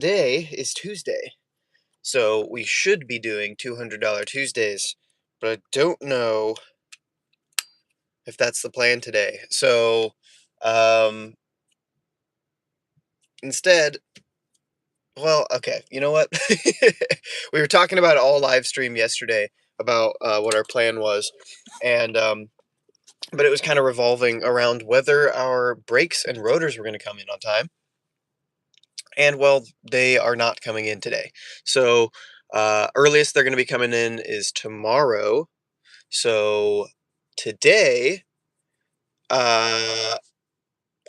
Today is Tuesday, so we should be doing $200 Tuesdays, but I don't know if that's the plan today. So, um, instead, well, okay, you know what? We were talking about it all live stream yesterday about what our plan was, and but it was kind of revolving around whether our brakes and rotors were going to come in on time. And well, they are not coming in today. So, earliest they're going to be coming in is tomorrow. So today, uh,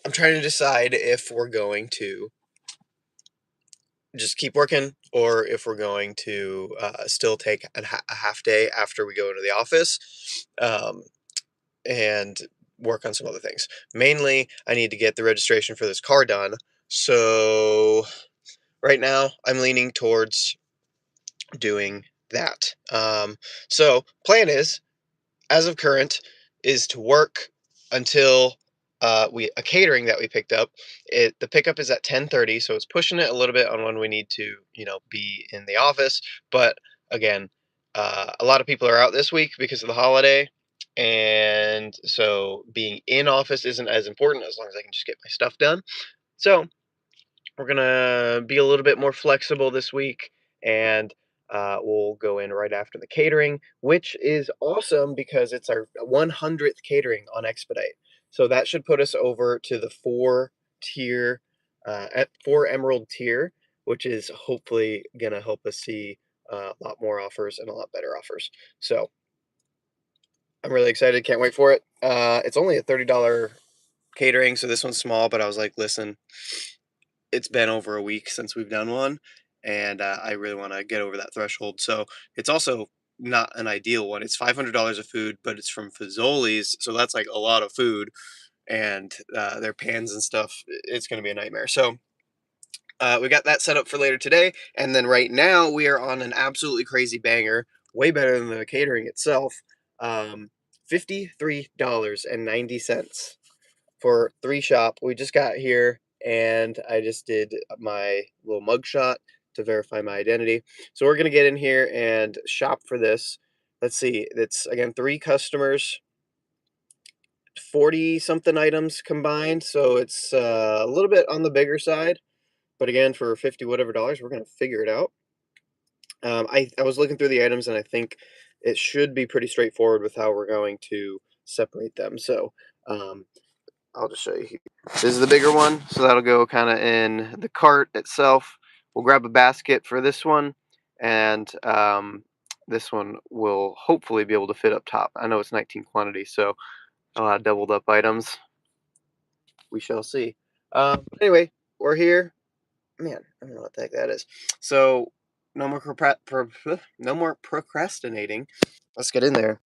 I'm trying to decide if we're going to just keep working or if we're going to still take a half day after we go into the office um, and work on some other things. Mainly, I need to get the registration for this car done. So right now, I'm leaning towards doing that. So plan is, as of current, is to work until we a catering that we picked up. The pickup is at 10:30, so it's pushing it a little bit on when we need to, be in the office. But again, a lot of people are out this week because of the holiday, and so being in office isn't as important as long as I can just get my stuff done. So we're gonna be a little bit more flexible this week, and we'll go in right after the catering, which is awesome because it's our 100th catering on Expedite. So that should put us over to the tier, at four emerald tier, which is hopefully gonna help us see a lot more offers and a lot better offers. So I'm really excited. Can't wait for it. It's only a $30 catering, so this one's small. But I was like, listen, it's been over a week since we've done one, and I really want to get over that threshold. So it's also not an ideal one. It's $500 of food, but it's from Fazoli's, so that's like a lot of food, and their pans and stuff. It's going to be a nightmare. So we got that set up for later today, and then right now we are on an absolutely crazy banger, way better than the catering itself. $53.90 for 3 shop. We just got here and I just did my little mug shot to verify my identity. So we're gonna get in here and shop for this. Let's see, it's again 3 customers, 40 something items combined. So it's a little bit on the bigger side, but again, for 50 whatever dollars, we're gonna figure it out. I was looking through the items and I think it should be pretty straightforward with how we're going to separate them. So um, I'll just show you here. This is the bigger one, so that'll go kind of in the cart itself. We'll grab a basket for this one, and this one will hopefully be able to fit up top. I know it's 19 quantity, so a lot of doubled up items. We shall see. Anyway, we're here. Man, I don't know what the heck that is. So no more no more procrastinating. Let's get in there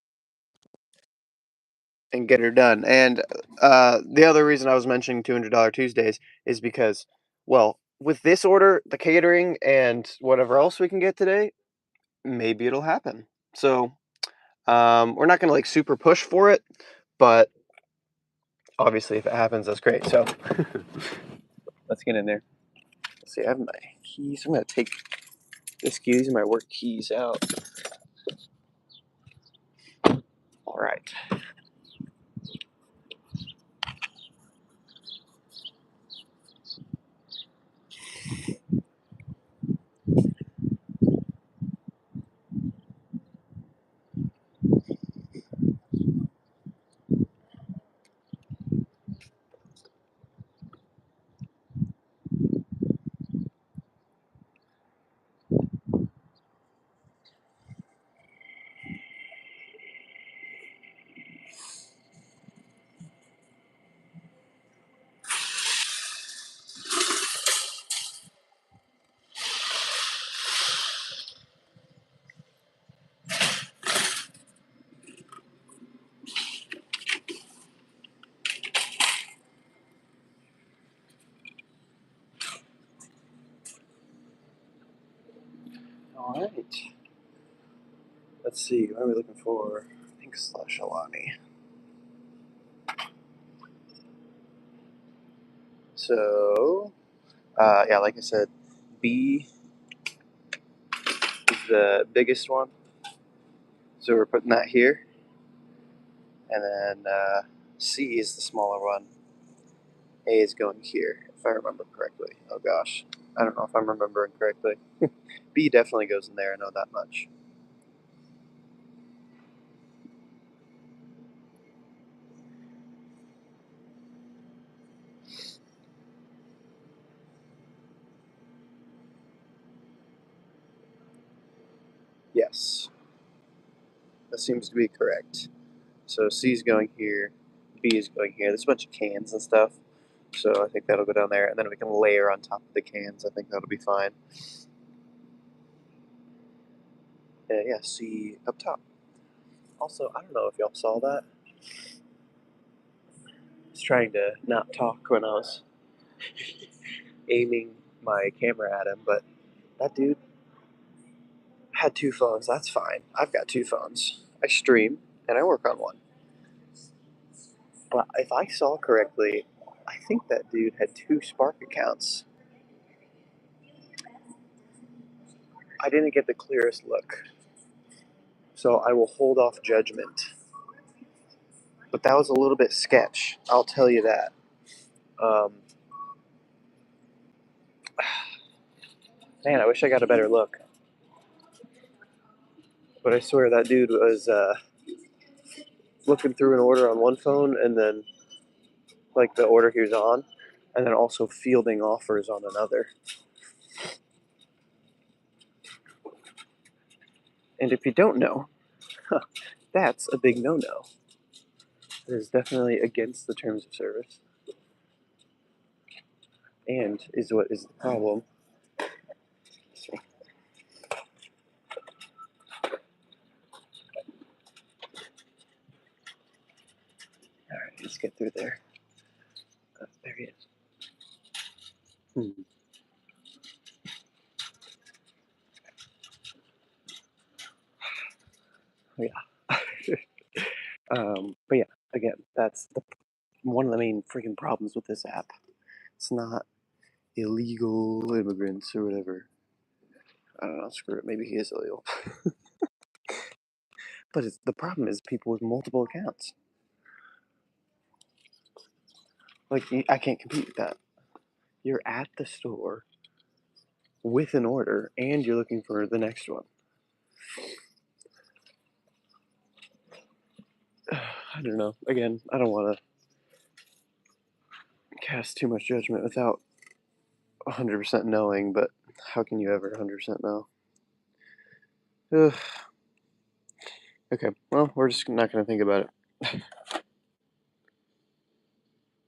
and get her done. And the other reason I was mentioning $200 Tuesdays is because, well, with this order, the catering, and whatever else we can get today, maybe it'll happen. So we're not going to like super push for it, but obviously if it happens, that's great. So let's get in there. Let's see, I have my keys. I'm going to take this keys and my work keys out. All right. All right. Let's see. What are we looking for? Pink slush Alani. So, yeah, like I said, B is the biggest one, so we're putting that here, and then C is the smaller one. A is going here, if I remember correctly. Oh gosh, I don't know if I'm remembering correctly. B definitely goes in there, I know that much. Yes, that seems to be correct. So C is going here, B is going here. There's a bunch of cans and stuff, so I think that'll go down there, and then we can layer on top of the cans. I think that'll be fine. Yeah, C up top. Also, I don't know if y'all saw that. I was trying to not talk when I was aiming my camera at him, but that dude had two phones. That's fine. I've got two phones. I stream and I work on one. But if I saw correctly, I think that dude had two Spark accounts. I didn't get the clearest look, so I will hold off judgment. But that was a little bit sketch, I'll tell you that. Man, I wish I got a better look. But I swear that dude was looking through an order on one phone and then like the order he was on, and then also fielding offers on another. And if you don't know, that's a big no-no. It is definitely against the terms of service, and is what is the problem. Let's see. All right, let's get through there. There he is. Oh, yeah. But yeah, again, that's one of the main freaking problems with this app. It's not illegal immigrants or whatever. I don't know, screw it, maybe he is illegal. But the problem is people with multiple accounts. Like, I can't compete with that. You're at the store with an order and you're looking for the next one. I don't know. Again, I don't want to cast too much judgment without 100% knowing, but how can you ever 100% know? Ugh. Okay, well, we're just not going to think about it.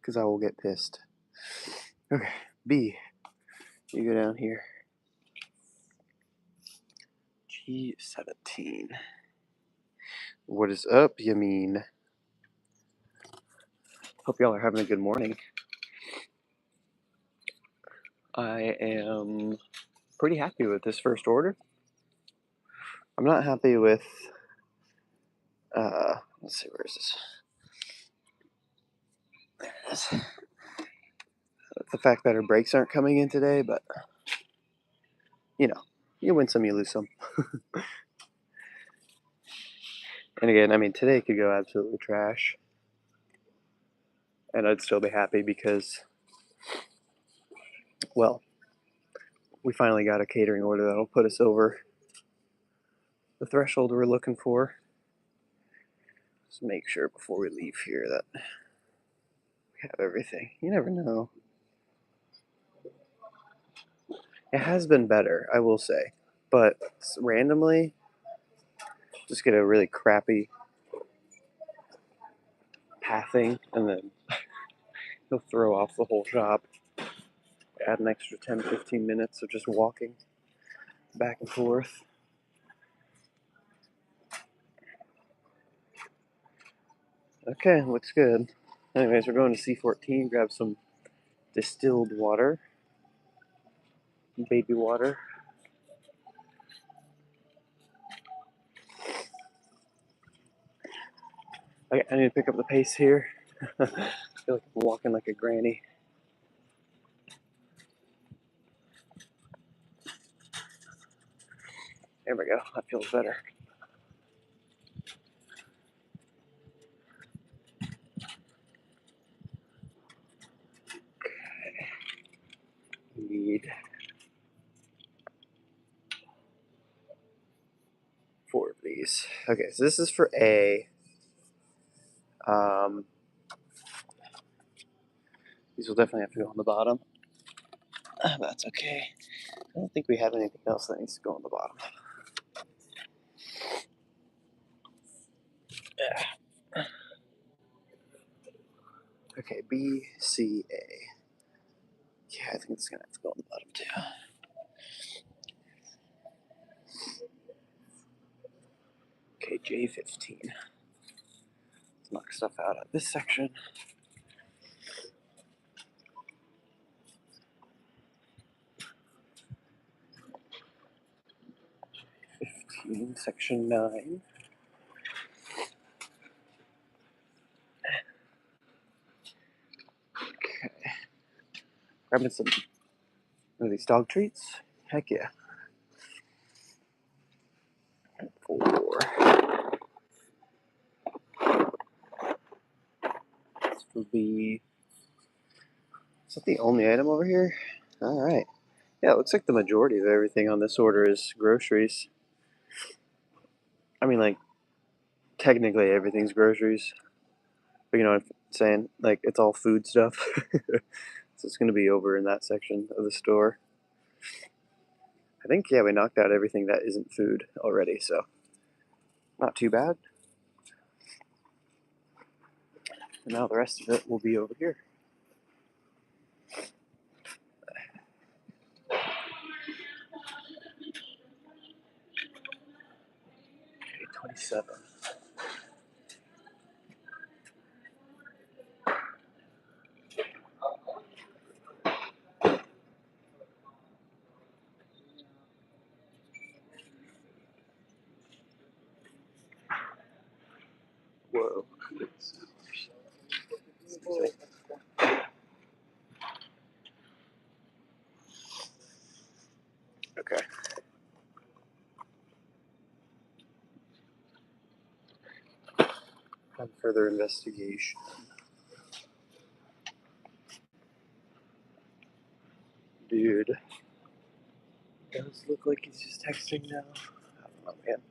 Because I will get pissed. Okay, B. You go down here. G17. What is up, you mean? Hope y'all are having a good morning. I am pretty happy with this first order. I'm not happy with, let's see, where is this? It's the fact that her brakes aren't coming in today, but, you know, you win some, you lose some. And again, I mean, today could go absolutely trash. And I'd still be happy because, well, we finally got a catering order that'll put us over the threshold we're looking for. Just make sure before we leave here that we have everything. You never know. It has been better, I will say. But randomly, just get a really crappy pathing, and then he'll throw off the whole shop. Add an extra 10-15 minutes of just walking back and forth. Okay, looks good. Anyways, we're going to C14, grab some distilled water, baby water. Okay, I need to pick up the pace here. I feel like I'm walking like a granny. There we go. That feels better. Need 4 of these. Okay, so this is for A. These will definitely have to go on the bottom. That's okay. I don't think we have anything else that needs to go on the bottom. Yeah. Okay, B, C, A. Yeah, I think it's gonna have to go on the bottom too. Okay, J15. Let's knock stuff out of this section. Section 9. Okay. Grabbing some of these dog treats. Heck yeah. 4. This will be. Is that the only item over here? Alright. Yeah, it looks like the majority of everything on this order is groceries. I mean, like, technically everything's groceries. But you know what I'm saying? Like, it's all food stuff. So it's going to be over in that section of the store. I think, yeah, we knocked out everything that isn't food already, so not too bad. And now the rest of it will be over here. Okay, 27. Whoa. Okay. On further investigation. Dude. Does look like he's just texting now. I don't know, man.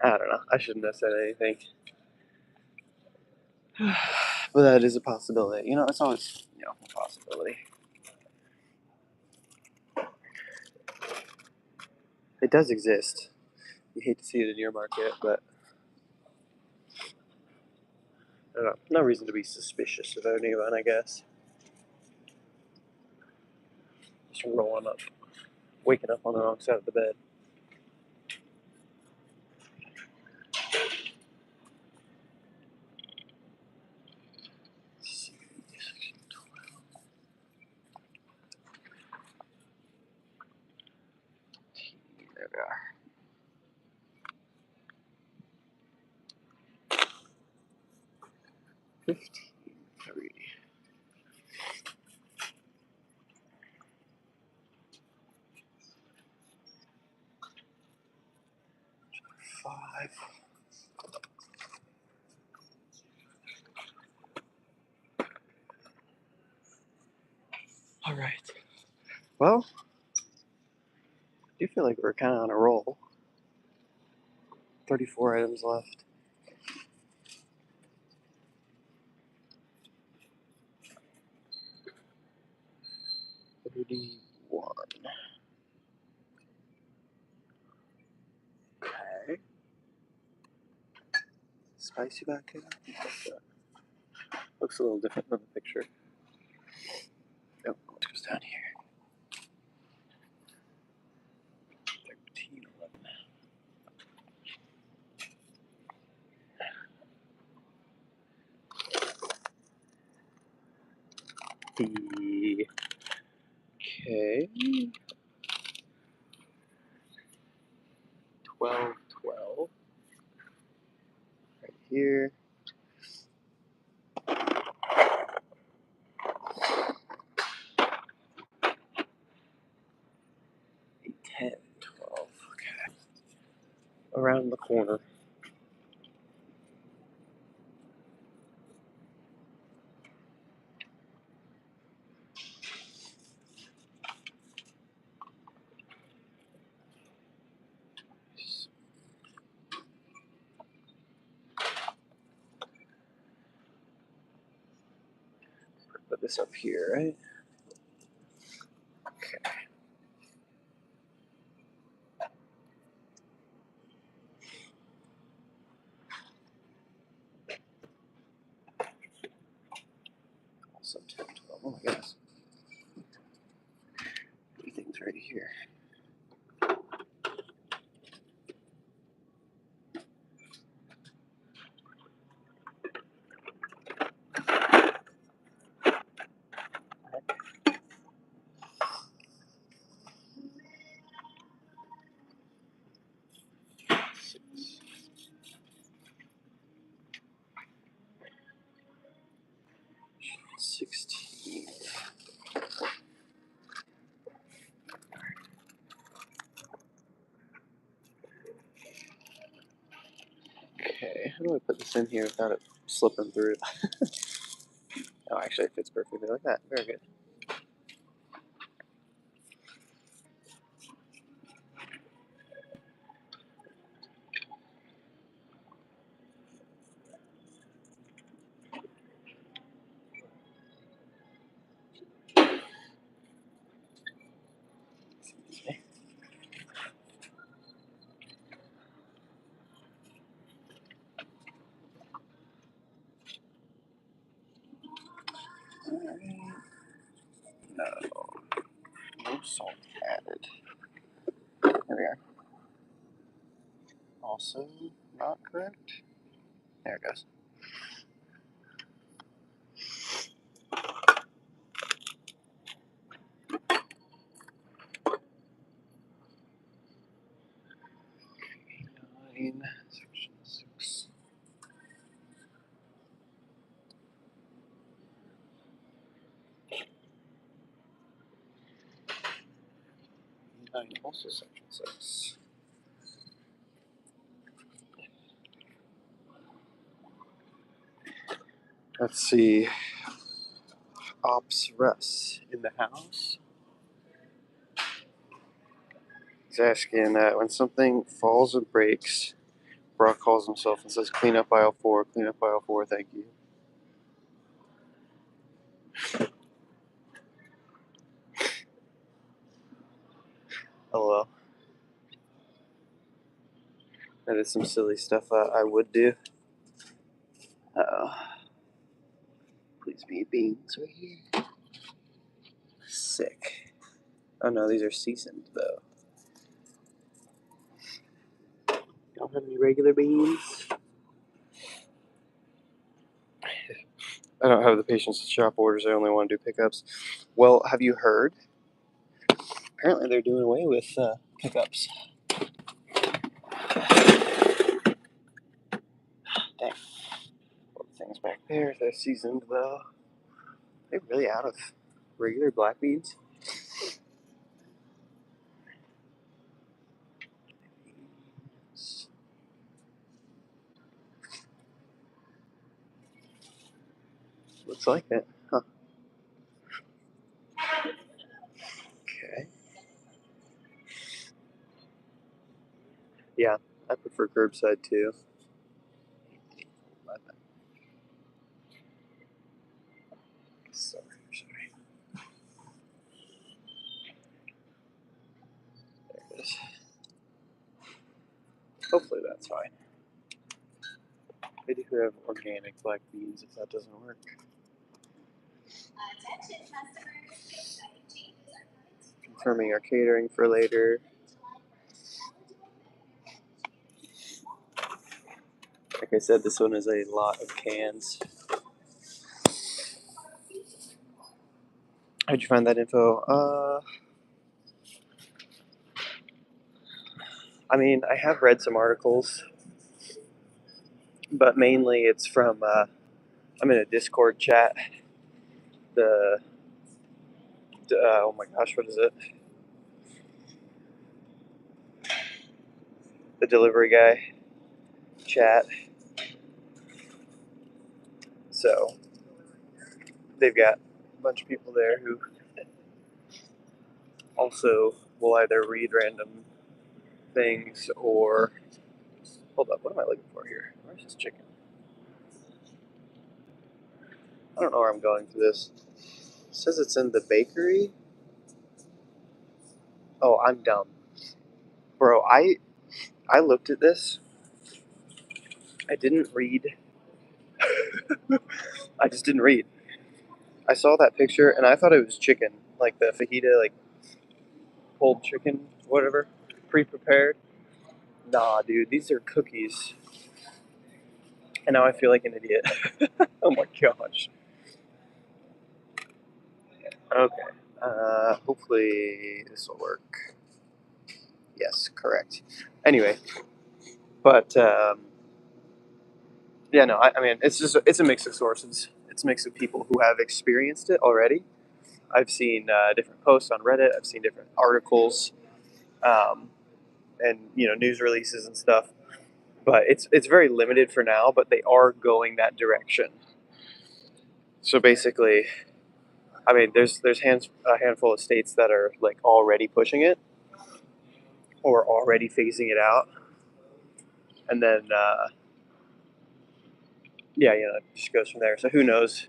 I don't know. I shouldn't have said anything. But that is a possibility. You know, it's always, a possibility. It does exist. You hate to see it in your market, but I don't know. No reason to be suspicious of anyone, I guess. Just rolling up, waking up on the wrong side of the bed. There we are. 15, 3. Five. All right. Well, I do feel like we're kind of on a roll. 34 items left. $31. Okay. Spicy vodka. Looks a little different than the picture. Oh, what goes down here? 13, 11. Okay. 12, 12. Right here. 10. 10, 12. Okay. Around the corner. Put this up here, right? Okay. Also 10, 12. Oh my goodness. Everything's right here. Six. 16. Okay, how do I put this in here without it slipping through? Oh, actually, it fits perfectly like that. Very good. Okay. Alright. No salt added. There we are. Also not correct. There it goes. Section 6. Also section 6. Let's see. Ops Russ in the house. He's asking that when something falls or breaks, Brock calls himself and says, "Clean up aisle 4, clean up aisle 4, thank you." LOL. That is some silly stuff I would do. Uh-oh. Please be beans right here. Sick. Oh no, these are seasoned though. You don't have any regular beans? I don't have the patience to shop orders. I only want to do pickups. Well, have you heard? Apparently they're doing away with pickups. Dang. All the things back there, they're seasoned though. They're really out of regular black beans. Looks like it. Huh. Okay. Yeah, I prefer curbside too. Sorry. There it is. Hopefully that's fine. I do have organic black beans if that doesn't work. Confirming our catering for later. Like I said, this one is a lot of cans. How'd you find that info? I mean, I have read some articles, but mainly it's from, I'm in a Discord chat. Oh my gosh, what is it? the delivery guy chat. So they've got a bunch of people there who also will either read random things or hold up. What am I looking for here? Where's this chicken? I don't know where I'm going for this. It says it's in the bakery. Oh, I'm dumb, bro. I looked at this. I didn't read. I just didn't read. I saw that picture and I thought it was chicken, like the fajita, like pulled chicken, whatever, pre-prepared. Nah, dude, these are cookies. And now I feel like an idiot. Oh my gosh. Okay. Hopefully this will work. Yes, correct. Anyway, but yeah, no, I mean, it's a mix of sources. It's a mix of people who have experienced it already. I've seen different posts on Reddit. I've seen different articles, um, and news releases and stuff. But it's very limited for now. But they are going that direction. So basically, I mean, there's a handful of states that are like already pushing it or already phasing it out, and then yeah, it just goes from there. So who knows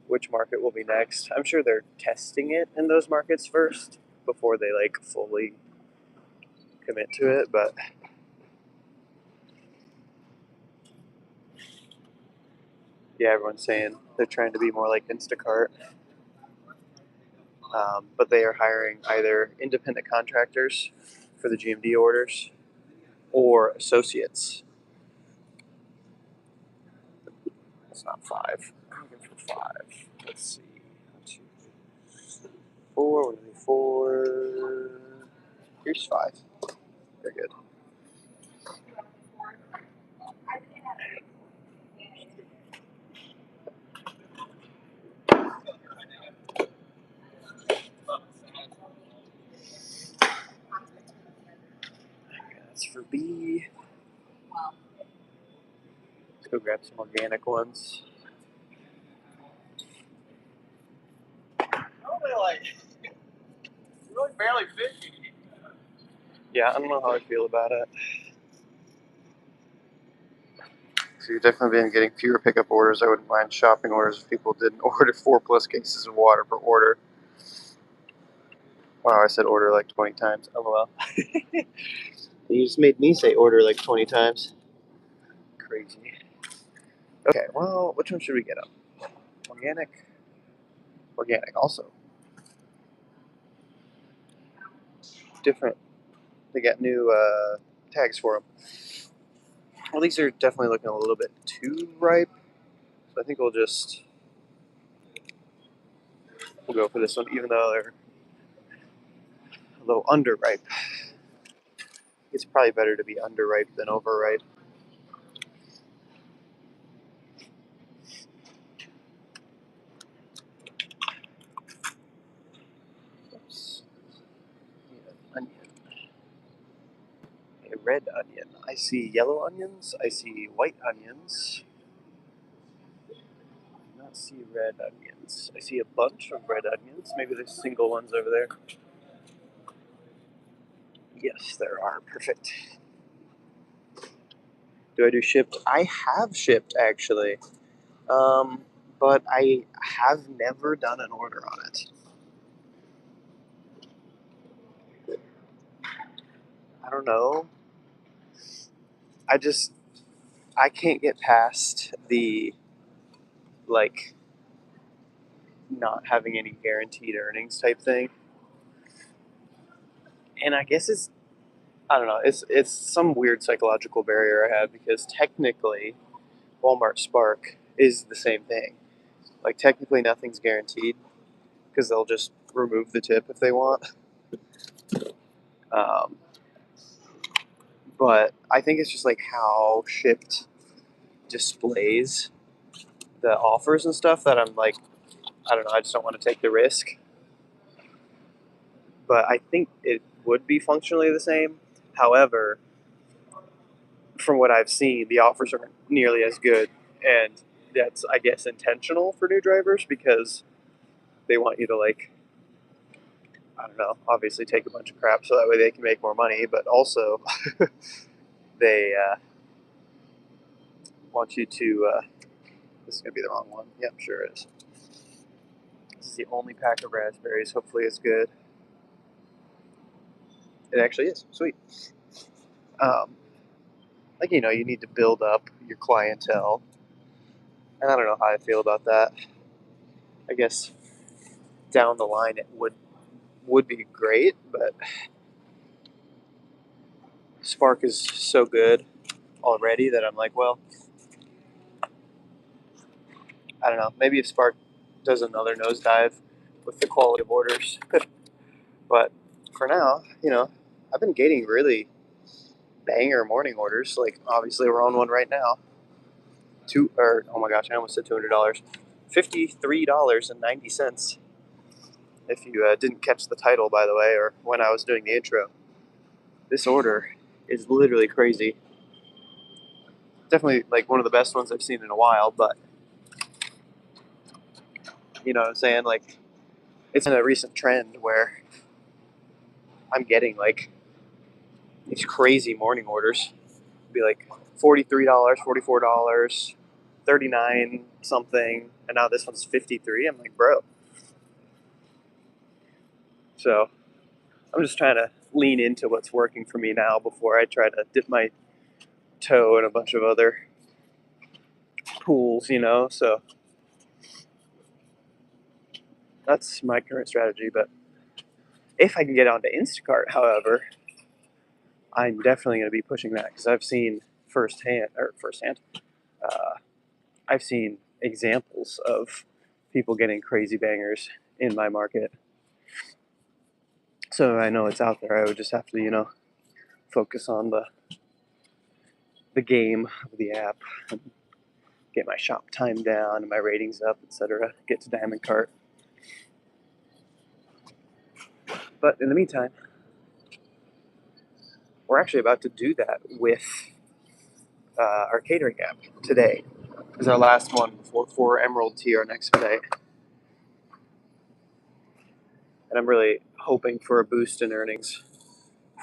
which market will be next? I'm sure they're testing it in those markets first before they like fully commit to it. But yeah, everyone's saying they're trying to be more like Instacart. But they are hiring either independent contractors for the GMD orders or associates. It's not five. I'm looking for five. Let's see. 1, 2, 3, 4. 1, 2, 4. Here's five. Very good. That's for B. Let's go grab some organic ones. Really barely fit. Yeah, I don't know how I feel about it. So you've definitely been getting fewer pickup orders. I wouldn't mind shopping orders if people didn't order 4+ cases of water per order. Wow, I said order like 20 times. LOL. You just made me say order like 20 times. Crazy. Okay, well, which one should we get up? Organic? Organic also. Different. They got new tags for them. Well, these are definitely looking a little bit too ripe. So I think we'll go for this one, even though they're a little underripe. It's probably better to be underripe than overripe. Oops. Onion. A red onion. I see yellow onions. I see white onions. I do not see red onions. I see a bunch of red onions. Maybe there's single ones over there. Yes, there are. Perfect. Do I do shipped? I have shipped actually, but I have never done an order on it. I don't know. I just I can't get past the like not having any guaranteed earnings type thing. And I guess I don't know, it's some weird psychological barrier I have because technically Walmart Spark is the same thing. Like technically nothing's guaranteed because they'll just remove the tip if they want. Um, but I think it's just like how shipped displays the offers and stuff that I'm like, I don't know, I just don't want to take the risk. But I think it would be functionally the same. However, from what I've seen, the offers aren't nearly as good, and that's, I guess, intentional for new drivers because they want you to, like, I don't know, obviously take a bunch of crap so that way they can make more money, but also they want you to. This is gonna be the wrong one. Yeah, I'm sure it is. This is the only pack of raspberries. Hopefully, it's good. It actually is. Sweet. Um, like, you know, you need to build up your clientele, and I don't know how I feel about that. I guess down the line it would be great, but Spark is so good already that I'm like, well, I don't know. Maybe if Spark does another nosedive with the quality of orders, but for now, you know, I've been getting really banger morning orders. Like, obviously, we're on one right now. Oh my gosh, I almost said $200. $53.90. If you didn't catch the title, by the way, or when I was doing the intro, this order is literally crazy. Definitely like one of the best ones I've seen in a while, but you know what I'm saying? Like, it's in a recent trend where I'm getting like these crazy morning orders. It'd be like $43, $44, 39 something, and now this one's 53. I'm like, bro. So I'm just trying to lean into what's working for me now before I try to dip my toe in a bunch of other pools, you know. So that's my current strategy. But if I can get onto Instacart, however, I'm definitely going to be pushing that because I've seen firsthand, uh, I've seen examples of people getting crazy bangers in my market. So I know it's out there. I would just have to, you know, focus on the game of the app and get my shop time down and my ratings up, etc. Get to Diamond Cart. But in the meantime, we're actually about to do that with our catering app today. Is our last one for Emerald Tea, our next day. And I'm really hoping for a boost in earnings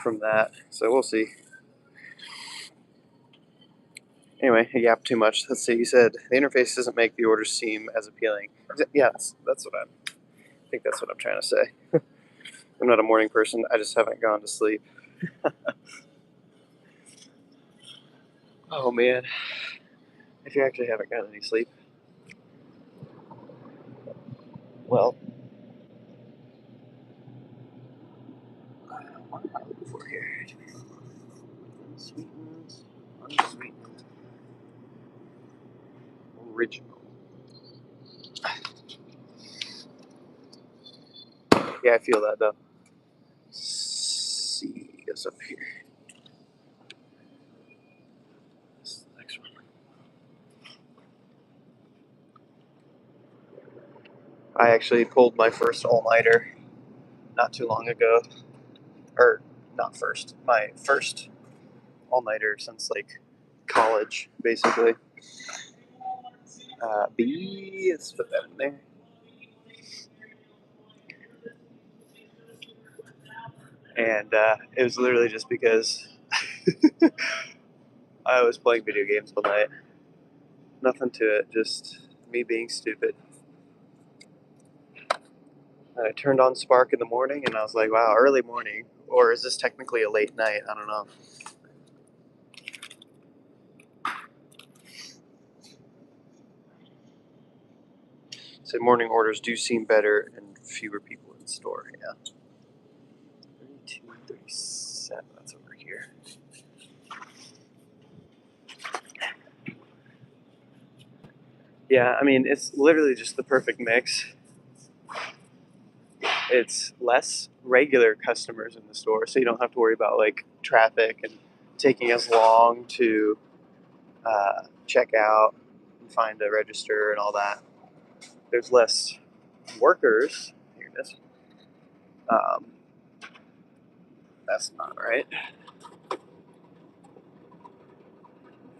from that. So we'll see. Anyway, I yapped too much. Let's see. You said the interface doesn't make the orders seem as appealing. Yeah, that's what I think that's what I'm trying to say. I'm not a morning person. I just haven't gone to sleep. Oh man, if you actually haven't gotten any sleep, well, what am I looking for here? Unsweetened, unsweetened, original. Yeah, I feel that though. Let's see what's up here. This is the next one. I actually pulled my first all-nighter not too long ago. Or, not first. My first all-nighter since, like, college, basically. Let's put that in there. And it was literally just because I was playing video games all night. Nothing to it, just me being stupid. And I turned on Spark in the morning and I was like, wow, early morning. Or is this technically a late night? I don't know. So morning orders do seem better and fewer people in store, yeah. 32, 37, that's over here. Yeah, I mean, it's literally just the perfect mix. It's less regular customers in the store, so you don't have to worry about like traffic and taking as long to check out and find a register and all that. There's less workers. Here it is. Um, that's not right.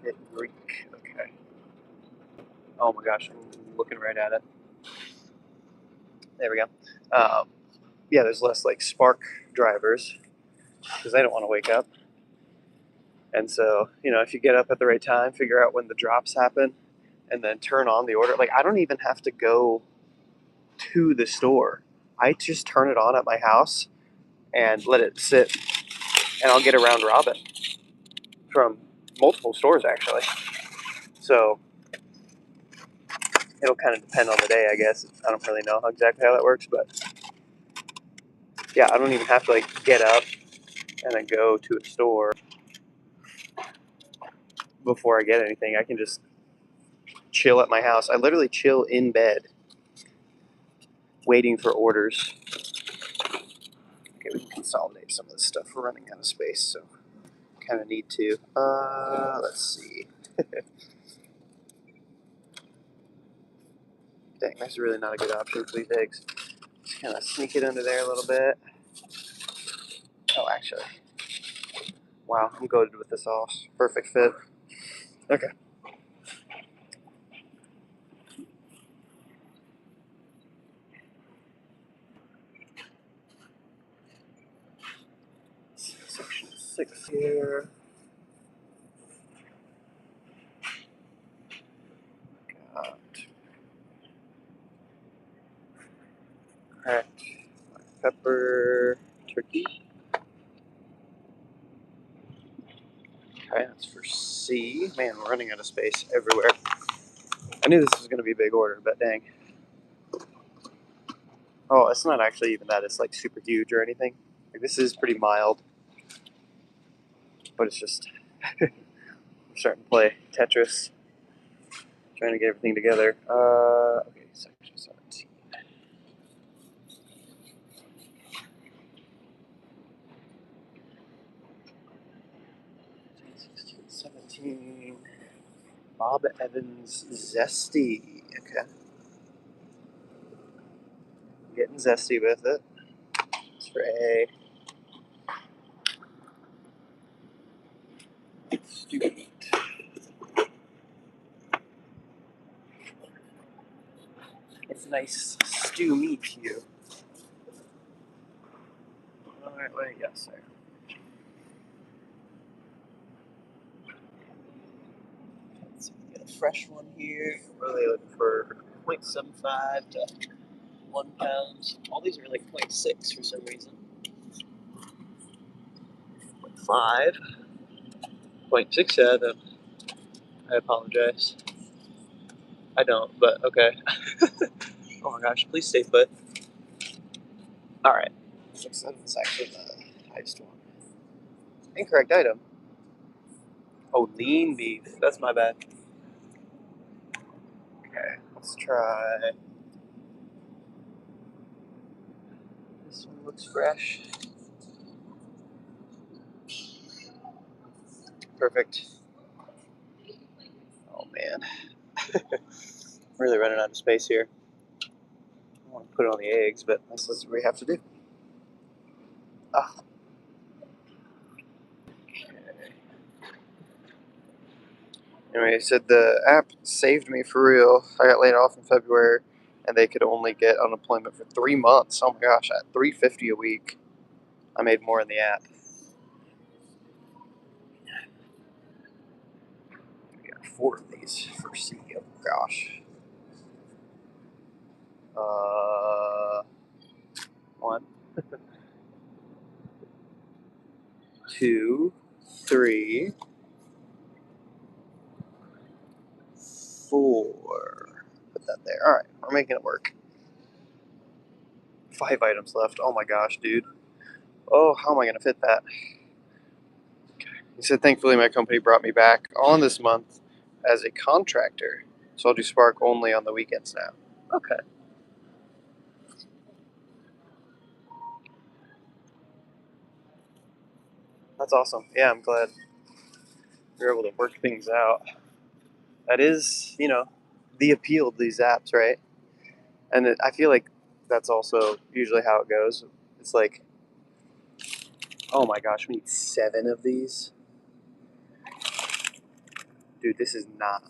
Get Greek. Okay. Oh my gosh, I'm looking right at it. There we go. Yeah, there's less like Spark drivers because they don't want to wake up. And so, if you get up at the right time, figure out when the drops happen, and then turn on the order. Like, I don't even have to go to the store. I just turn it on at my house and let it sit, and I'll get a round robin from multiple stores actually. So it'll kind of depend on the day, I guess. I don't really know exactly how that works, but yeah, I don't even have to like get up and then go to a store before I get anything. I can just chill at my house. I literally chill in bed waiting for orders. Okay, we can consolidate some of this stuff. We're running out of space, so kind of need to. Let's see. Dang, that's really not a good option for these eggs. Just kind of sneak it under there a little bit. Oh, actually. Wow, I'm goated with this sauce. Perfect fit. Okay. Section 6 here. Got cracked pepper turkey. Okay, that's for C. Man, we're running out of space everywhere. I knew this was going to be a big order, but dang. Oh, it's not actually even that. It's like super huge or anything. Like, this is pretty mild, but it's just I'm starting to play Tetris, trying to get everything together. Okay, section 17. 16, 17. Bob Evans Zesty. Okay. Getting zesty with it. It's for A. Stew meat. It's nice stew meat here. Alright, yes, sir. Let's see, we get a fresh one here. I'm really looking for 0.75 to 1 pound. All these are like 0.6 for some reason. 0.5. 0.67. I apologize. I don't, but okay. Oh my gosh, please stay put. Alright. 6.7 is actually the highest one. Incorrect item. Oh, lean beef. That's my bad. Okay, let's try. This one looks fresh. Perfect. Oh man. Really running out of space here. I want to put it on the eggs, but that's what we have to do. Ah. Anyway, he said the app saved me for real. I got laid off in February, and they could only get unemployment for 3 months. Oh my gosh, at $3.50 a week, I made more in the app. We got 4 of these for C. Oh gosh. 1, 2, 3, 4. Put that there. All right, we're making it work. 5 items left. Oh my gosh, dude. Oh, how am I gonna fit that? He said, thankfully, my company brought me back on this month as a contractor, so I'll do Spark only on the weekends now. Okay. That's awesome. Yeah, I'm glad you're able to work things out. That is, the appeal of these apps, right? And I feel like that's also usually how it goes. It's like, oh my gosh, we need 7 of these. Dude, this is not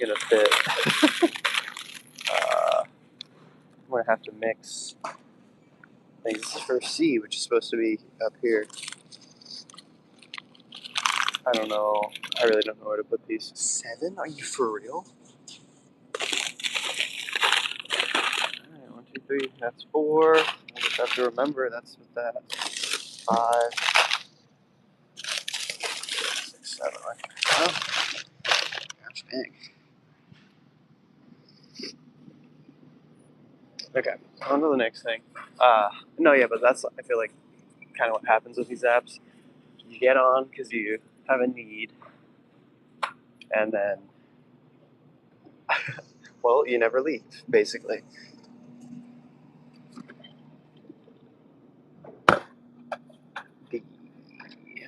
gonna fit. I'm gonna have to mix things. This is for C, which is supposed to be up here. I don't know. I really don't know where to put these. 7? Are you for real? Alright, 1, 2, 3. That's 4. I just have to remember that's what that. 5, 6, 7. Oh, gosh dang. Okay, on to the next thing. No, yeah, but that's, I feel like, kind of what happens with these apps. You get on because you have a need, and then, well, you never leave, basically.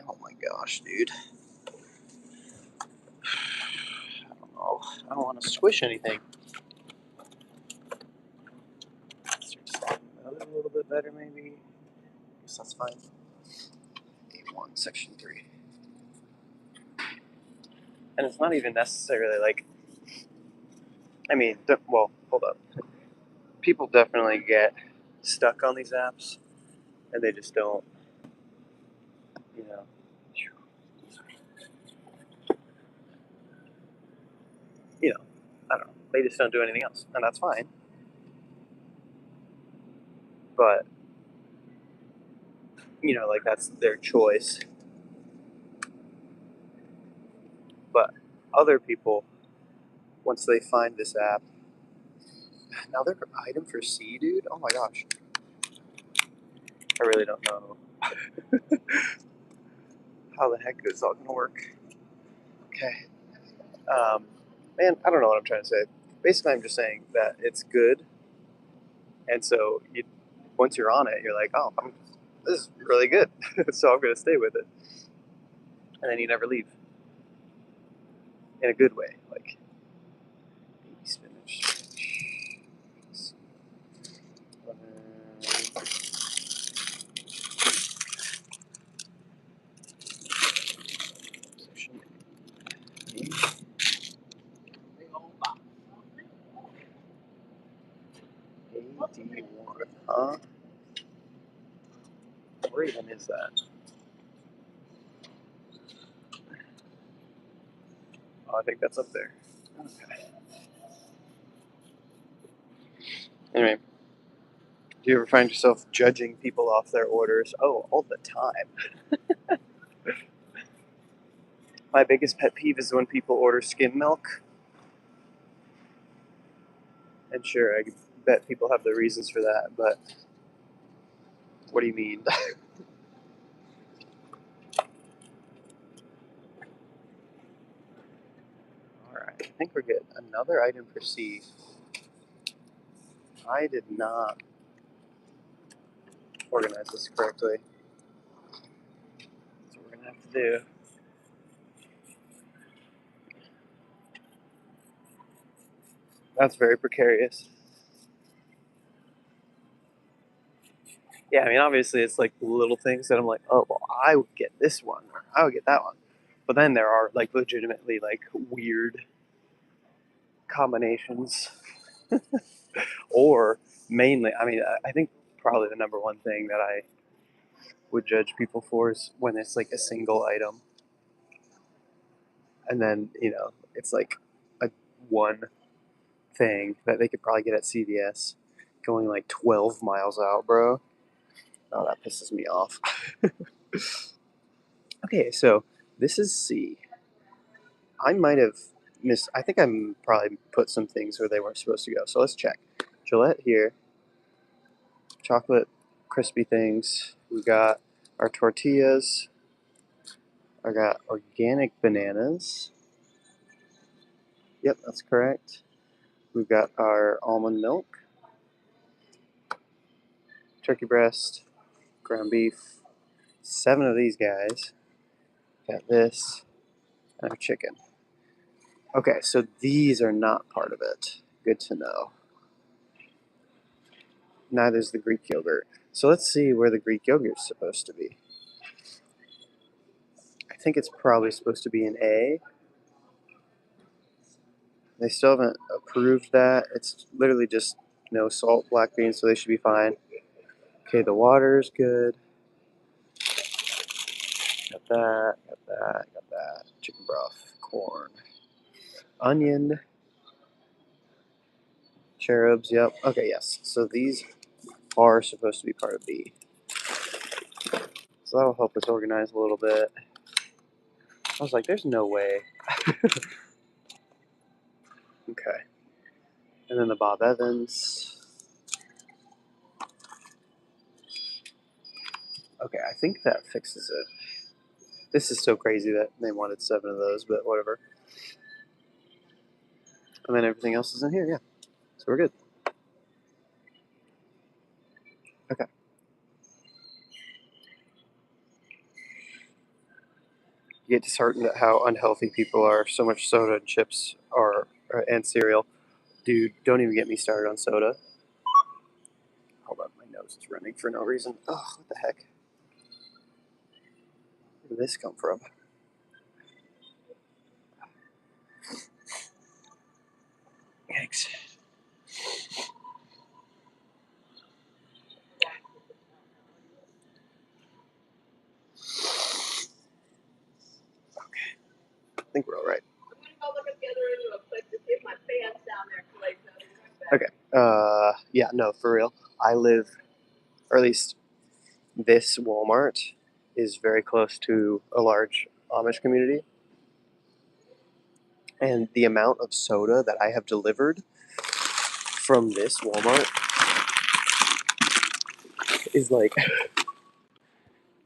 Oh my gosh, dude. I don't know. I don't want to squish anything. A little bit better, maybe. I guess that's fine. A1, section 3. And it's not even necessarily like, I mean, well, hold up. People definitely get stuck on these apps, and they just don't, you know. You know, I don't know. They just don't do anything else, and that's fine. But you know, like that's their choice. But other people, once they find this app, another item for C, dude. Oh my gosh, I really don't know how the heck this is all gonna work. Okay, man, I don't know what I'm trying to say. Basically, I'm just saying that it's good, and so once you're on it, you're like, oh, this is really good, so I'm gonna stay with it, and then you never leave in a good way, like baby spinach. AD1, huh? Where even is that? Oh, I think that's up there. Okay. Anyway, do you ever find yourself judging people off their orders? Oh, all the time. My biggest pet peeve is when people order skim milk. And sure, I bet people have their reasons for that, but what do you mean? Alright, I think we're good. Another item for C. I did not organize this correctly. That's what we're gonna have to do. That's very precarious. Yeah, I mean, obviously, it's like little things that I'm like, oh, well, I would get this one, or I would get that one. But then there are like legitimately like weird combinations, or mainly, I mean, I think probably the number one thing that I would judge people for is when it's like a single item, and then it's like a one thing that they could probably get at CVS, going like 12 miles out, bro. Oh, that pisses me off. Okay, so this is C. I might have missed. I think I'm probably put some things where they weren't supposed to go. So let's check. Gillette here, chocolate crispy things. We got our tortillas. I got organic bananas. Yep, that's correct. We've got our almond milk, turkey breast, ground beef. 7 of these guys. Got this, and our chicken. Okay, so these are not part of it. Good to know. Neither is the Greek yogurt. So let's see where the Greek yogurt is supposed to be. I think it's probably supposed to be an A. They still haven't approved that. It's literally just no salt, black beans, so they should be fine. Okay, the water's good. Got that, got that, got that. Chicken broth, corn, onion, cherubs, yep. Okay, yes. So these are supposed to be part of B. So that'll help us organize a little bit. I was like, there's no way. Okay. And then the Bob Evans. Okay, I think that fixes it. This is so crazy that they wanted 7 of those, but whatever. And then everything else is in here, yeah. So we're good. Okay. You get disheartened at how unhealthy people are. So much soda and chips are, and cereal. Dude, don't even get me started on soda. Hold on, my nose is running for no reason. Oh, what the heck? Where did this come from? Yikes. Okay. I think we're all right. Okay. Yeah, no, for real. I live, or at least this Walmart is very close to a large Amish community. And the amount of soda that I have delivered from this Walmart is like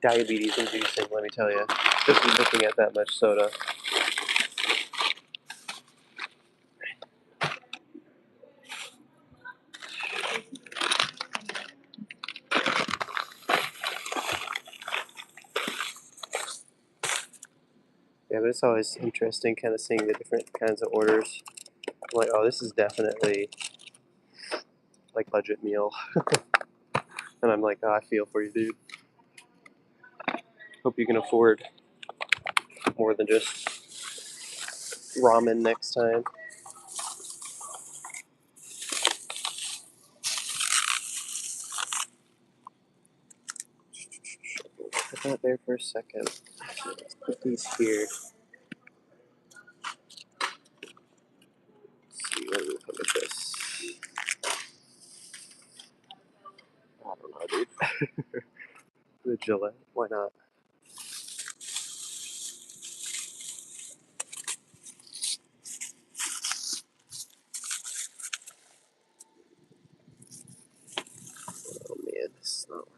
diabetes inducing, let me tell you. Just looking at that much soda. Yeah, but it's always interesting kind of seeing the different kinds of orders. I'm like, oh, this is definitely like budget meal. And I'm like, oh, I feel for you, dude. Hope you can afford more than just ramen next time. Put that there for a second. Let's put these here. Let's see, what do we put with this? I don't know, dude. The Gillette, why not? Oh man, this is not working.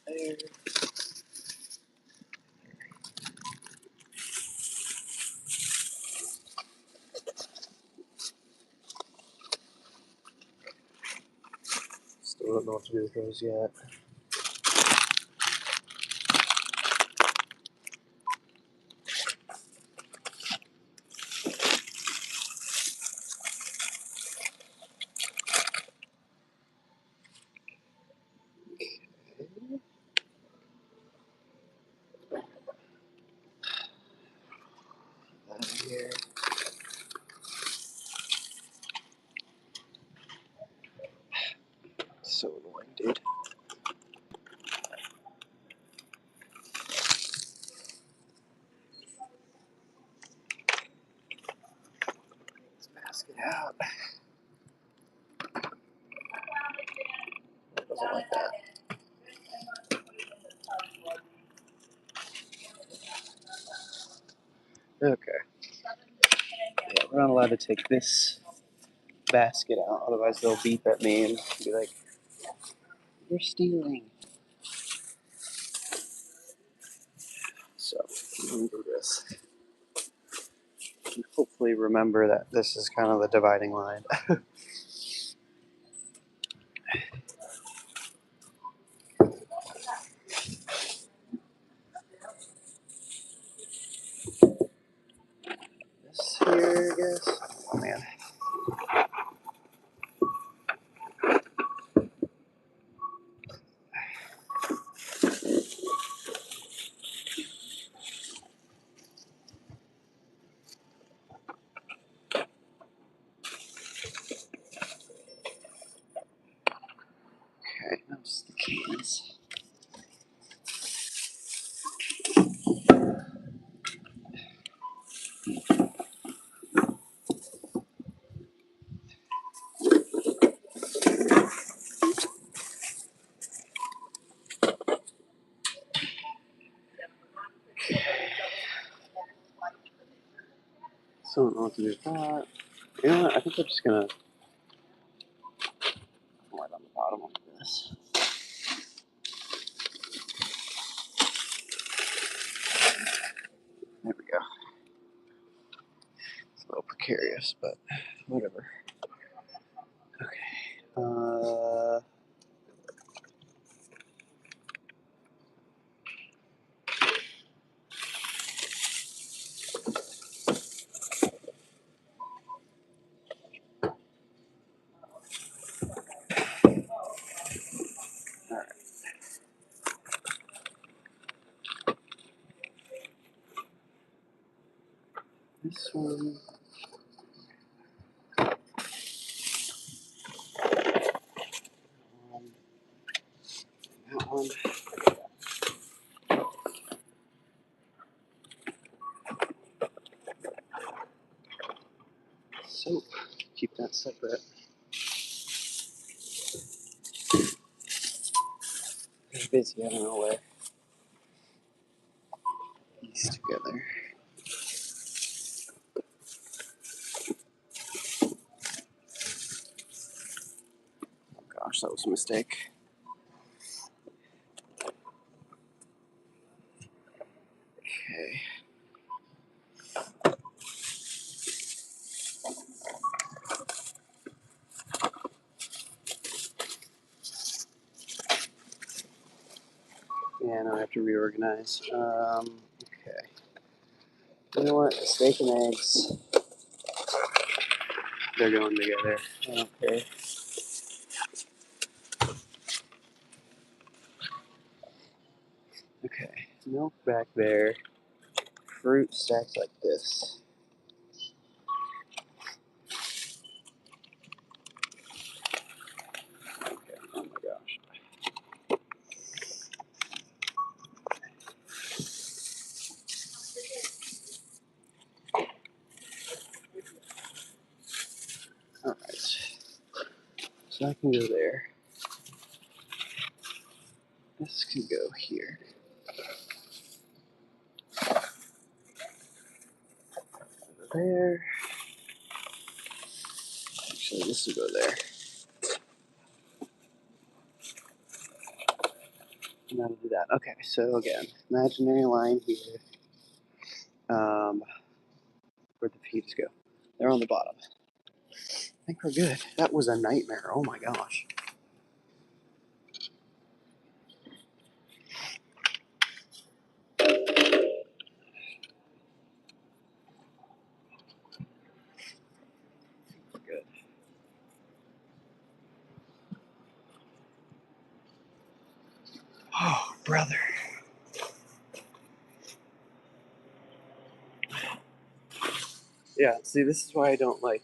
There. Still don't know what to do with those yet. Out of here. So annoying, dude. Let's mask it out. It doesn't like that. Okay. Yeah, we're not allowed to take this basket out, otherwise they'll beep at me and be like, "You're stealing." So I'm gonna do this. And hopefully remember that this is kind of the dividing line. This here. I guess. Oh man. Okay, that's the cans. So I don't know what to do with that. You know what? I think I'm just gonna light on the bottom of this. There we go. It's a little precarious, but whatever. Okay. Alright. This one. That one. Soap. Keep that separate. I'm busy. I don't know where. These together. Oh gosh, that was a mistake. Okay. Yeah, now I have to reorganize. Okay. You know what? Steak and eggs. They're going together. Okay. Okay. Milk back there. Fruit stacked like this. Okay. Oh my gosh. Alright. So I can go there. This can go here. Over there. Actually, this will go there. And that'll do that. Okay, so again, imaginary line here. Where'd the feeds go? They're on the bottom. I think we're good. That was a nightmare. Oh my gosh. We're good. Oh, brother. Yeah, see, this is why I don't like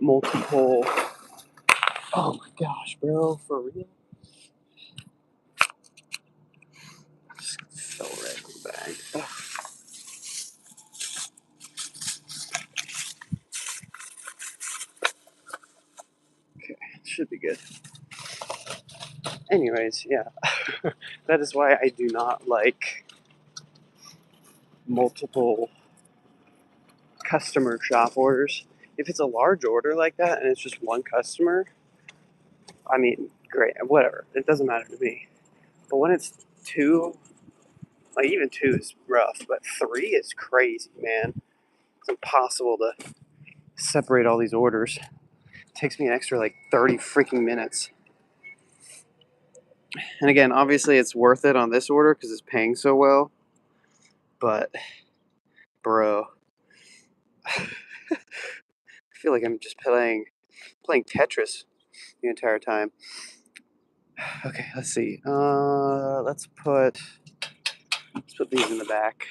multiple. Oh my gosh, bro, for real? Just fell right in the bag. Ugh. Okay, should be good. Anyways, yeah, that is why I do not like multiple customer shop orders. If it's a large order like that and it's just one customer, I mean, great, whatever. It doesn't matter to me. But when it's two, like even two is rough, but three is crazy, man. It's impossible to separate all these orders. It takes me an extra like 30 freaking minutes. And again, obviously it's worth it on this order because it's paying so well. but bro, I feel like I'm just playing Tetris the entire time. Okay, let's see. Let's put these in the back.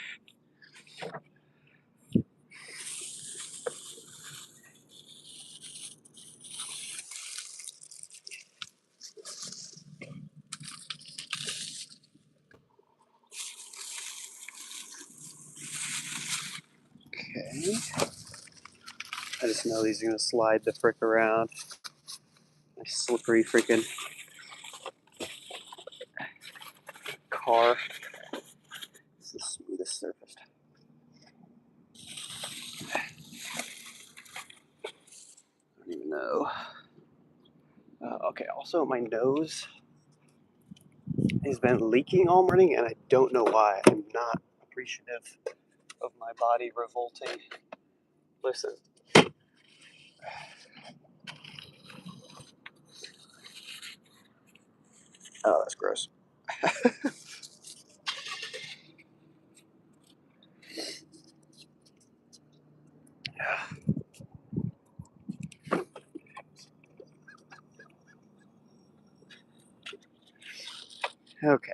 Okay. I just know these are gonna slide the frick around. My slippery freaking car. It's the smoothest surface. I don't even know. Okay, also my nose has been leaking all morning and I don't know why. I'm not appreciative of my body revolting. Listen. Oh, that's gross. Okay.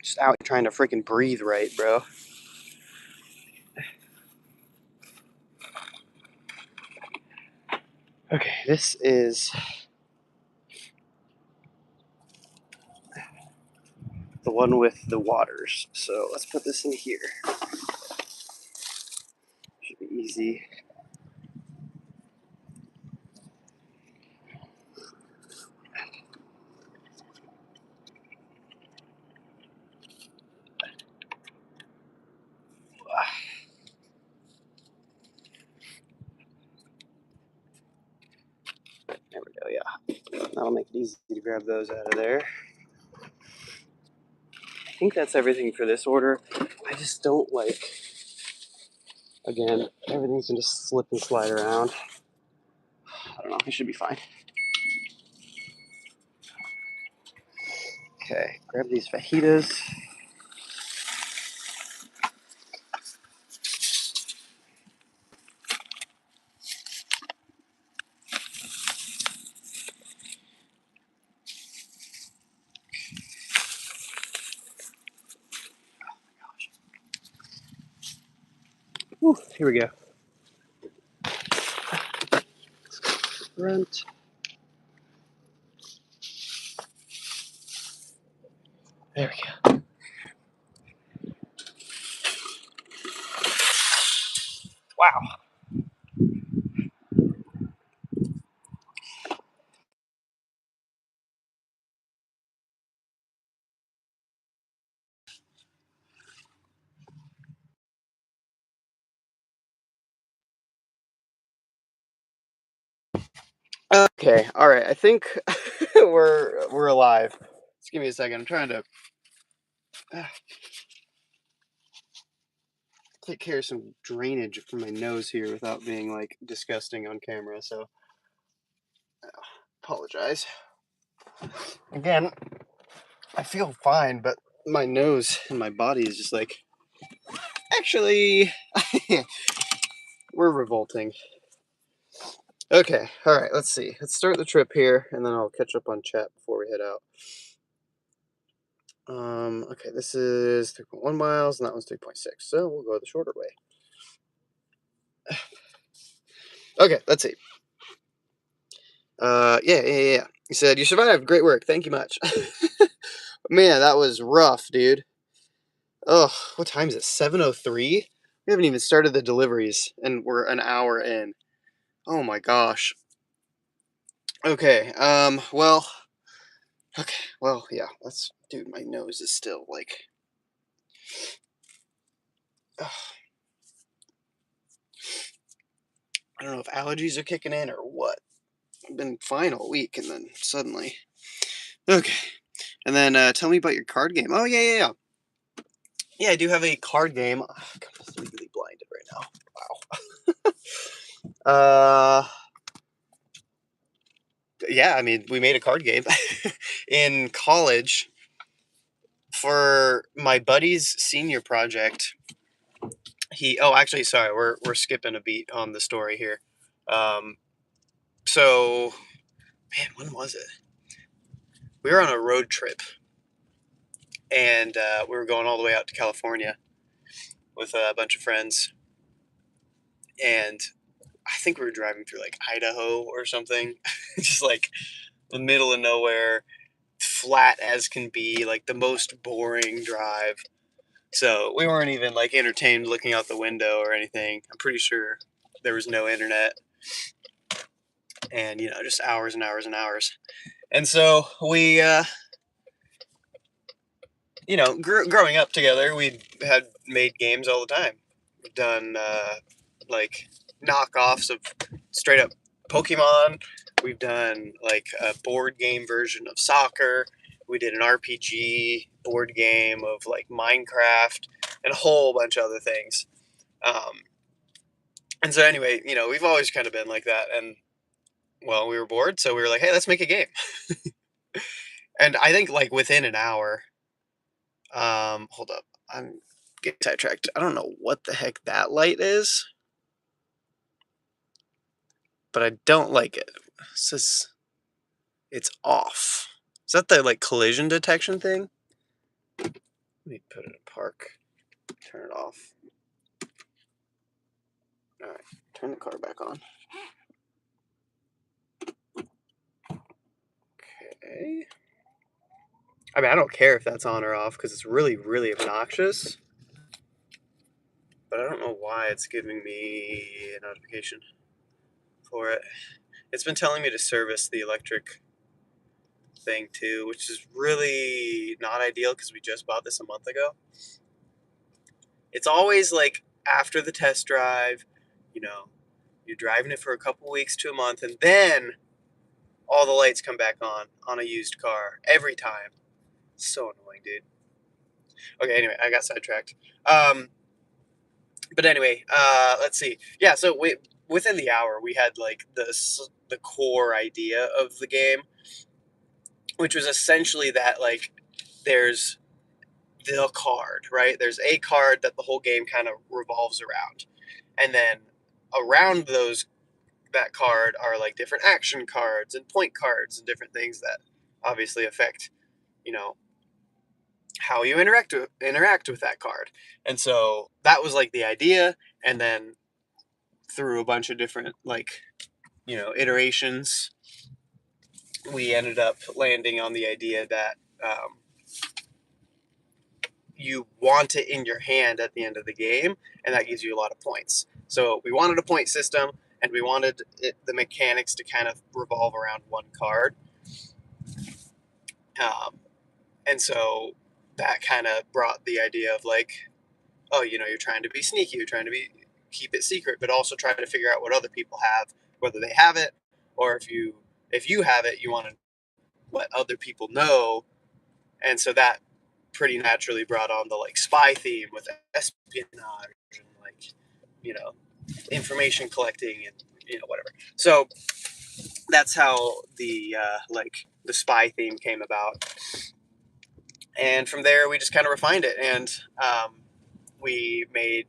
Just out trying to freaking breathe right, bro. Okay, this is the one with the waters. So let's put this in here. Should be easy. There we go, yeah. That'll make it easy to grab those out of there. I think that's everything for this order. I just don't like, again, everything's gonna slip and slide around. I don't know, it should be fine. Okay, grab these fajitas. Whew, here we go. Front. There we go. Wow. Okay, all right. I think we're alive. Just give me a second. I'm trying to take care of some drainage from my nose here without being like disgusting on camera. So apologize. Again, I feel fine, but my nose and my body is just like actually we're revolting. Okay, all right. Let's see. Let's start the trip here, and then I'll catch up on chat before we head out. Okay, this is 3.1 miles, and that one's 3.6. So we'll go the shorter way. Okay, let's see. Yeah. He said, "You survived. Great work. Thank you much." Man, that was rough, dude. Oh, what time is it? 7:03. We haven't even started the deliveries, and we're an hour in. Oh my gosh. Okay. Well. Okay. Well, yeah. Dude, my nose is still like. Ugh. I don't know if allergies are kicking in or what. I've been fine all week, and then suddenly. Okay. And then tell me about your card game. Oh yeah. Yeah, I do have a card game. I'm completely blinded right now. Wow. Yeah, I mean, we made a card game in college for my buddy's senior project. Actually, sorry, we're skipping a beat on the story here. Um, so, man, when was it? We were on a road trip, and we were going all the way out to California with a bunch of friends, and I think we were driving through like Idaho or something, just like the middle of nowhere, flat as can be, like the most boring drive. So we weren't even like entertained looking out the window or anything. I'm pretty sure there was no internet, and just hours and hours and hours. And so we, growing up together, we had made games all the time. We've done like knockoffs of straight up Pokemon. We've done like a board game version of soccer. We did an RPG board game of like Minecraft and a whole bunch of other things. Um, and so anyway, we've always kind of been like that. And well, we were bored, so we were like, hey, let's make a game. And I think like within an hour, hold up, I'm getting sidetracked. I don't know what the heck that light is, but I don't like it. It says it's off. Is that the like collision detection thing? Let me put it in park. Turn it off. All right, turn the car back on. Okay. I mean, I don't care if that's on or off because it's really, really obnoxious. But I don't know why it's giving me a notification for it. It's been telling me to service the electric thing too, which is really not ideal because we just bought this a month ago. It's always like after the test drive, you know, you're driving it for a couple weeks to a month, and then all the lights come back on a used car every time. So annoying, dude. Okay, anyway, I got sidetracked. But anyway, let's see. Yeah, so within the hour we had like the core idea of the game, which was essentially that like there's the card, right? There's a card that the whole game kind of revolves around. And then around that card are like different action cards and point cards and different things that obviously affect, you know, how you interact with that card. And so that was like the idea, and then through a bunch of different like, iterations, we ended up landing on the idea that you want it in your hand at the end of the game, and that gives you a lot of points. So we wanted a point system, and we wanted the mechanics to kind of revolve around one card. And so that kind of brought the idea of like, oh, you're trying to be sneaky, you're trying to keep it secret, but also try to figure out what other people have, whether they have it, or if you have it, you want to let other people know. And so that pretty naturally brought on the like spy theme with espionage and like you know information collecting and whatever. So that's how the like the spy theme came about, and from there we just kind of refined it, and we made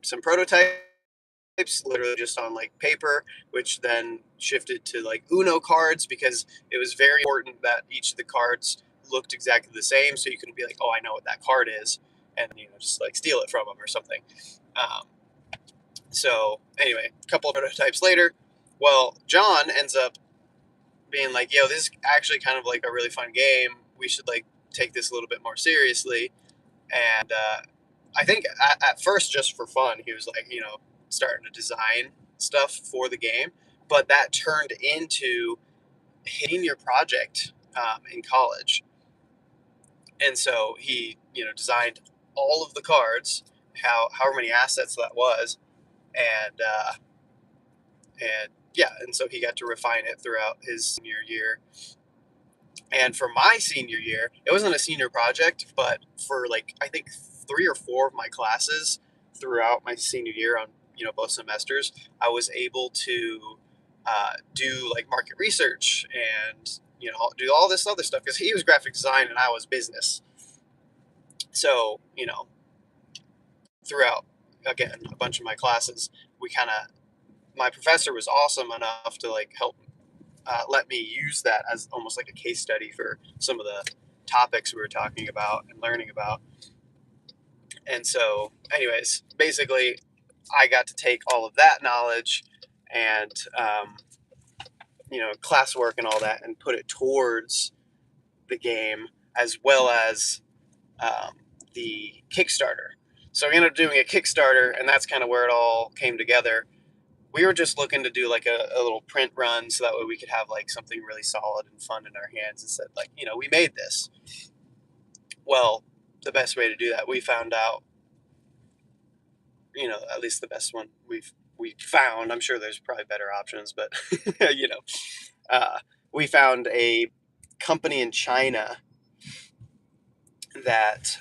some prototypes literally just on like paper, which then shifted to like Uno cards because it was very important that each of the cards looked exactly the same, so you couldn't be like, oh, I know what that card is, and just like steal it from them or something. Um, so anyway, a couple of prototypes later, well, John ends up being like, yo, this is actually kind of like a really fun game. We should like take this a little bit more seriously. And I think at first, just for fun, he was like, starting to design stuff for the game. But that turned into hitting your project in college. And so he, designed all of the cards, however many assets that was, and yeah, and so he got to refine it throughout his senior year. And for my senior year, it wasn't a senior project, but for like I think 3 or 4 of my classes throughout my senior year on both semesters, I was able to do like market research and do all this other stuff because he was graphic design and I was business. So throughout again a bunch of my classes, we kind of my professor was awesome enough to like help let me use that as almost like a case study for some of the topics we were talking about and learning about. And so, anyways, basically, I got to take all of that knowledge and classwork and all that and put it towards the game as well as um, the Kickstarter. So we ended up doing a Kickstarter, and that's kind of where it all came together. We were just looking to do like a little print run so that way we could have like something really solid and fun in our hands and said like, we made this. Well, the best way to do that, we found out, at least the best one we found. I'm sure there's probably better options, but you know, uh, we found a company in China that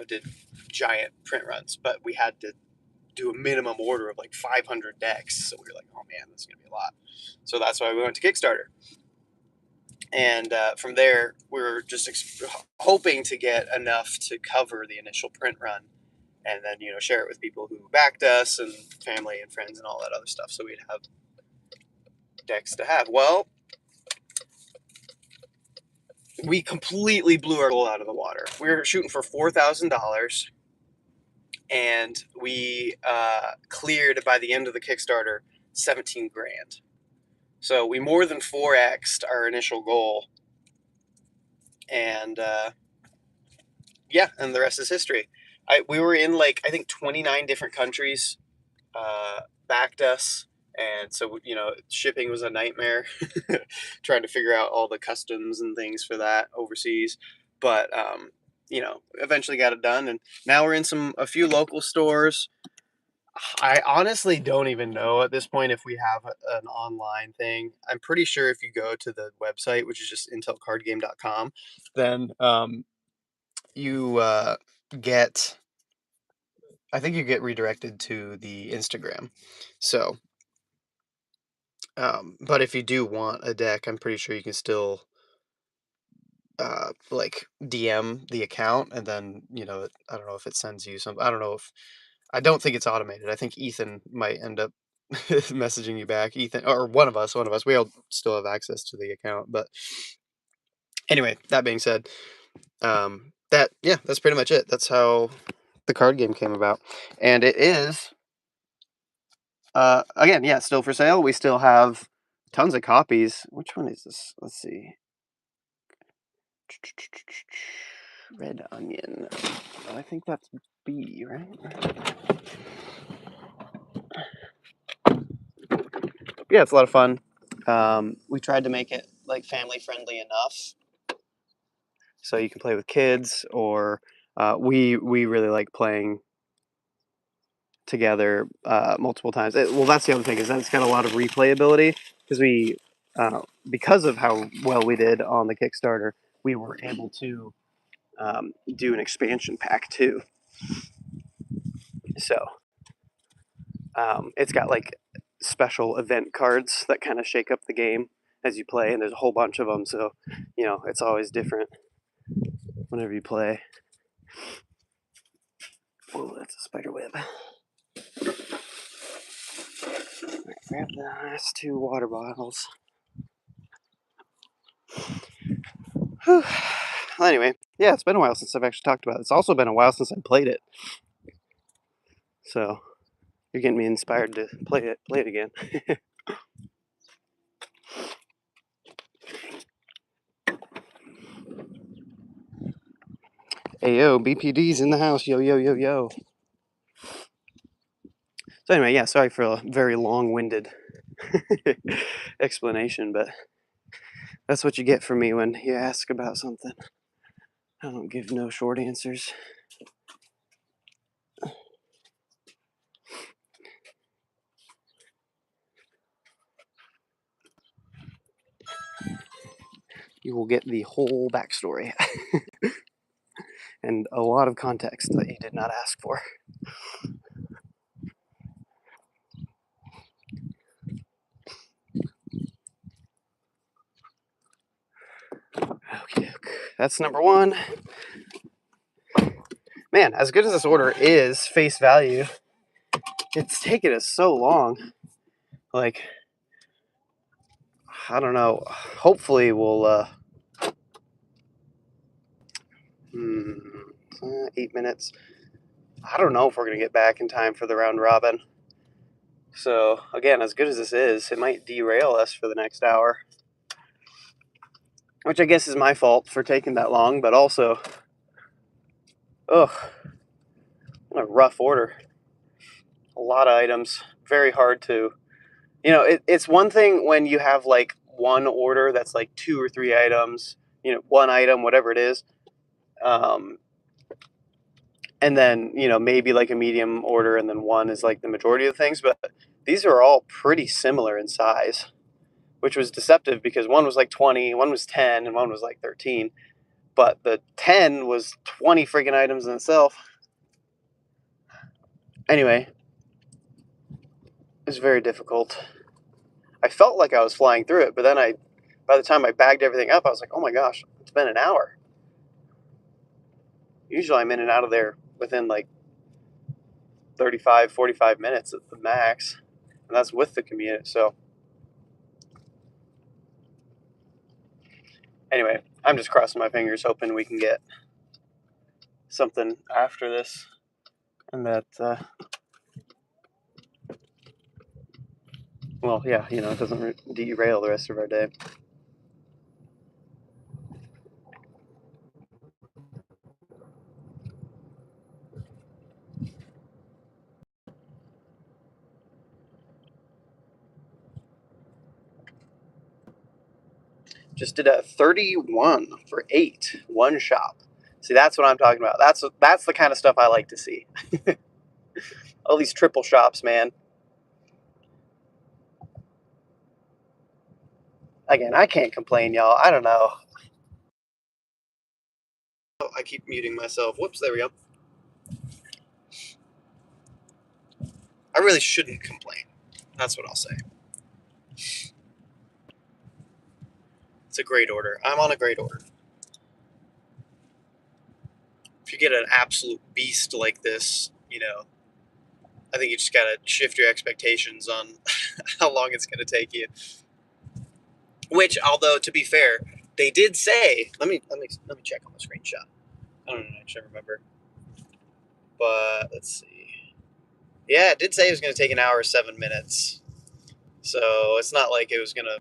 did giant print runs, but we had to do a minimum order of like 500 decks. So we were like, oh man, this is gonna be a lot. So that's why we went to Kickstarter. And from there, we were just hoping to get enough to cover the initial print run, and then share it with people who backed us and family and friends and all that other stuff. So we'd have decks to have. Well, we completely blew our goal out of the water. We were shooting for $4,000, and we cleared by the end of the Kickstarter 17 grand. So we more than 4x'd our initial goal, and yeah, and the rest is history. We were in like I think 29 different countries backed us, and so shipping was a nightmare, trying to figure out all the customs and things for that overseas. But eventually got it done, and now we're in a few local stores. I honestly don't even know at this point if we have an online thing. I'm pretty sure if you go to the website, which is just intelcardgame.com, then you get, I think you get redirected to the Instagram. So, but if you do want a deck, I'm pretty sure you can still like DM the account, and then I don't know if it sends you some. I don't know if I don't think it's automated. I think Ethan might end up messaging you back. Ethan or one of us. We all still have access to the account, but anyway. That being said, that's pretty much it. That's how the card game came about, and it is again, yeah, still for sale. We still have tons of copies. Which one is this? Let's see. Red Onion. I think that's B, right? Yeah, it's a lot of fun. We tried to make it like family friendly enough so you can play with kids, or we really like playing together multiple times. Well, that's the other thing is that it's got a lot of replayability because because of how well we did on the Kickstarter, we were able to do an expansion pack too. So it's got like special event cards that kind of shake up the game as you play, and there's a whole bunch of them. So it's always different whenever you play. Oh, that's a spider web. Grab the last 2 water bottles. Well, anyway, yeah, it's been a while since I've actually talked about it. It's also been a while since I played it. So you're getting me inspired to play it again. Ayo, BPD's in the house. Yo, yo, yo, yo. So anyway, yeah, sorry for a very long-winded explanation, but that's what you get from me when you ask about something. I don't give no short answers. You will get the whole backstory and a lot of context that you did not ask for. that's number one. Man, as good as this order is, face value, it's taken us so long. Like, I don't know. Hopefully, we'll. 8 minutes. I don't know if we're going to get back in time for the round robin. So, again, as good as this is, it might derail us for the next hour. Which I guess is my fault for taking that long, but also, ugh, what a rough order. A lot of items. Very hard to. It's one thing when you have like one order that's like 2 or 3 items, one item, whatever it is. And then, maybe like a medium order and then one is like the majority of the things. But these are all pretty similar in size, which was deceptive because one was like 20, one was 10, and one was like 13. But the 10 was 20 freaking items in itself. Anyway, it was very difficult. I felt like I was flying through it, but then by the time I bagged everything up, I was like, oh my gosh, it's been an hour. Usually I'm in and out of there within like 35, 45 minutes at the max. And that's with the commute. So anyway, I'm just crossing my fingers hoping we can get something after this and that, well, yeah, it doesn't derail the rest of our day. Just did a 31 for 8, one shop. See, that's what I'm talking about. That's the kind of stuff I like to see. All these triple shops, man. Again, I can't complain, y'all. I don't know. Oh, I keep muting myself. Whoops, there we go. I really shouldn't complain. That's what I'll say. It's a great order. I'm on a great order. If you get an absolute beast like this, I think you just gotta shift your expectations on how long it's gonna take you. Which, although to be fair, they did say. Let me check on the screenshot. I don't actually remember, but let's see. Yeah, it did say it was gonna take an hour 7 minutes. So it's not like it was gonna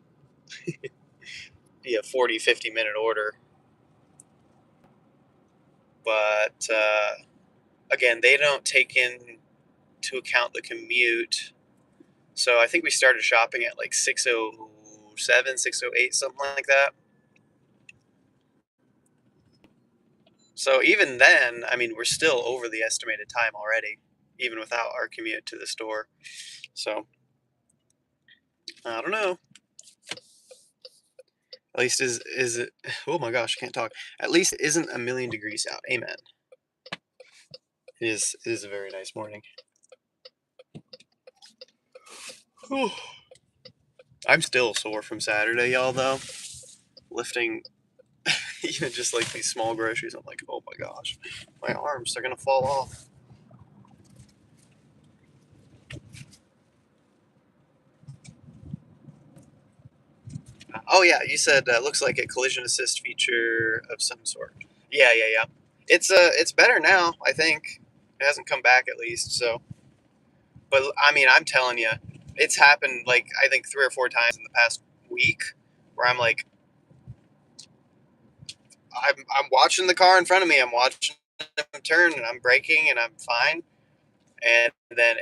be a 40, 50-minute order. But again, they don't take into account the commute. So I think we started shopping at like 6:07, 6:08, something like that. So even then, I mean, we're still over the estimated time already, even without our commute to the store. So I don't know. At least is it? Oh my gosh, I can't talk. At least it isn't a million degrees out. Amen. It is a very nice morning. Whew. I'm still sore from Saturday, y'all. Though lifting even just like these small groceries, I'm like, oh my gosh, my arms are gonna fall off. Oh yeah, you said looks like a collision assist feature of some sort. Yeah. It's better now. I think it hasn't come back at least. So, but I mean, I'm telling you, it's happened like I think 3 or 4 times in the past week where I'm like, I'm watching the car in front of me. I'm watching them turn, and I'm braking, and I'm fine. And then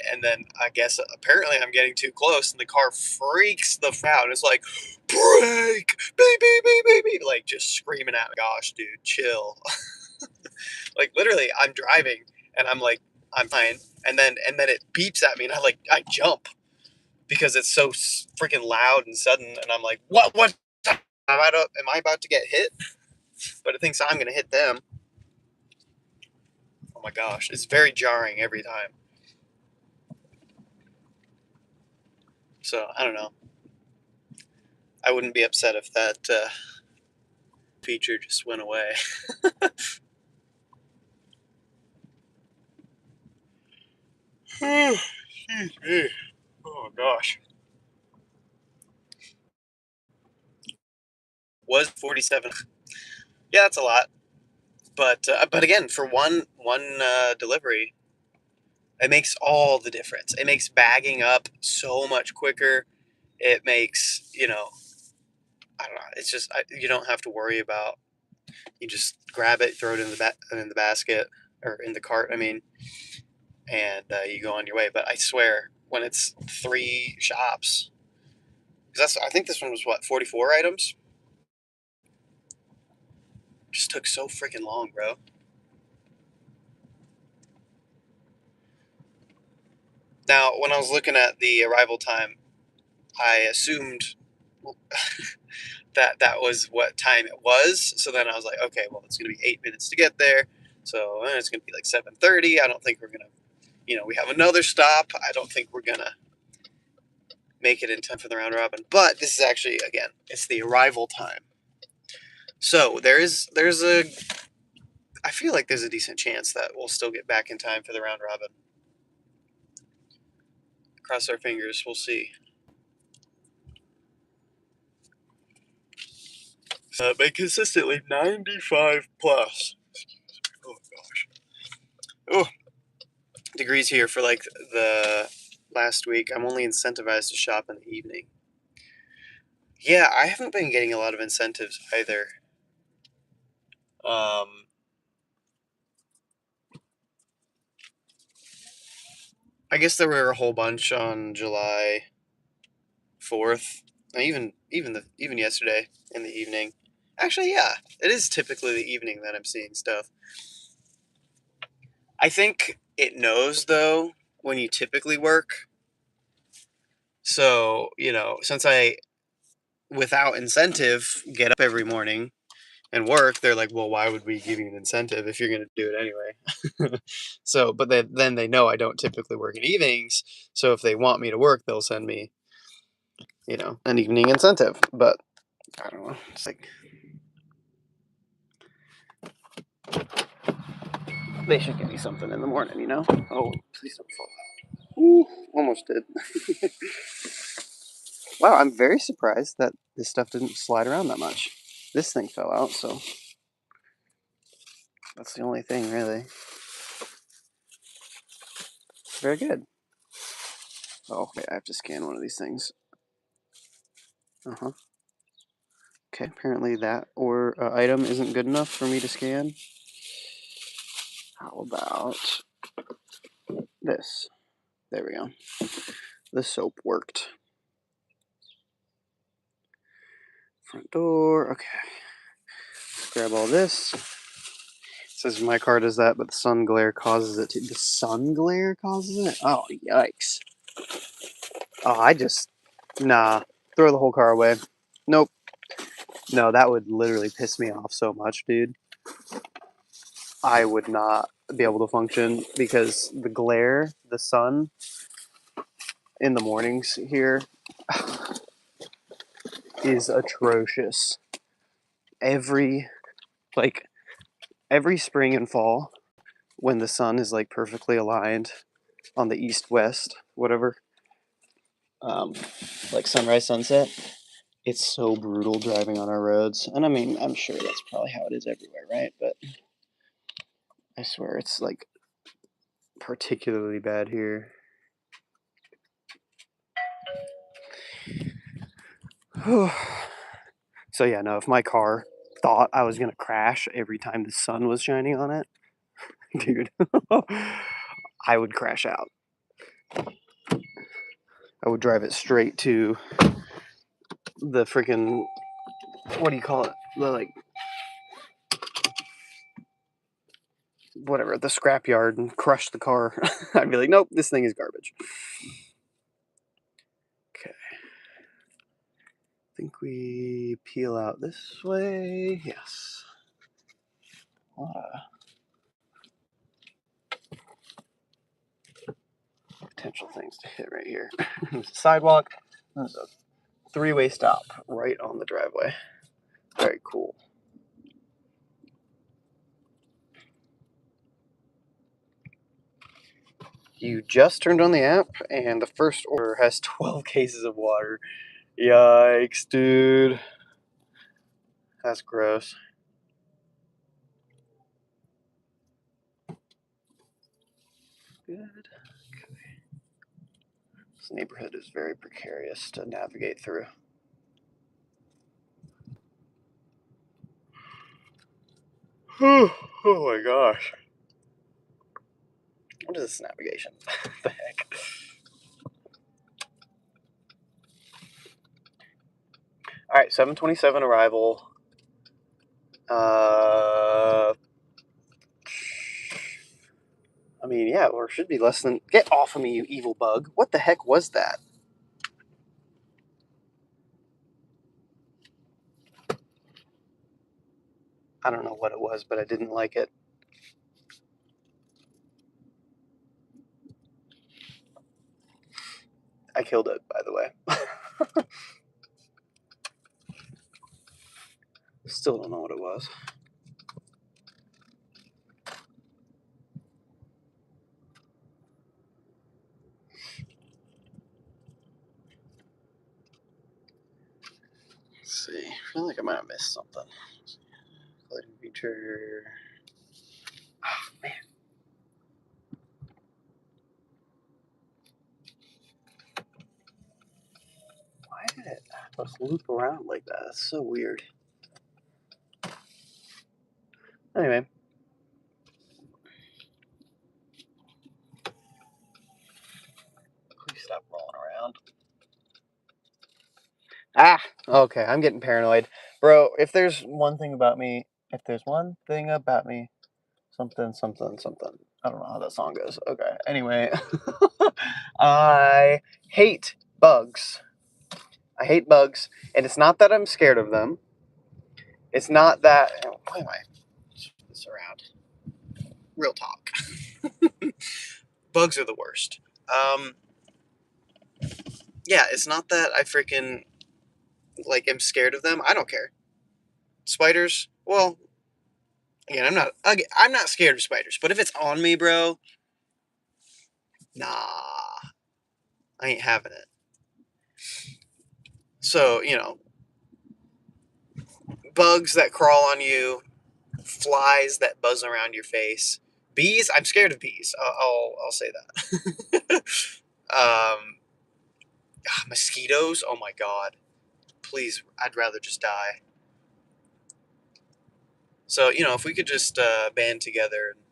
I guess apparently I'm getting too close, and the car freaks the f out. It's like, brake, beep beep beep beep beep, like just screaming out. Gosh, dude, chill. Like literally, I'm driving, and I'm like, I'm fine, and then it beeps at me, and I jump because it's so freaking loud and sudden, and I'm like, what? Am I about to get hit? But it thinks I'm gonna hit them. Oh my gosh, it's very jarring every time. So I don't know. I wouldn't be upset if that feature just went away. Excuse me. Oh gosh. Was 47. Yeah, that's a lot. But again, for one delivery, it makes all the difference. It makes bagging up so much quicker. It makes, I don't know. It's just you don't have to worry about. You just grab it, throw it in the basket or in the cart. I mean, and you go on your way. But I swear, when it's 3 shops, because I think this one was what 44 items. Just took so freaking long, bro. Now, when I was looking at the arrival time, I assumed that that was what time it was. So then I was like, okay, well, it's going to be 8 minutes to get there. So it's going to be like 7:30. I don't think we're going to, we have another stop. I don't think we're going to make it in time for the round robin. But this is actually, again, it's the arrival time. So I feel like there's a decent chance that we'll still get back in time for the round robin. Cross our fingers. We'll see. But consistently 95 plus. Oh gosh. Oh, degrees here for like the last week. I'm only incentivized to shop in the evening. Yeah, I haven't been getting a lot of incentives either. I guess there were a whole bunch on July 4th. Even yesterday in the evening. Actually, yeah, it is typically the evening that I'm seeing stuff. I think it knows though when you typically work. So, since I without incentive get up every morning and work, they're like, well, why would we give you an incentive if you're going to do it anyway? So, but then they know I don't typically work in evenings. So if they want me to work, they'll send me, an evening incentive. But I don't know. It's like they should give me something in the morning, Oh, please don't fall. Ooh, almost did. Wow, I'm very surprised that this stuff didn't slide around that much. This thing fell out, so that's the only thing, really. Very good. Oh, wait, I have to scan one of these things. Uh-huh. Okay, apparently that item isn't good enough for me to scan. How about this? There we go. The soap worked. Front door, okay. Let's grab all this. It says my car does that, but the sun glare causes it to. The sun glare causes it? Oh, yikes. Oh, nah. Throw the whole car away. Nope. No, that would literally piss me off so much, dude. I would not be able to function because the glare, the sun in the mornings here is atrocious. Every spring and fall when the sun is like perfectly aligned on the east west, whatever, like sunrise sunset, it's so brutal driving on our roads. And I mean, I'm sure that's probably how it is everywhere, right? But I swear it's like particularly bad here. So yeah, no, if my car thought I was gonna crash every time the sun was shining on it, dude, I would crash out. I would drive it straight to the freaking, what do you call it? Whatever, the scrapyard and crush the car. I'd be like, nope, this thing is garbage. Okay. I think we peel out this way. Yes. Potential things to hit right here. There's a sidewalk. There's a 3-way stop right on the driveway. Very cool. You just turned on the app, and the first order has 12 cases of water. Yikes, dude. That's gross. Good. Okay. This neighborhood is very precarious to navigate through. Oh my gosh. What is this navigation? What the heck? Alright, 7:27 arrival. I mean, yeah, or should be less than. Get off of me, you evil bug. What the heck was that? I don't know what it was, but I didn't like it. I killed it, by the way. Still don't know what it was. Let's see. I feel like I might have missed something. Collision feature. Oh, man. Why did it just loop around like that? That's so weird. Anyway. Please stop rolling around. Ah, okay, I'm getting paranoid. Bro, if there's one thing about me, something, something, something. I don't know how that song goes. Okay, anyway. I hate bugs. I hate bugs, and it's not that I'm scared of them. It's not that. Why am I this around? Real talk. Bugs are the worst. Yeah, it's not that I freaking like am scared of them. I don't care. Spiders, well, again, I'm not scared of spiders, but if it's on me, bro, nah, I ain't having it. So, bugs that crawl on you, flies that buzz around your face, bees. I'm scared of bees. I'll say that. Mosquitoes. Oh my god. Please, I'd rather just die. So if we could just band together and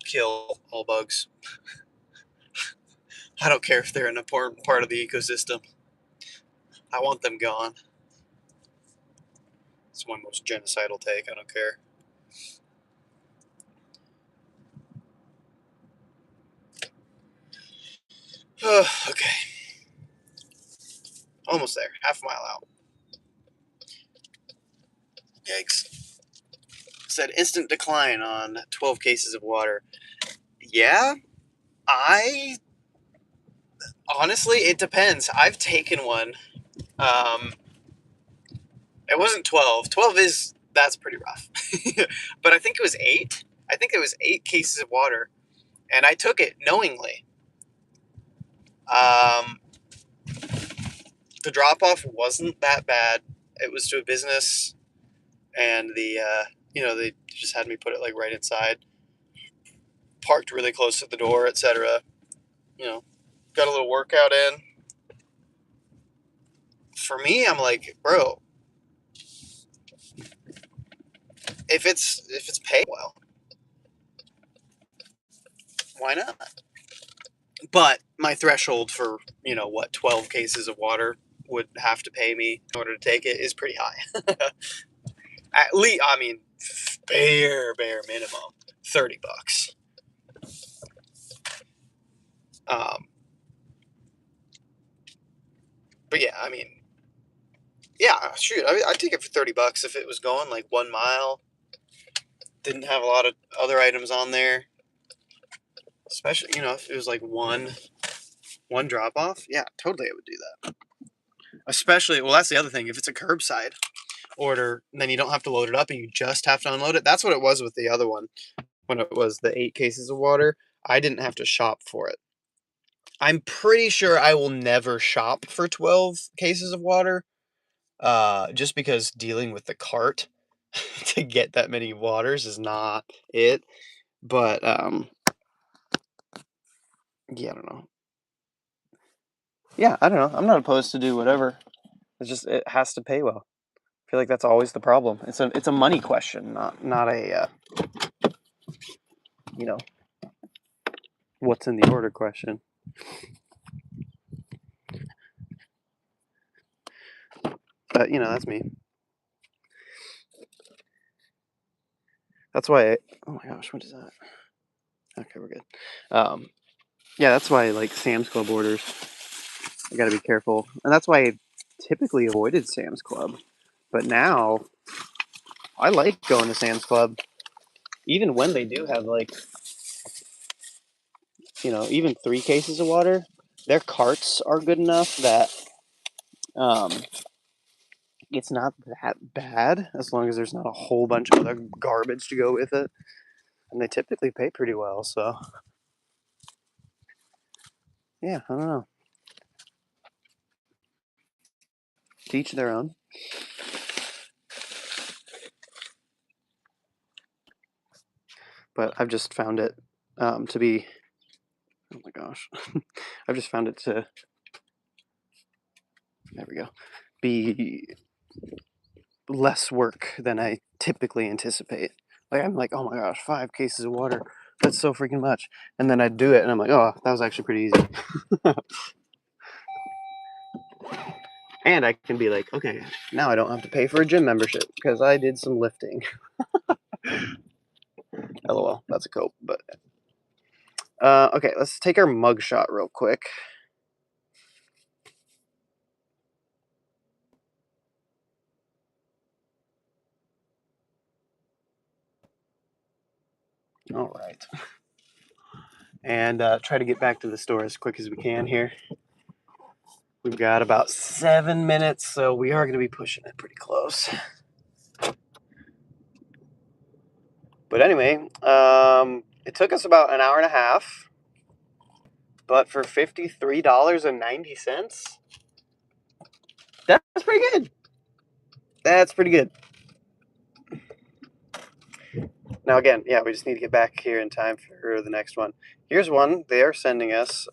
kill all bugs. I don't care if they're an important part of the ecosystem. I want them gone. It's my most genocidal take. I don't care. Okay. Almost there. Half a mile out. Yikes. Said instant decline on 12 cases of water. Yeah, I honestly, it depends. I've taken one. Um, it wasn't 12. 12 that's pretty rough. But I think it was 8. I think it was 8 cases of water, and I took it knowingly. Um, the drop off wasn't that bad. It was to a business, and they just had me put it like right inside, parked really close to the door, etc. Got a little workout in. For me, I'm like, bro, if it's paying well, why not? But my threshold for 12 cases of water would have to pay me in order to take it is pretty high. At least, I mean, bare minimum, $30. Um, but yeah, I mean, yeah, shoot, I'd take it for $30 if it was going like 1 mile. Didn't have a lot of other items on there, especially if it was like one drop off. Yeah, totally, I would do that. Especially, well, that's the other thing. If it's a curbside order, then you don't have to load it up and you just have to unload it. That's what it was with the other one. when it was the 8 cases of water, I didn't have to shop for it. I'm pretty sure I will never shop for 12 cases of water, just because dealing with the cart to get that many waters is not it. But, yeah, I don't know. Yeah, I don't know. I'm not opposed to do whatever. It's just it has to pay well. I feel like that's always the problem. It's a money question, not a you know what's in the order question. But that's me. That's why. Oh my gosh, what is that? Okay, we're good. Yeah, that's why like Sam's Club orders. I got to be careful, and that's why I typically avoided Sam's Club. But now I like going to Sam's Club, even when they do have like even 3 cases of water. Their carts are good enough that um, it's not that bad as long as there's not a whole bunch of other garbage to go with it, and they typically pay pretty well. So yeah, I don't know. Teach their own. But I've just found it to be. Oh my gosh, I've just found it to. There we go. Be less work than I typically anticipate. Like I'm like, oh my gosh, 5 cases of water. That's so freaking much. And then I do it, and I'm like, oh, that was actually pretty easy. And I can be like, okay, now I don't have to pay for a gym membership because I did some lifting. LOL, that's a cope. But okay, let's take our mug shot real quick. All right. And try to get back to the store as quick as we can here. We've got about 7 minutes, so we are going to be pushing it pretty close. But anyway, it took us about an hour and a half, but for $53.90, that's pretty good. That's pretty good. Now again, yeah, we just need to get back here in time for the next one. Here's one they are sending us.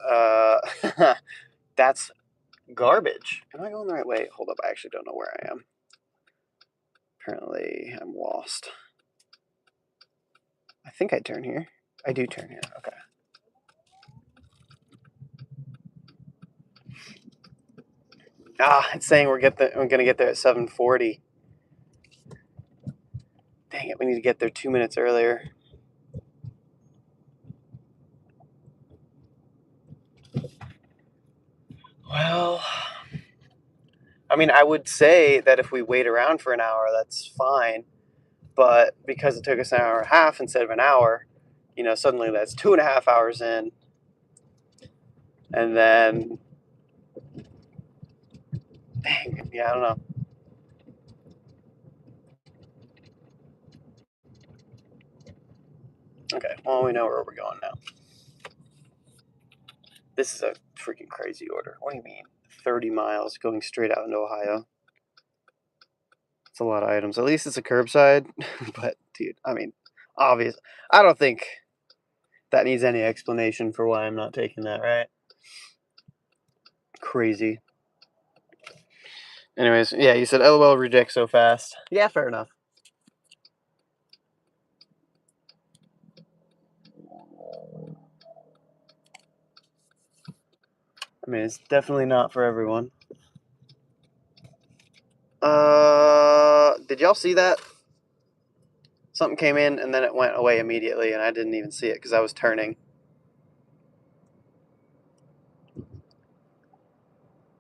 That's garbage. Am I going the right way? Hold up, I actually don't know where I am. Apparently, I'm lost. I think I turn here. I do turn here. Okay. It's saying we're gonna get there at 7:40. Dang it, we need to get there 2 minutes earlier. Well, I mean, I would say that if we wait around for an hour, that's fine. But because it took us an hour and a half instead of an hour, suddenly that's 2.5 hours in. And then, dang, yeah, I don't know. Okay, well, we know where we're going now. This is a freaking crazy order. What do you mean? 30 miles going straight out into Ohio. It's a lot of items. At least it's a curbside. But, dude, I mean, obvious. I don't think that needs any explanation for why I'm not taking that, right? Crazy. Anyways, yeah, you said LOL reject so fast. Yeah, fair enough. I mean, it's definitely not for everyone. Did y'all see that? Something came in and then it went away immediately, and I didn't even see it because I was turning.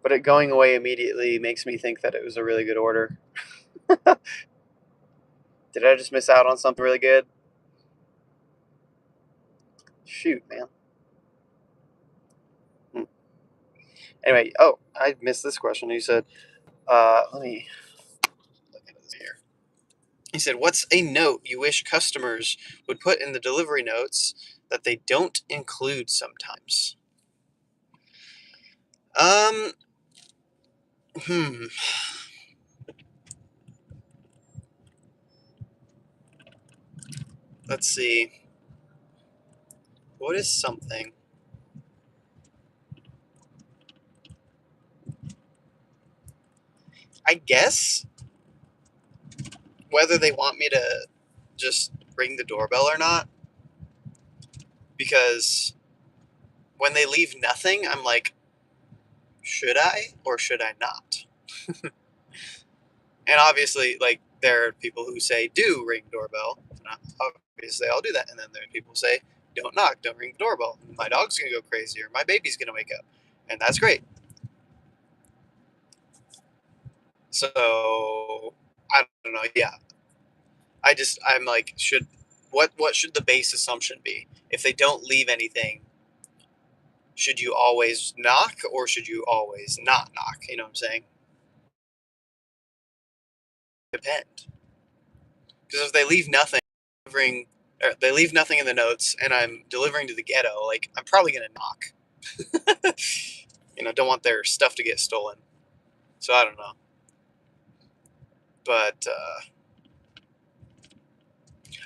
But it going away immediately makes me think that it was a really good order. Did I just miss out on something really good? Shoot, man. Anyway, I missed this question. You said, let me look at this here. He said, "What's a note you wish customers would put in the delivery notes that they don't include sometimes?" Um, hmm. Let's see. What is something? I guess whether they want me to just ring the doorbell or not, because when they leave nothing, I'm like, should I or should I not? And obviously, like, there are people who say do ring doorbell. And obviously, I'll do that. And then there are people who say don't knock, don't ring the doorbell. My dog's gonna go crazy or my baby's gonna wake up, and that's great. So I don't know. Yeah, I'm like, what should the base assumption be? If they don't leave anything, should you always knock or should you always not knock? You know what I'm saying? Depend. Because if they leave nothing, delivering, or they leave nothing in the notes, and I'm delivering to the ghetto, like I'm probably gonna knock. Don't want their stuff to get stolen. So I don't know, but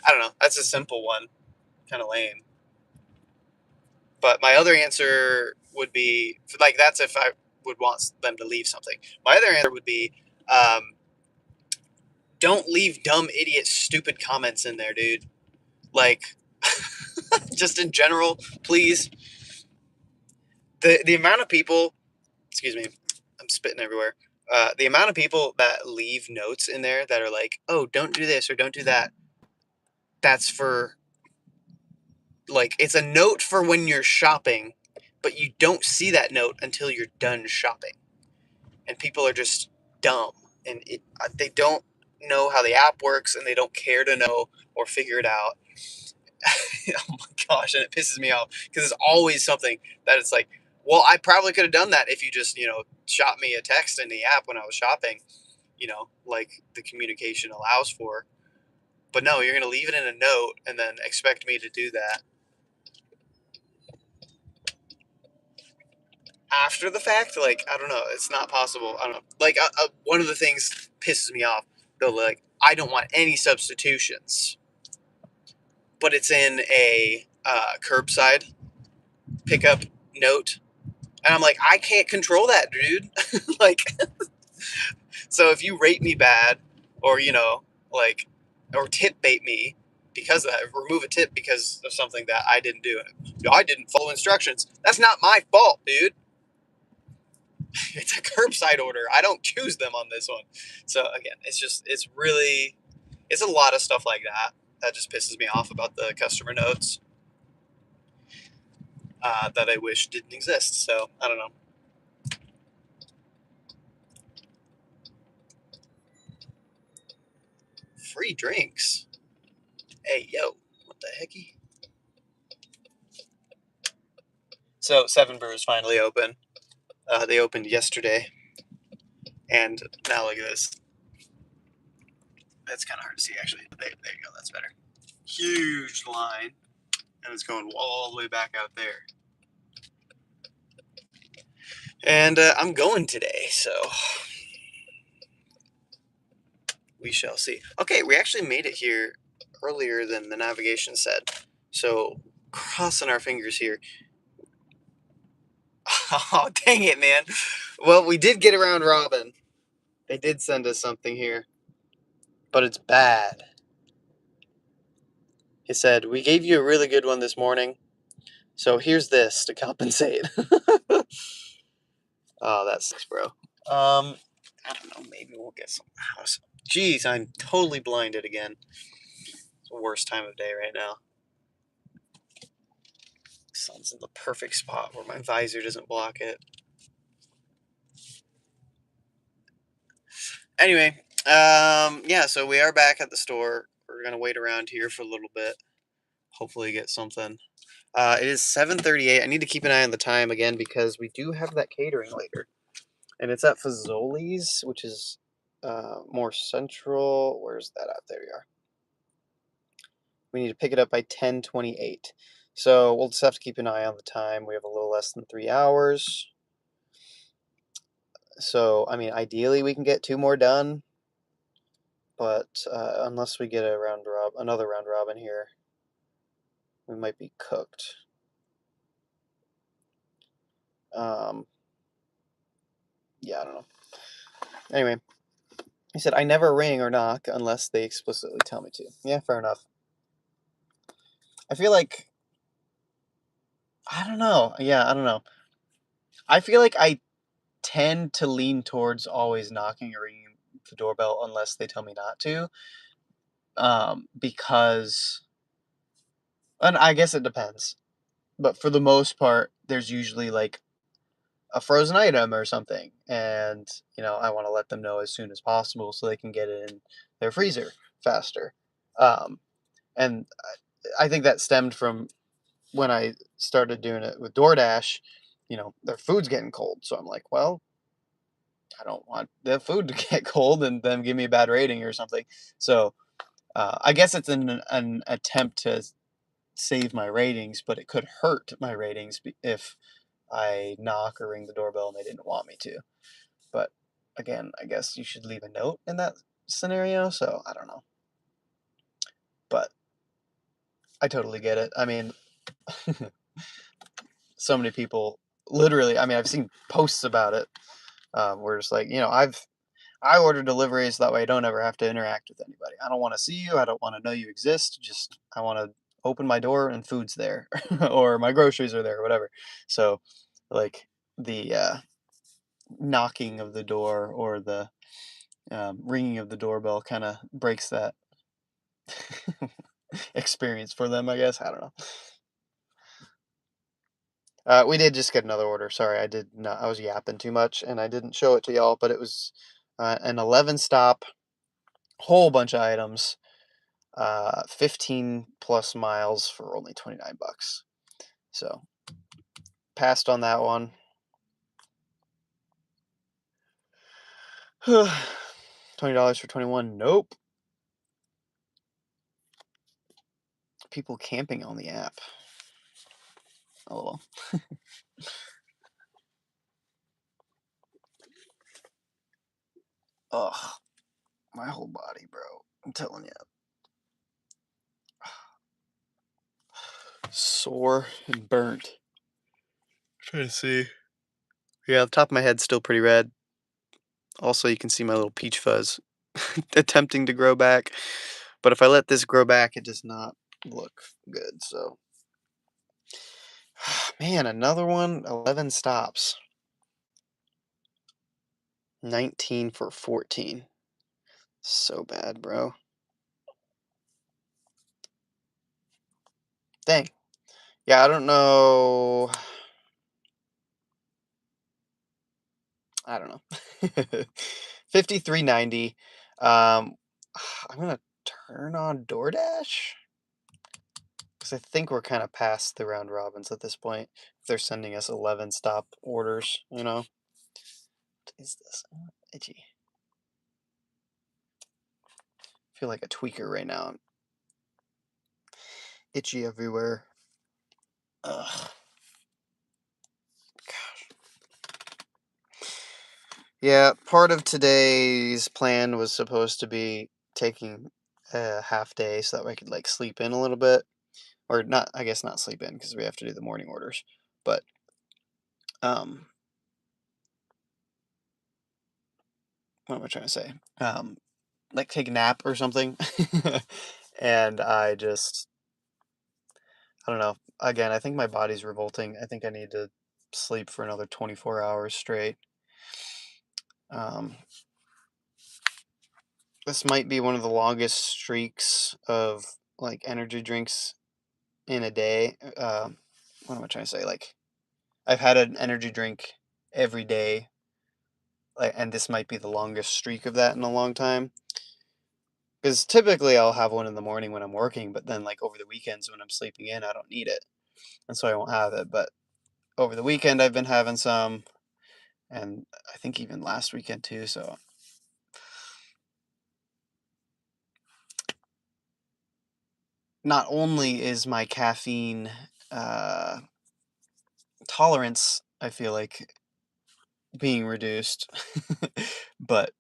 I don't know. That's a simple one, kind of lame. But my other answer would be like that's if I would want them to leave something. My other answer would be don't leave dumb, idiot, stupid comments in there, dude. Like, just in general, please. The amount of people, excuse me, I'm spitting everywhere. The amount of people that leave notes in there that are like, "Oh, don't do this or don't do that." That's for like it's a note for when you're shopping, but you don't see that note until you're done shopping. And people are just dumb, and they don't know how the app works, and they don't care to know or figure it out. Oh my gosh, and it pisses me off because it's always something that it's like, well, I probably could have done that if you just shot me a text in the app when I was shopping, like the communication allows for. But no, you're gonna leave it in a note and then expect me to do that after the fact. Like, I don't know, it's not possible. I don't know. Like, one of the things pisses me off. Though, like, I don't want any substitutions, but it's in a curbside pickup note. And I'm like, I can't control that, dude. Like, so if you rate me bad, or like, or tip bait me because of that, remove a tip because of something that I didn't do. I didn't follow instructions. That's not my fault, dude. It's a curbside order. I don't choose them on this one. So again, it's a lot of stuff like that that just pisses me off about the customer notes that I wish didn't exist. So I don't know. Free drinks. Hey yo, what the hecky? So Seven Brews finally open. They opened yesterday, and now look at this. That's kind of hard to see actually. There you go. That's better. Huge line, and it's going all the way back out there. And I'm going today, so we shall see. Okay, we actually made it here earlier than the navigation said. So crossing our fingers here. Oh, dang it, man. Well, we did get around Robin. They did send us something here, but it's bad. He said, "We gave you a really good one this morning, so here's this to compensate." Oh, that sucks, bro. I don't know. Maybe we'll get some house. Jeez, I'm totally blinded again. It's the worst time of day right now. Sun's in the perfect spot where my visor doesn't block it. Anyway, yeah, so we are back at the store. We're gonna wait around here for a little bit. Hopefully get something. It is 7:38. I need to keep an eye on the time again because we do have that catering later. And it's at Fazoli's, which is more central. Where's that at? There you are. We need to pick it up by 10:28. So we'll just have to keep an eye on the time. We have a little less than 3 hours. So, I mean, ideally we can get two more done, but unless we get another round robin here, we might be cooked. Um, yeah, I don't know. Anyway, he said, I never ring or knock unless they explicitly tell me to. Yeah, fair enough. I feel like, I don't know. Yeah, I don't know. I feel like I tend to lean towards always knocking or ringing the doorbell unless they tell me not to. Because, and I guess it depends, but for the most part, there's usually like a frozen item or something, and I want to let them know as soon as possible so they can get it in their freezer faster. Um, and I think that stemmed from when I started doing it with DoorDash. Their food's getting cold, so I'm like, well, I don't want the food to get cold and them give me a bad rating or something. So I guess it's an attempt to save my ratings, but it could hurt my ratings if I knock or ring the doorbell and they didn't want me to. But again, I guess you should leave a note in that scenario. So I don't know, but I totally get it. I mean, so many people literally. I mean, I've seen posts about it. Where it's like, I order deliveries that way I don't ever have to interact with anybody. I don't want to see you. I don't want to know you exist. Just I want to open my door and food's there, or my groceries are there, or whatever. So, like the knocking of the door or the ringing of the doorbell kind of breaks that experience for them, I guess. I don't know. We did just get another order. Sorry, I did not. I was yapping too much, and I didn't show it to y'all. But it was an 11 stop, whole bunch of items, 15 plus miles for only $29. So passed on that one. $20 for 21. Nope. People camping on the app. Oh, ugh, my whole body, bro. I'm telling you. Sore and burnt. Trying to see. Yeah, the top of my head's still pretty red. Also, you can see my little peach fuzz attempting to grow back. But if I let this grow back, it does not look good. So, man, another one, 11 stops. 19 for 14. So bad, bro. Dang. Yeah, I don't know. I don't know. 53.90. Um, I'm gonna turn on DoorDash because I think we're kind of past the round robins at this point. If they're sending us 11 stop orders. What is this? Itchy. I feel like a tweaker right now. I'm itchy everywhere. Ugh. Yeah, part of today's plan was supposed to be taking a half day so that way I could like sleep in a little bit. Or not, I guess not sleep in because we have to do the morning orders. But um what am I trying to say? Like take a nap or something. And I don't know. Again, I think my body's revolting. I think I need to sleep for another 24 hours straight. Um this might be one of the longest streaks of like energy drinks in a day. What am I trying to say? Like I've had an energy drink every day, like, and this might be the longest streak of that in a long time. Because typically I'll have one in the morning when I'm working, but then like over the weekends when I'm sleeping in, I don't need it, and so I won't have it. But over the weekend I've been having some, and I think even last weekend too. So not only is my caffeine tolerance, I feel like, being reduced, but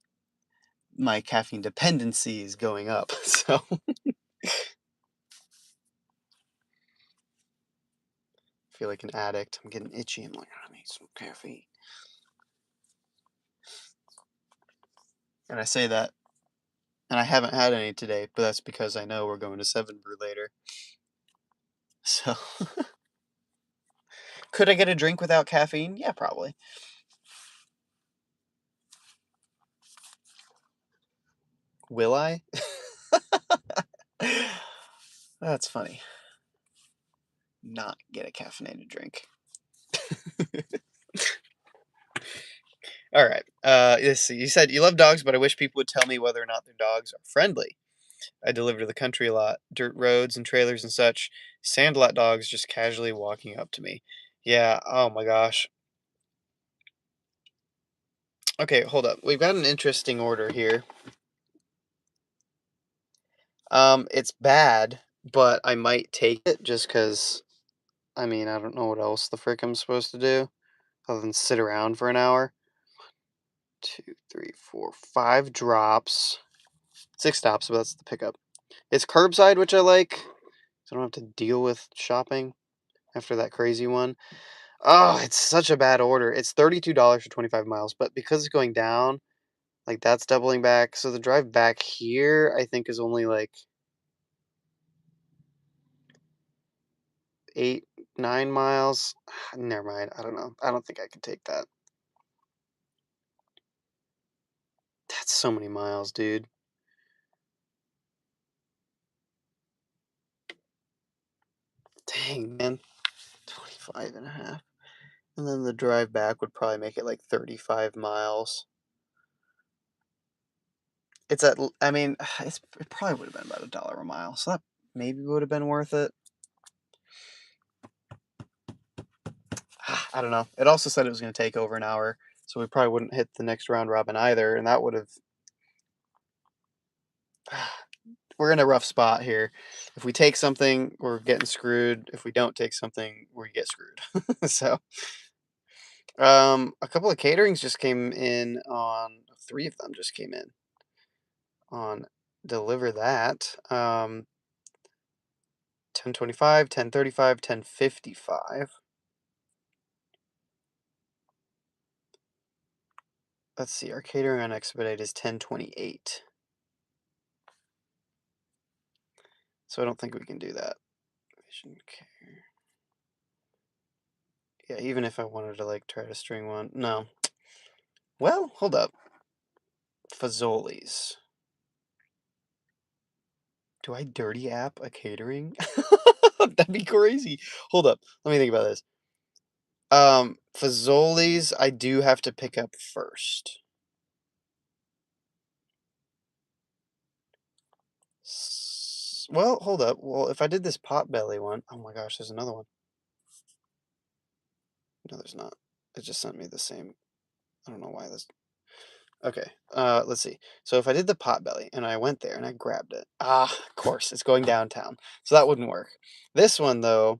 my caffeine dependency is going up. So I feel like an addict. I'm getting itchy. I'm like, I need some caffeine. And I say that, and I haven't had any today, but that's because I know we're going to Seven Brew later. So could I get a drink without caffeine? Yeah, probably. Will I? That's funny. Not get a caffeinated drink. All right. Let's see. You said you love dogs, but I wish people would tell me whether or not their dogs are friendly. I deliver to the country a lot, dirt roads and trailers and such. Sandlot dogs just casually walking up to me. Yeah. Oh my gosh. Okay, hold up. We've got an interesting order here. It's bad, but I might take it just because. I mean, I don't know what else the frick I'm supposed to do other than sit around for an hour. Two, three, four, 5 drops, 6 stops, but that's the pickup. It's curbside, which I like, so I don't have to deal with shopping after that crazy one. Oh, it's such a bad order. It's $32 for 25 miles, but because it's going down, like that's doubling back. So the drive back here, I think, is only like 8, 9 miles. Never mind. I don't know. I don't think I could take that. That's so many miles, dude. Dang, man. 25 and a half. And then the drive back would probably make it like 35 miles. It's at, I mean, it probably would have been about $1 a mile, so that maybe would have been worth it. I don't know. It also said it was going to take over an hour, so we probably wouldn't hit the next round robin either, and that would have. We're in a rough spot here. If we take something, we're getting screwed. If we don't take something, we get screwed. So, a couple of caterings just came in on. 3 of them just came in on deliver that. 10:25, 10:35, 10:55. Let's see. Our catering on expedite is 10:28. So I don't think we can do that. Vision care. Yeah, even if I wanted to like try to string one. No. Well, hold up. Fazoli's. Do I dirty app a catering? That'd be crazy. Hold up. Let me think about this. Fazoli's I do have to pick up first. Well, hold up. Well, if I did this Potbelly one, oh my gosh, there's another one. No, there's not. It just sent me the same. I don't know why this. Okay, let's see. So if I did the Potbelly and I went there and I grabbed it, of course, it's going downtown, so that wouldn't work. This one though,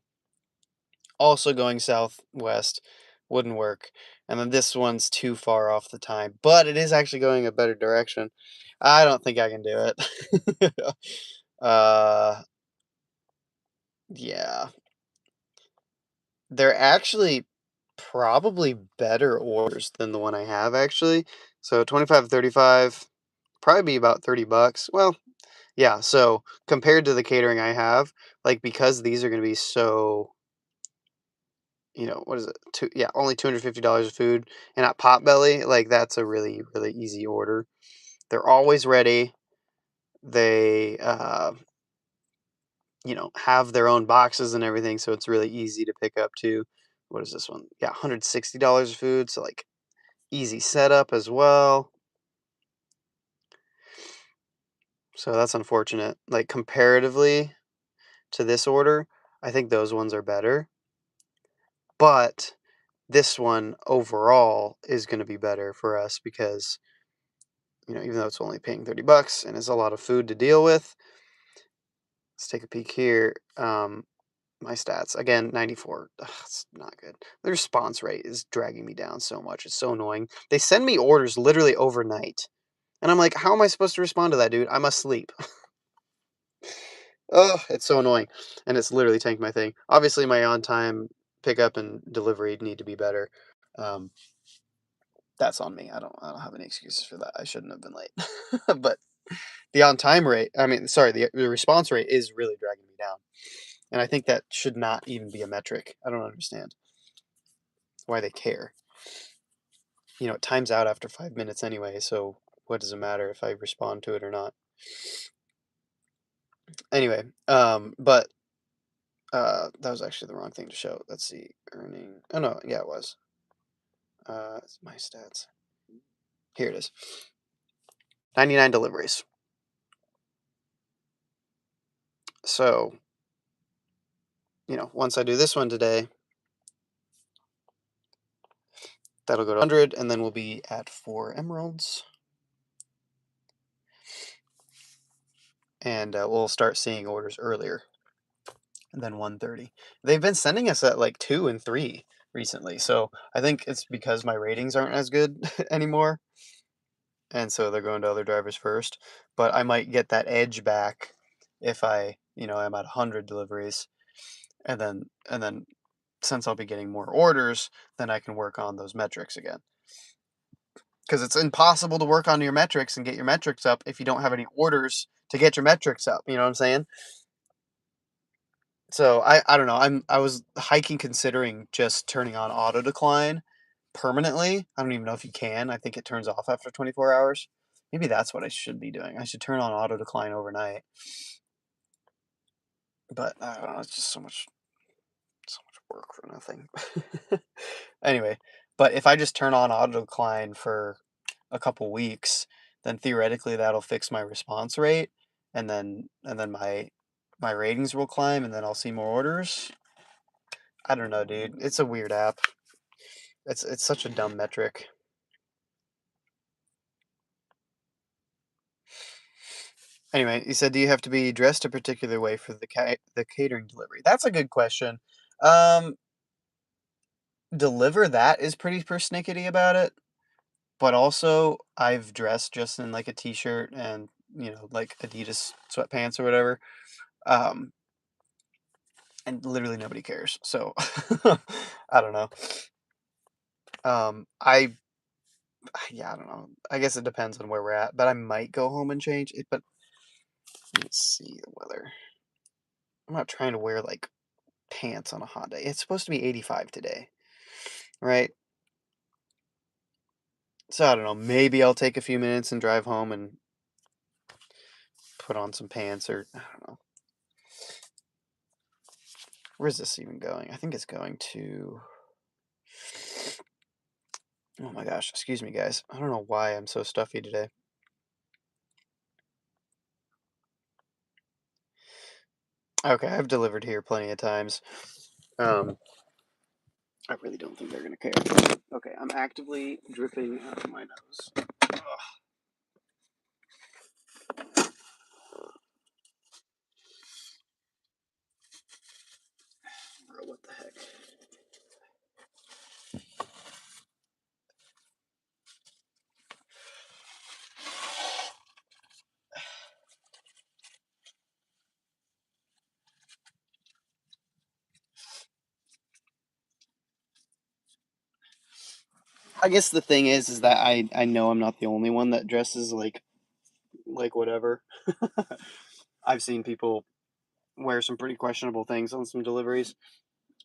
also going southwest, wouldn't work. And then this one's too far off the time, but it is actually going a better direction. I don't think I can do it. uh, yeah. They're actually probably better orders than the one I have actually. So 25, 35, probably be about $30. Well, yeah, so compared to the catering I have, like because these are going to be so, what is it? Yeah, only $250 of food and at Potbelly, like that's a really really easy order. They're always ready. They have their own boxes and everything, so it's really easy to pick up too. What is this one? Yeah, $160 of food, so like easy setup as well. So that's unfortunate. Like comparatively to this order, I think those ones are better. But this one overall is going to be better for us because, even though it's only paying $30 and it's a lot of food to deal with, let's take a peek here. My stats again, 94. Ugh, it's not good. The response rate is dragging me down so much. It's so annoying. They send me orders literally overnight, and I'm like, how am I supposed to respond to that, dude? I'm asleep. Oh, it's so annoying, and it's literally tanked my thing. Obviously, my on-time pickup and delivery need to be better. Um, that's on me. I don't have any excuses for that. I shouldn't have been late. But the on-time rate, I mean, sorry, the response rate is really dragging me down. And I think that should not even be a metric. I don't understand why they care. You know, it times out after 5 minutes anyway, so what does it matter if I respond to it or not? Anyway, but that was actually the wrong thing to show. Let's see, earning. Oh no, yeah, it was. It's my stats. Here it is. 99 deliveries. So, you know, once I do this one today, that'll go to 100, and then we'll be at 4 emeralds. And we'll start seeing orders earlier than 1:30. They've been sending us at like 2 and 3 recently, so I think it's because my ratings aren't as good anymore, and so they're going to other drivers first. But I might get that edge back if I, you know, I'm at 100 deliveries, and then since I'll be getting more orders, then I can work on those metrics again. Because it's impossible to work on your metrics and get your metrics up if you don't have any orders to get your metrics up. You know what I'm saying? So I don't know. I was hiking considering just turning on auto decline permanently. I don't even know if you can. I think it turns off after 24 hours. Maybe that's what I should be doing. I should turn on auto decline overnight. But I don't know. It's just so much work for nothing. Anyway, but if I just turn on auto decline for a couple weeks, then theoretically that'll fix my response rate, and then my ratings will climb, and then I'll see more orders. I don't know, dude. It's a weird app. It's such a dumb metric. Anyway, he said, "Do you have to be dressed a particular way for the catering delivery?" That's a good question. Um, Deliver that is pretty persnickety about it, but also I've dressed just in like a t-shirt and like Adidas sweatpants or whatever, um, and literally nobody cares. So I don't know. I Yeah, I don't know. I guess it depends on where we're at, but I might go home and change it. But let's see the weather. I'm not trying to wear like pants on a hot day. It's supposed to be 85 today, right? So I don't know. Maybe I'll take a few minutes and drive home and put on some pants, or I don't know. Where's this even going? I think it's going to. Oh my gosh, excuse me, guys. I don't know why I'm so stuffy today. Okay, I've delivered here plenty of times. I really don't think they're gonna care. Okay, I'm actively dripping out of my nose. Ugh. Bro, what the heck? I guess the thing is that I know I'm not the only one that dresses like whatever. I've seen people wear some pretty questionable things on some deliveries,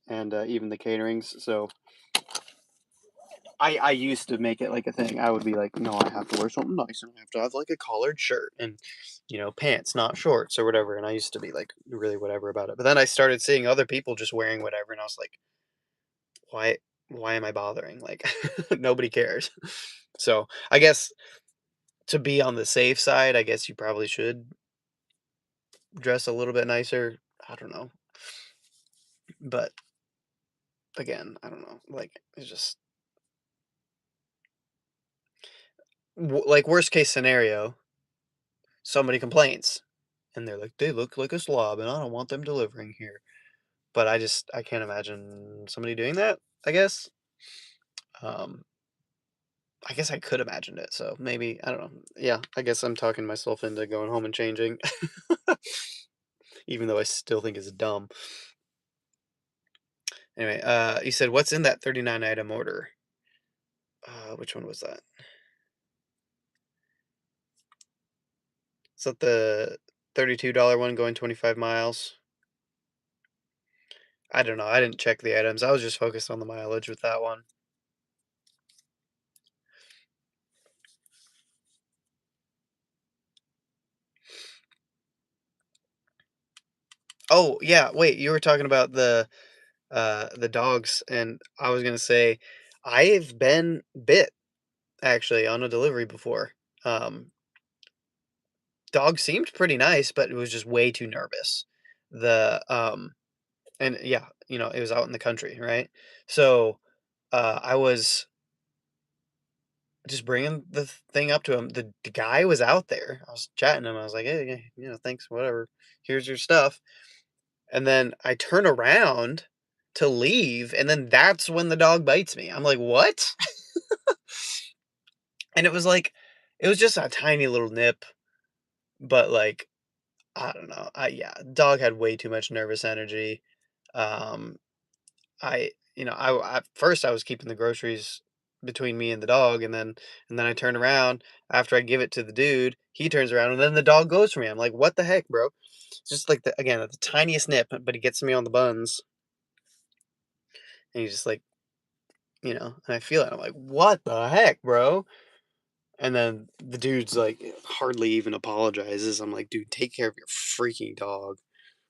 and even the caterings. So I used to make it like a thing. I would be like, no, I have to wear something nice, and I have to have like a collared shirt and pants, not shorts or whatever. And I used to be like really whatever about it. But then I started seeing other people just wearing whatever, and I was like, why am I bothering? Like nobody cares. So I guess to be on the safe side, I guess you probably should dress a little bit nicer. I don't know. But again, I don't know. Like it's just like worst case scenario, somebody complains and they're like, "They look like a slob, and I don't want them delivering here." But I can't imagine somebody doing that, I guess. Um, I guess I could imagine it, so maybe, I don't know. Yeah, I guess I'm talking myself into going home and changing, even though I still think it's dumb. Anyway, you said, "What's in that 39 item order?" Which one was that? Is that the $32 one going 25 miles? I don't know. I didn't check the items. I was just focused on the mileage with that one. Oh, yeah, wait, you were talking about the dogs, and I was gonna say, I've been bit, actually, on a delivery before. Um, Dog seemed pretty nice, but it was just way too nervous. And yeah, it was out in the country, right? So, I was just bringing the thing up to him. The guy was out there. I was chatting to him. I was like, "Hey, thanks, whatever. Here's your stuff." And then I turn around to leave, and then that's when the dog bites me. I'm like, "What?" And it was just a tiny little nip, but, like, I don't know. Yeah, dog had way too much nervous energy. Um, at first I was keeping the groceries between me and the dog, and then I turn around after I give it to the dude. He turns around, and then the dog goes for me. I'm like, "What the heck, bro?" It's just like the tiniest nip, but he gets me on the buns, and he's just like, and I feel it. I'm like, "What the heck, bro?" And then the dude's like, hardly even apologizes. I'm like, "Dude, take care of your freaking dog."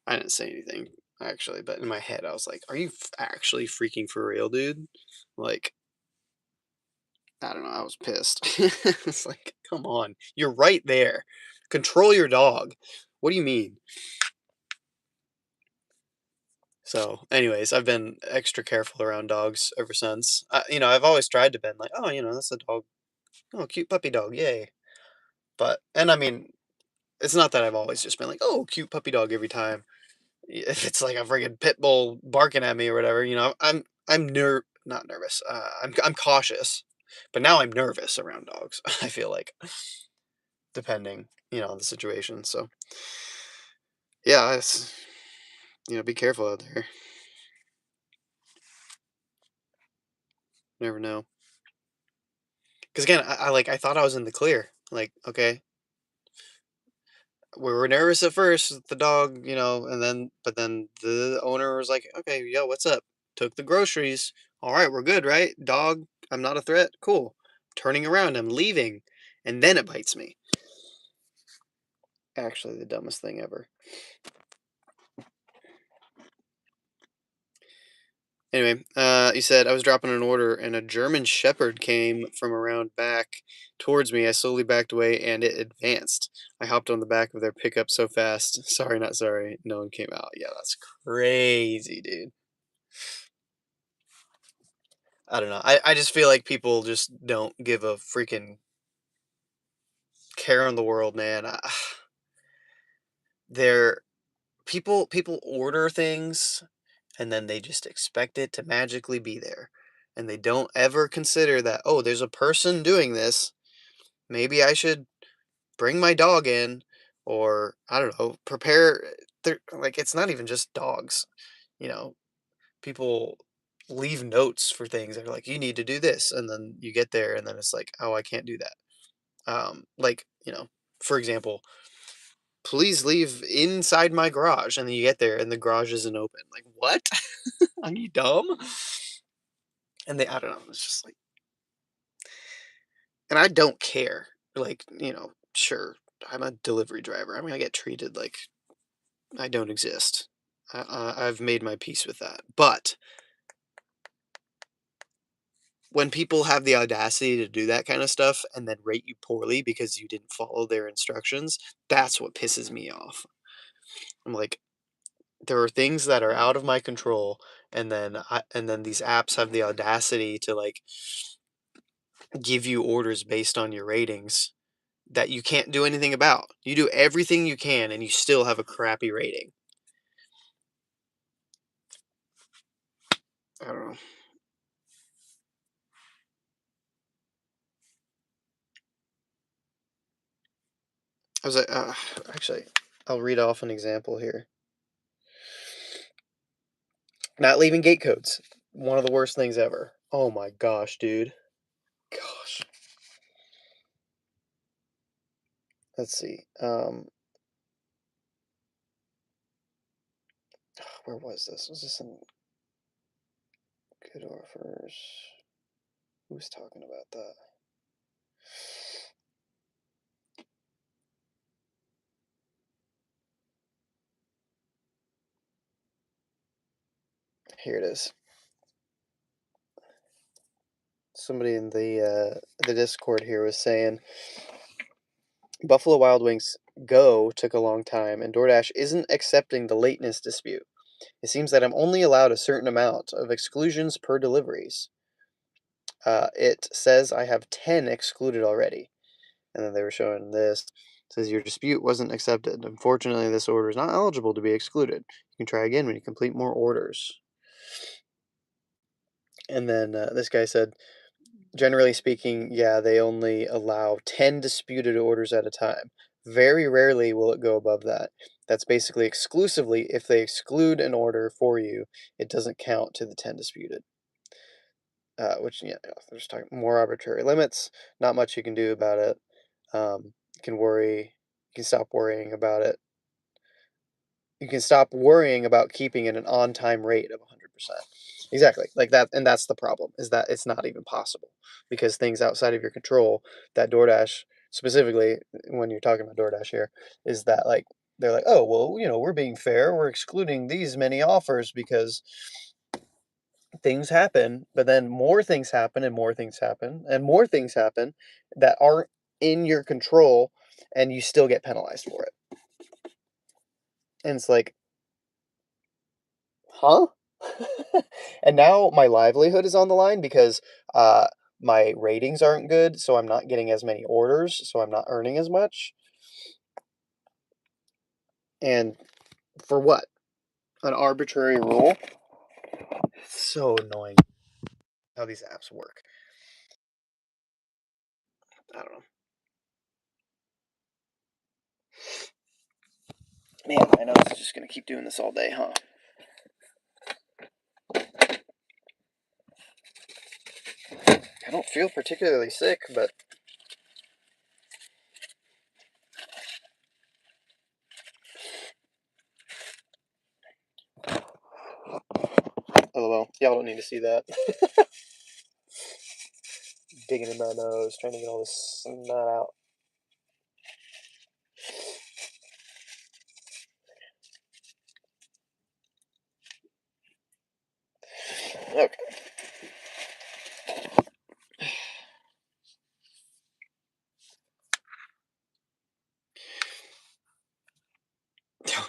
I didn't say anything, actually, but in my head, I was like, "Are you actually freaking for real, dude?" Like, I don't know. I was pissed. It's like, come on, you're right there. Control your dog. What do you mean? So, anyways, I've been extra careful around dogs ever since. I've always tried to been like, "Oh, that's a dog. Oh, cute puppy dog, yay!" And I mean, it's not that I've always just been like, "Oh, cute puppy dog" every time. If it's like a friggin' pit bull barking at me or whatever, I'm not nervous. I'm cautious, but now I'm nervous around dogs. I feel like, depending, on the situation. So yeah, be careful out there. Never know. Because again, I thought I was in the clear. Like, okay, we were nervous at first with the dog, but then the owner was like, "Okay, yo, what's up?" Took the groceries. All right, we're good, right? Dog, I'm not a threat. Cool. Turning around, I'm leaving, and then it bites me. Actually, the dumbest thing ever. Anyway, you said I was dropping an order, and a German Shepherd came from around back towards me. I slowly backed away, and it advanced. I hopped on the back of their pickup so fast. Sorry, not sorry. No one came out. Yeah, that's crazy, dude. I don't know. I just feel like people just don't give a freaking care in the world, man. They're people order things, and then they just expect it to magically be there. And they don't ever consider that, oh, there's a person doing this. Maybe I should bring my dog in, or I don't know, prepare. Like, it's not even just dogs. You know, People leave notes for things. They're like, you need to do this, and then you get there, and then it's like, oh, I can't do that. Like, for example, please leave inside my garage, and then you get there, and the garage isn't open. Like, what? Are you dumb? And I don't know. It's just like, and I don't care. Like, sure, I'm a delivery driver. I'm gonna get treated like I don't exist. I've made my peace with that. But when people have the audacity to do that kind of stuff and then rate you poorly because you didn't follow their instructions, that's what pisses me off. I'm like, there are things that are out of my control, and then these apps have the audacity to, like, give you orders based on your ratings, that you can't do anything about. You do everything you can and you still have a crappy rating. I don't know. I was like, actually, I'll read off an example here. Not leaving gate codes. One of the worst things ever. Oh my gosh, dude. Gosh. Let's see. Where was this? Was this in Good Offers? Who was talking about that? Here it is. Somebody in the Discord here was saying Buffalo Wild Wings Go took a long time, and DoorDash isn't accepting the lateness dispute. It seems that I'm only allowed a certain amount of exclusions per deliveries. It says I have 10 excluded already. And then they were showing this. It says your dispute wasn't accepted. Unfortunately, this order is not eligible to be excluded. You can try again when you complete more orders. And then this guy said, generally speaking, yeah, they only allow 10 disputed orders at a time. Very rarely will it go above that. That's basically exclusively if they exclude an order for you, it doesn't count to the 10 disputed. Which, yeah, they're just talking more arbitrary limits. Not much you can do about it. You can stop worrying about it. You can stop worrying about keeping it an on-time rate of 100%. Exactly, like that, and that's the problem, is that it's not even possible, because things outside of your control, that DoorDash, specifically, when you're talking about DoorDash here, is that, like, they're like, "Oh, well, we're being fair, we're excluding these many offers because things happen," but then more things happen, and more things happen, and more things happen that aren't in your control, and you still get penalized for it. And it's like, huh? And now my livelihood is on the line because my ratings aren't good, so I'm not getting as many orders, so I'm not earning as much. And for what? An arbitrary rule? It's so annoying how these apps work. I don't know. Man, my nose is just going to keep doing this all day, huh? I don't feel particularly sick, but oh well, y'all don't need to see that. Digging in my nose, trying to get all this snot out. Okay.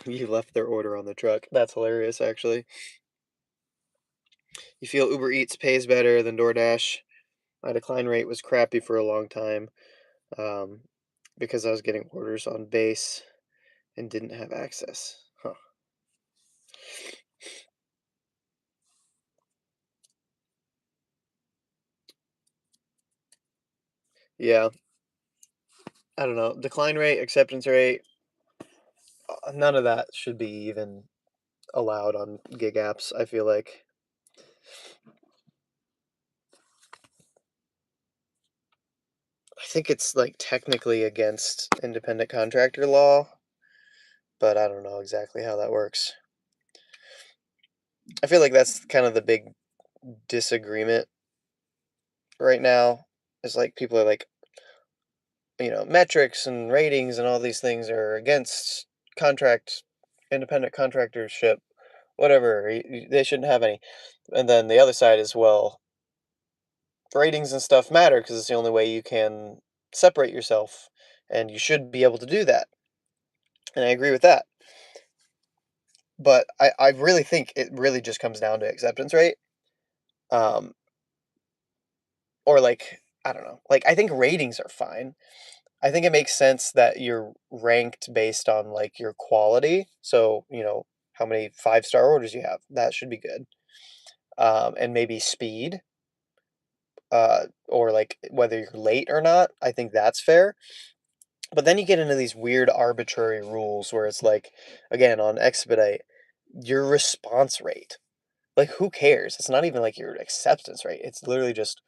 You left their order on the truck. That's hilarious, actually. You feel Uber Eats pays better than DoorDash? My decline rate was crappy for a long time because I was getting orders on base and didn't have access. Huh. Yeah. I don't know. Decline rate, acceptance rate, none of that should be even allowed on gig apps, I feel like. I think it's like technically against independent contractor law, but I don't know exactly how that works. I feel like that's kind of the big disagreement right now. Is like people are like, metrics and ratings and all these things are against independent contractorship, whatever. They shouldn't have any. And then the other side is, well, ratings and stuff matter because it's the only way you can separate yourself, and you should be able to do that. And I agree with that. But I really think it really just comes down to acceptance rate. Or like, I don't know. Like, I think ratings are fine. I think it makes sense that you're ranked based on like your quality. So, how many 5-star orders you have. That should be good. And maybe speed, or like whether you're late or not. I think that's fair. But then you get into these weird arbitrary rules where it's like, again, on Expedite, your response rate. Like, who cares? It's not even like your acceptance rate. It's literally just,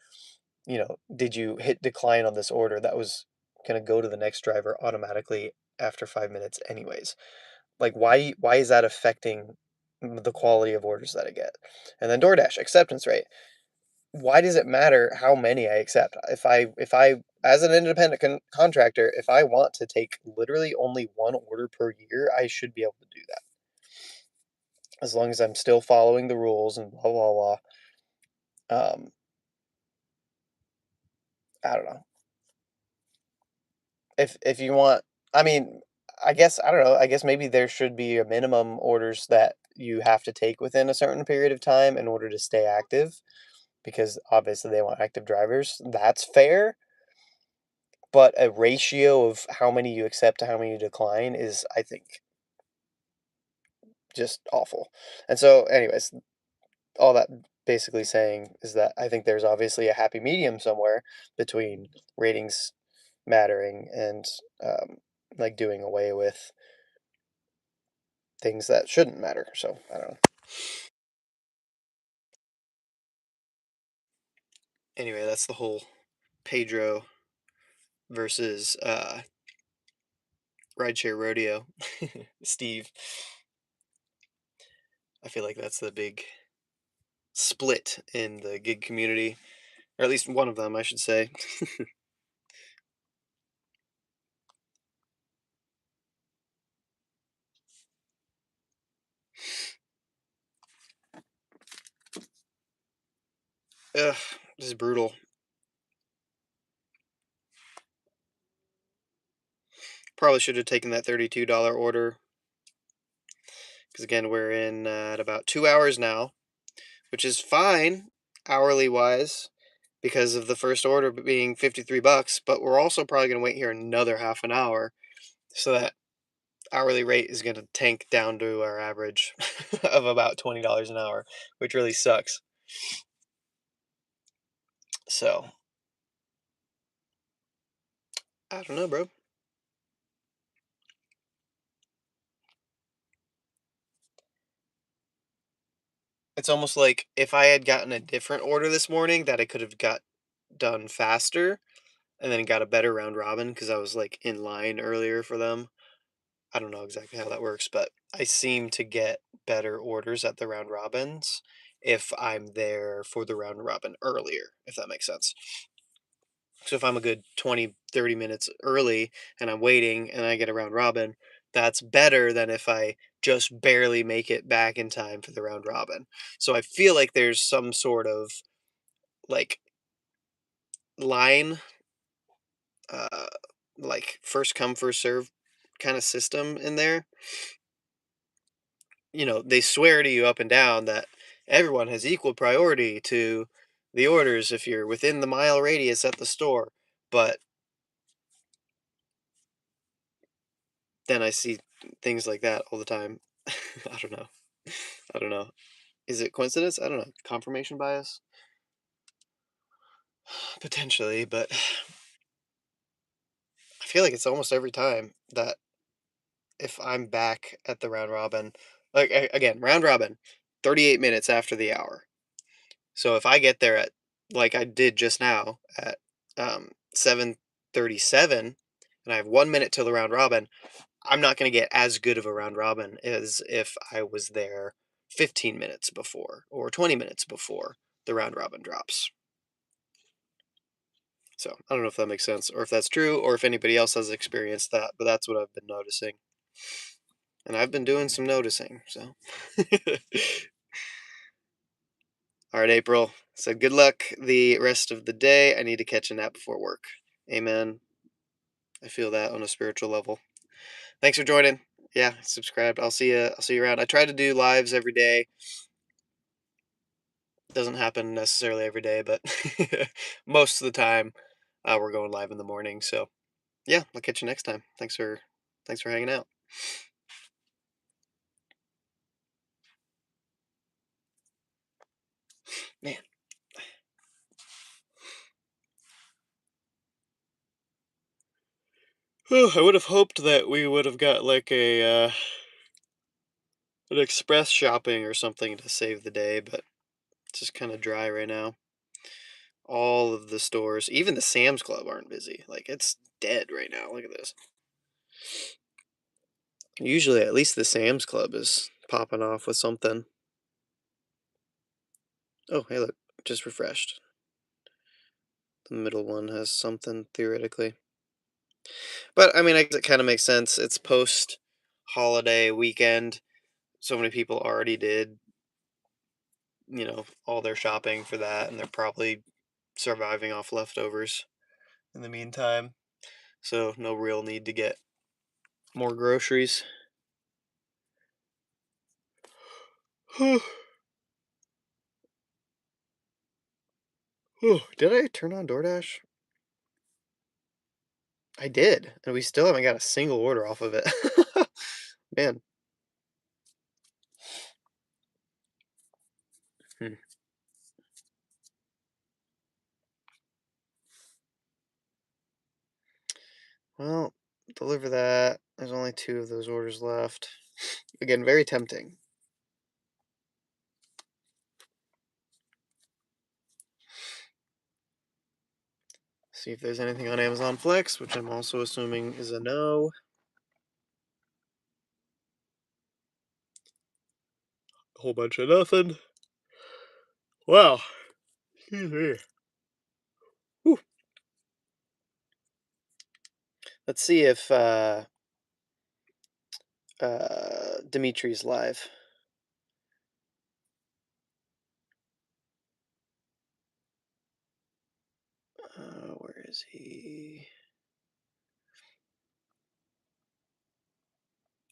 did you hit decline on this order that was going to go to the next driver automatically after 5 minutes, anyways? Like, why is that affecting the quality of orders that I get? And then DoorDash acceptance rate. Why does it matter how many I accept? If I as an independent contractor, if I want to take literally only one order per year, I should be able to do that as long as I'm still following the rules and blah blah blah. Um, I don't know. If you want, I mean, I guess I don't know. I guess maybe there should be a minimum orders that you have to take within a certain period of time in order to stay active, because obviously they want active drivers. That's fair, but a ratio of how many you accept to how many you decline is, I think, just awful. And so, anyways, all that basically saying is that I think there's obviously a happy medium somewhere between ratings mattering and, um, like doing away with things that shouldn't matter. So I don't know. Anyway, that's the whole Pedro versus rideshare rodeo. Steve. I feel like that's the big split in the gig community, or at least one of them, I should say. Ugh, this is brutal. Probably should have taken that $32 order, because again, we're in at about 2 hours now, which is fine hourly wise because of the first order being $53, but we're also probably going to wait here another half an hour, so that hourly rate is going to tank down to our average of about $20 an hour, which really sucks. So, I don't know, bro. It's almost like if I had gotten a different order this morning that I could have got done faster and then got a better round robin because I was like in line earlier for them. I don't know exactly how that works, but I seem to get better orders at the round robins if I'm there for the round robin earlier, if that makes sense. So if I'm a good 20, 30 minutes early and I'm waiting and I get a round robin, that's better than if I just barely make it back in time for the round robin. So I feel like there's some sort of like line, uh, like first come, first serve kind of system in there. They swear to you up and down that everyone has equal priority to the orders if you're within the mile radius at the store. But then I see things like that all the time. I don't know. I don't know. Is it coincidence? I don't know. Confirmation bias? Potentially, but I feel like it's almost every time that if I'm back at the round robin, like again, round robin, 38 minutes after the hour. So if I get there at, like I did just now, at 7:37, and I have 1 minute till the round robin, I'm not going to get as good of a round robin as if I was there 15 minutes before or 20 minutes before the round robin drops. So I don't know if that makes sense or if that's true or if anybody else has experienced that, but that's what I've been noticing. And I've been doing some noticing, so. All right, April. So good luck the rest of the day. I need to catch a nap before work. Amen. I feel that on a spiritual level. Thanks for joining. Yeah, subscribe. I'll see you. I'll see you around. I try to do lives every day. Doesn't happen necessarily every day, but most of the time, we're going live in the morning. So yeah, I'll catch you next time. Thanks for hanging out. Man. Oh, I would have hoped that we would have got like an express shopping or something to save the day, but it's just kind of dry right now. All of the stores, even the Sam's Club, aren't busy. Like, it's dead right now. Look at this. Usually, at least the Sam's Club is popping off with something. Oh, hey, look, just refreshed. The middle one has something, theoretically. But, I mean, I guess it kind of makes sense. It's post-holiday weekend. So many people already did, all their shopping for that, and they're probably surviving off leftovers in the meantime. So, no real need to get more groceries. Did I turn on DoorDash? I did, and we still haven't got a single order off of it. Man. Hmm. Well, deliver that. There's only 2 of those orders left. Again, very tempting. See if there's anything on Amazon Flex, which I'm also assuming is a no. A whole bunch of nothing. Wow. Excuse me. Whew. Let's see if Dimitri's live. Where is he?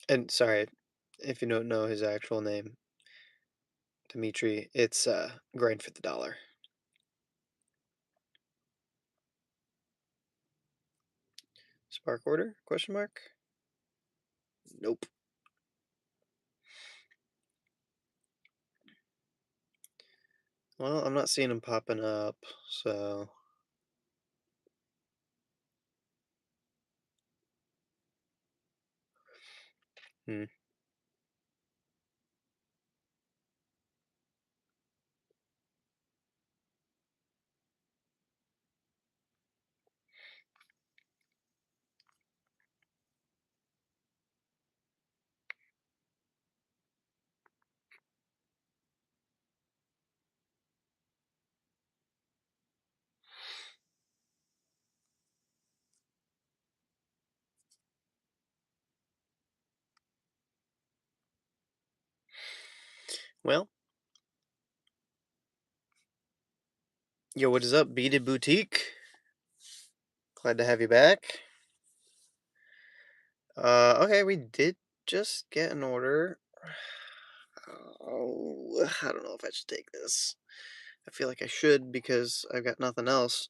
And sorry, if you don't know his actual name, Dimitri, it's Grind for the Dollar. Spark order? Question mark? Nope. Well, I'm not seeing him popping up, so. Hmm. Well. Yo, what is up, Beaded Boutique? Glad to have you back. Okay, we did just get an order. Oh, I don't know if I should take this. I feel like I should because I've got nothing else.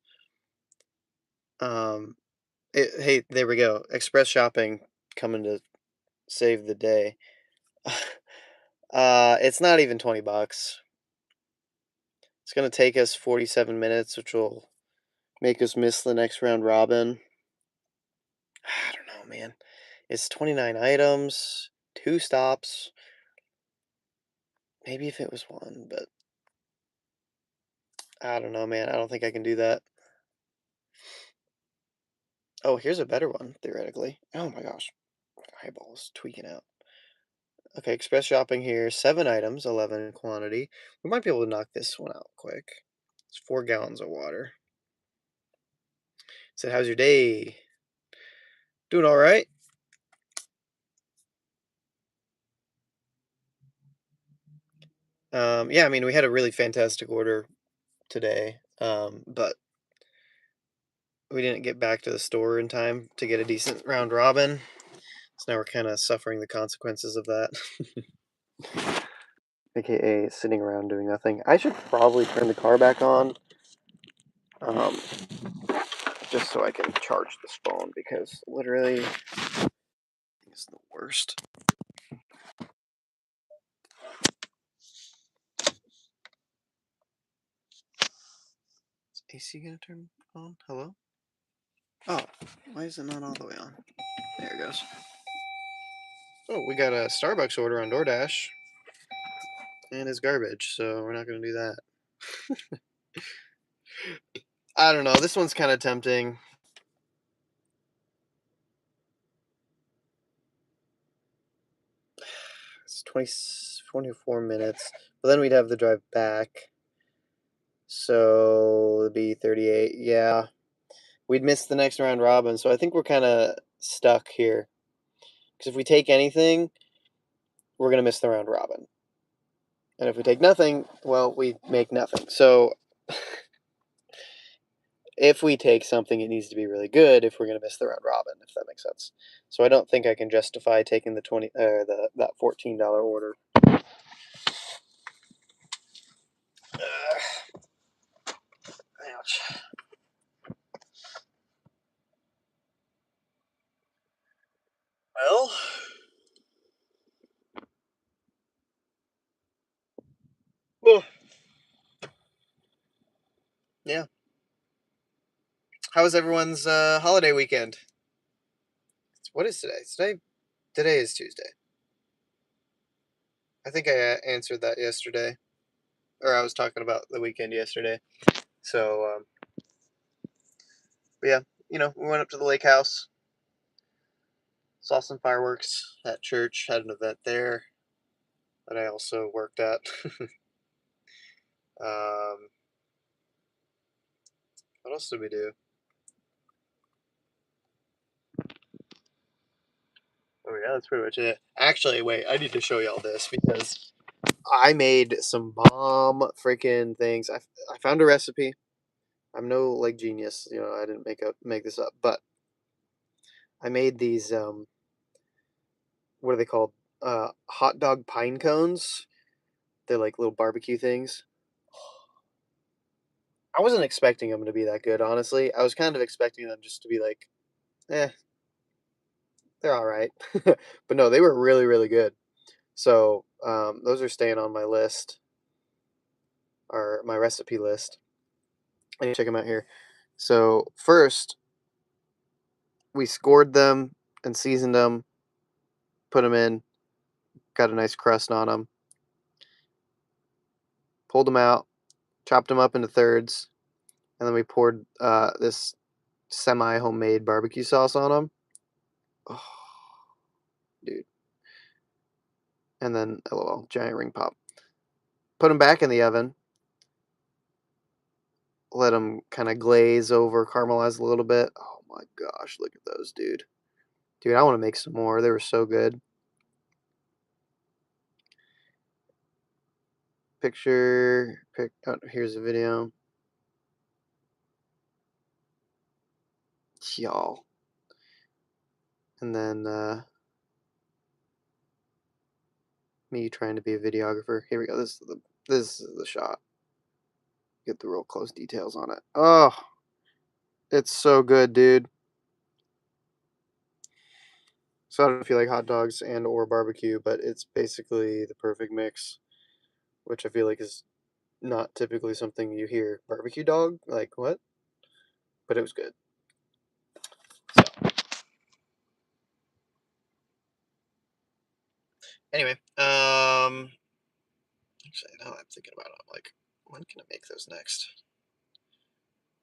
Hey, there we go. Express shopping coming to save the day. It's not even $20. It's gonna take us 47 minutes, which will make us miss the next round robin. I don't know, man. It's 29 items, 2 stops. Maybe if it was 1, but I don't know, man. I don't think I can do that. Oh, here's a better one, theoretically. Oh my gosh. My eyeball's tweaking out. Okay, express shopping here. 7 items, 11 in quantity. We might be able to knock this one out quick. It's 4 gallons of water. Said, how's your day? Doing all right? Yeah, I mean, we had a really fantastic order today, but we didn't get back to the store in time to get a decent round robin. So now we're kind of suffering the consequences of that. AKA sitting around doing nothing. I should probably turn the car back on. just so I can charge this phone because literally it's the worst. Is AC gonna turn on? Hello? Oh, why is it not all the way on? There it goes. Oh, we got a Starbucks order on DoorDash. And it's garbage, so we're not gonna do that. I don't know. This one's kind of tempting. It's 24 minutes. But then we'd have the drive back. So it'd be 38. Yeah. We'd miss the next round robin. So I think we're kind of stuck here. Because if we take anything, we're going to miss the round robin. And if we take nothing, well, we make nothing. So if we take something, it needs to be really good if we're going to miss the round robin, if that makes sense. So I don't think I can justify taking the that $14 order. Ouch. Well, oh, yeah. How was everyone's holiday weekend? What is today? Today is Tuesday. I think I answered that yesterday, or I was talking about the weekend yesterday. So, but yeah, we went up to the lake house, saw some fireworks at church, had an event there that I also worked at. What else did we do? Oh yeah, that's pretty much it. Actually, wait, I need to show y'all this because I made some bomb freaking things. I found a recipe. I'm no like genius, I didn't make this up, but I made these what are they called? Hot dog pine cones. They're like little barbecue things. I wasn't expecting them to be that good, honestly. I was kind of expecting them just to be like, eh, they're all right. But no, they were really, really good. So those are staying on my list, or my recipe list. I need to check them out here. So first, we scored them and seasoned them, put them in, got a nice crust on them, pulled them out, chopped them up into thirds, and then we poured this semi-homemade barbecue sauce on them. Oh, dude. And then, LOL, giant ring pop. Put them back in the oven. Let them kind of glaze over, caramelize a little bit. Oh my gosh, look at those, dude. Dude, I want to make some more. They were so good. Oh, here's a video. Y'all. And then me trying to be a videographer. Here we go. This is the shot. Get the real close details on it. Oh, it's so good, dude. So I don't know if you like hot dogs and or barbecue, but it's basically the perfect mix, which I feel like is not typically something you hear. Barbecue dog? Like what? But it was good. So anyway, actually now I'm thinking about it, I'm like, when can I make those next?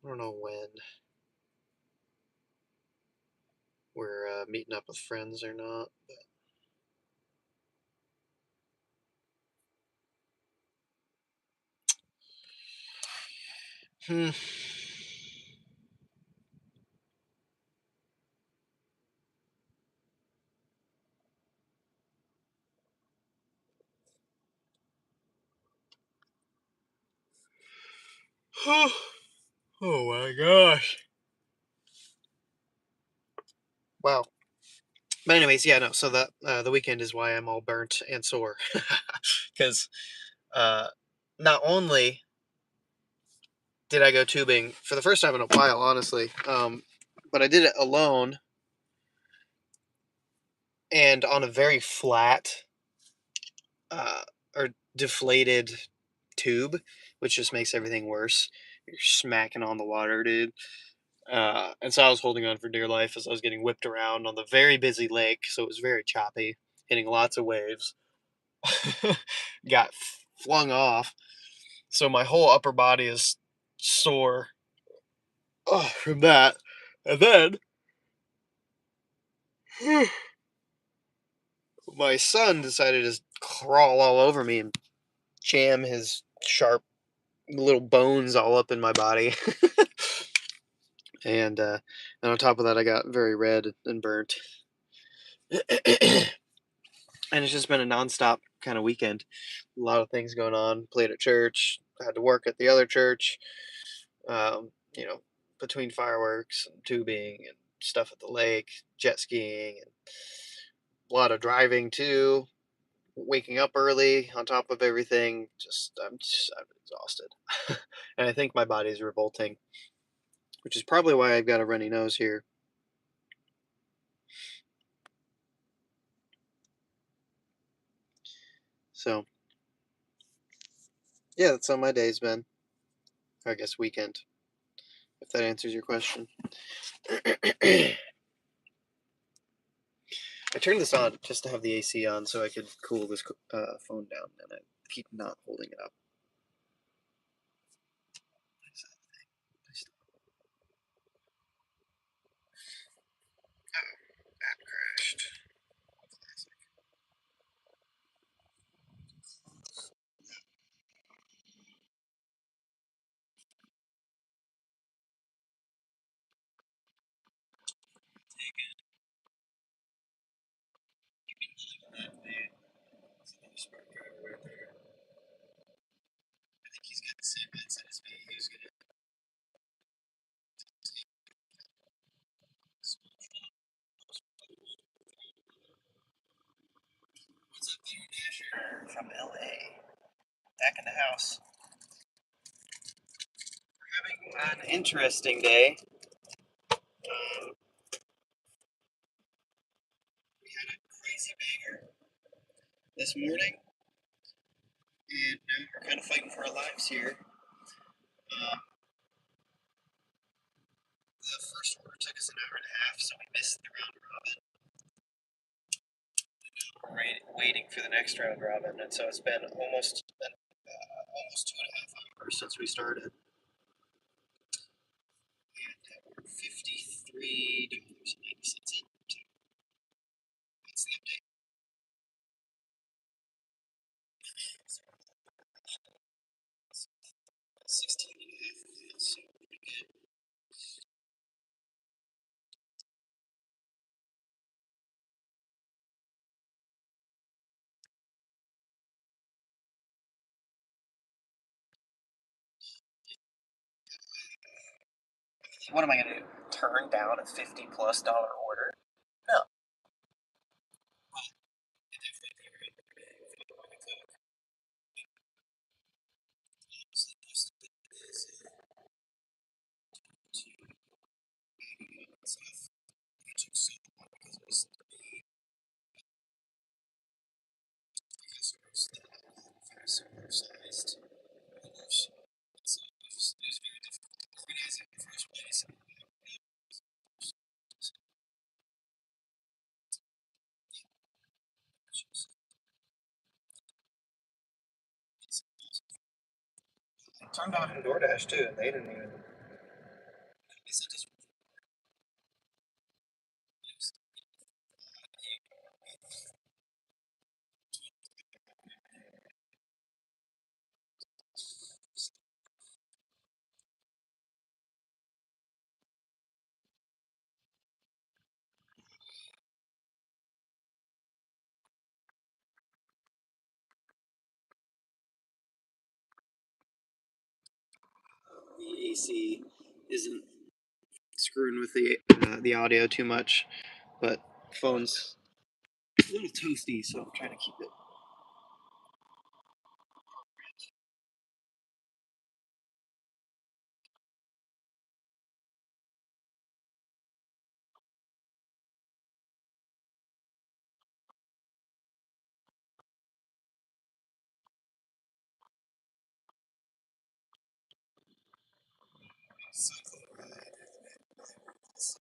I don't know when we're meeting up with friends or not, but hmm. Oh my gosh. Wow. But anyways, yeah, no. So that the weekend is why I'm all burnt and sore, because not only did I go tubing for the first time in a while, honestly. But I did it alone and on a very flat or deflated tube, which just makes everything worse. You're smacking on the water, dude. And so I was holding on for dear life as I was getting whipped around on the very busy lake, so it was very choppy, hitting lots of waves. Got flung off, so my whole upper body is sore from that. And then my son decided to crawl all over me and jam his sharp little bones all up in my body. And on top of that, I got very red and burnt. And it's just been a nonstop kind of weekend. A lot of things going on. Played at church. Had to work at the other church. You know, between fireworks and tubing and stuff at the lake, jet skiing, and a lot of driving too. Waking up early on top of everything. I'm exhausted, and I think my body's revolting, which is probably why I've got a runny nose here. So, yeah, that's how my day's been. I guess weekend, if that answers your question. I turned this on just to have the AC on so I could cool this phone down, and I keep not holding it up. App crashed. I think he's got the same mindset as me. He was gonna. What's up, Peter Dasher from LA? Back in the house. We're having an interesting day. We had a crazy banger this morning, and now we're kind of fighting for our lives here. Um, the first order took us an hour and a half, so we missed the round robin. We're waiting for the next round robin, and so it's been almost 2.5 hours since we started. And we're $53.90 in. That's the update. So 16 and a half minutes, so pretty good. What am I going to do? Turn down a $50+ order? No. Sized. Turned on in DoorDash too, and they didn't even. The AC isn't screwing with the audio too much, but phone's a little toasty, so I'm trying to keep it. $25.08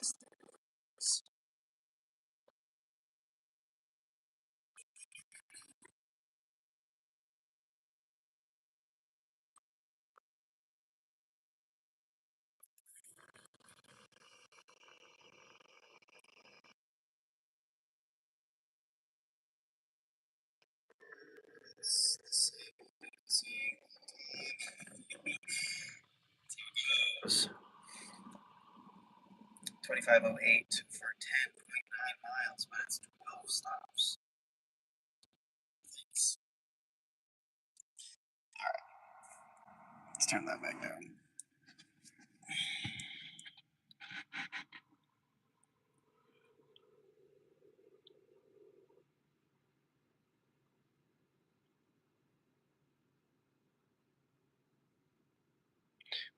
for 10.9 miles, but it's 12 stops. Let's turn that back down.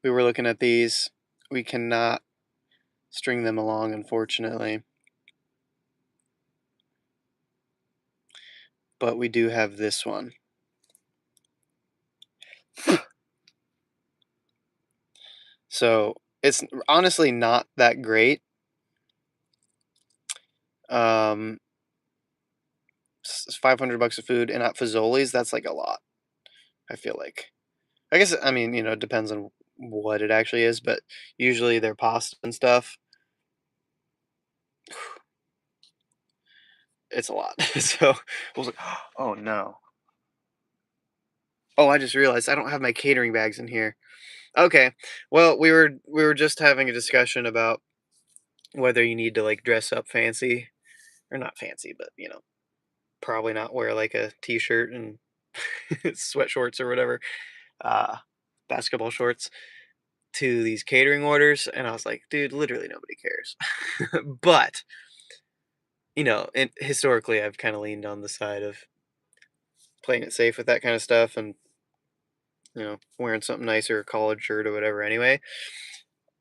We were looking at these. We cannot string them along, unfortunately. But we do have this one. So it's honestly not that great. 500 bucks of food, and at Fazoli's, that's like a lot. I feel like. I guess, I mean, it depends on what it actually is, but usually their pasta and stuff, it's a lot. So I was like, oh no. Oh, I just realized I don't have my catering bags in here. Okay. Well, we were just having a discussion about whether you need to like dress up fancy or not fancy, but probably not wear like a t-shirt and sweat shorts or whatever, uh, basketball shorts to these catering orders, and I was like, dude, literally nobody cares. But and historically, I've kind of leaned on the side of playing it safe with that kind of stuff, and wearing something nicer, a collared shirt or whatever. Anyway,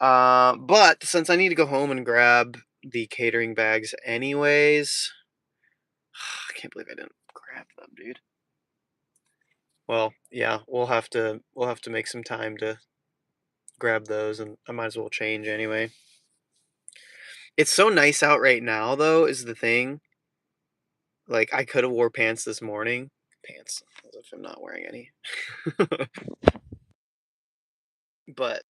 but since I need to go home and grab the catering bags, anyways, I can't believe I didn't grab them, dude. Well, yeah, we'll have to make some time to grab those, and I might as well change anyway. It's so nice out right now, though, is the thing. Like, I could have wore pants this morning. Pants, as if I'm not wearing any. But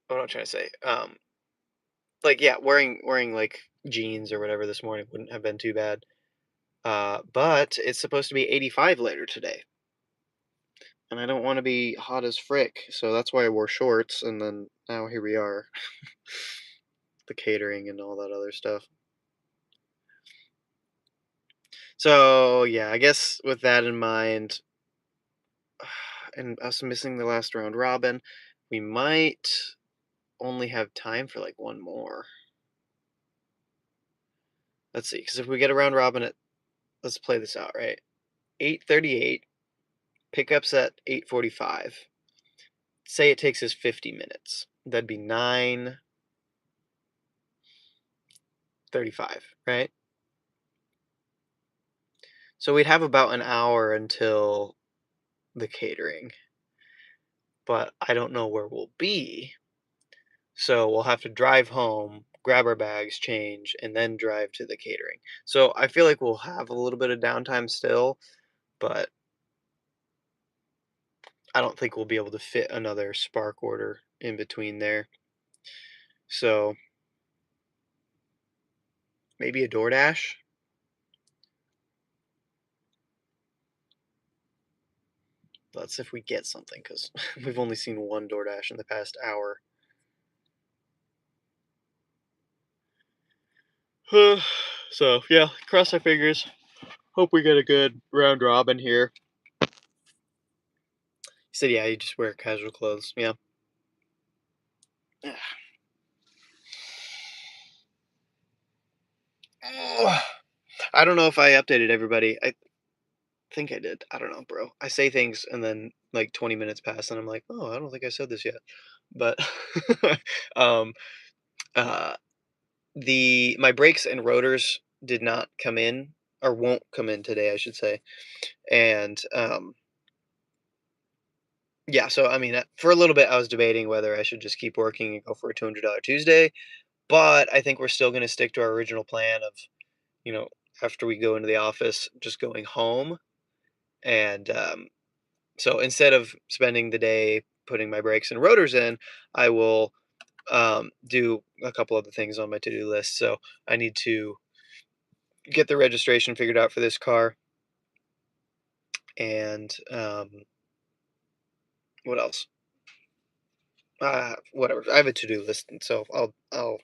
what I'm trying to say, like, yeah, wearing like jeans or whatever this morning wouldn't have been too bad. But it's supposed to be 85 later today, and I don't want to be hot as frick, so that's why I wore shorts. And then now here we are, the catering and all that other stuff. So yeah, I guess with that in mind, and us missing the last round robin, we might only have time for like one more. Let's see, because if we get a round robin at, let's play this out, right? 8:38, pickups at 8:45. Say it takes us 50 minutes. That'd be 9:35, right? So we'd have about an hour until the catering, but I don't know where we'll be. So we'll have to drive home, grab our bags, change, and then drive to the catering. So I feel like we'll have a little bit of downtime still, but I don't think we'll be able to fit another Spark order in between there. So maybe a DoorDash? That's if we get something, because we've only seen one DoorDash in the past hour. So, yeah, cross our fingers. Hope we get a good round robin here. You said, yeah, you just wear casual clothes. Yeah. I don't know if I updated everybody. I think I did. I don't know, bro. I say things and then like 20 minutes pass and I'm like, oh, I don't think I said this yet. But um uh my brakes and rotors did not come in, or won't come in today, I should say. And Yeah, so I mean, for a little bit, I was debating whether I should just keep working and go for a $200 Tuesday, but I think we're still going to stick to our original plan of, you know, after we go into the office, just going home. And so instead of spending the day putting my brakes and rotors in, I will do a couple other things on my to-do list. So I need to get the registration figured out for this car, and what else? Whatever. I have a to-do list, and so I'll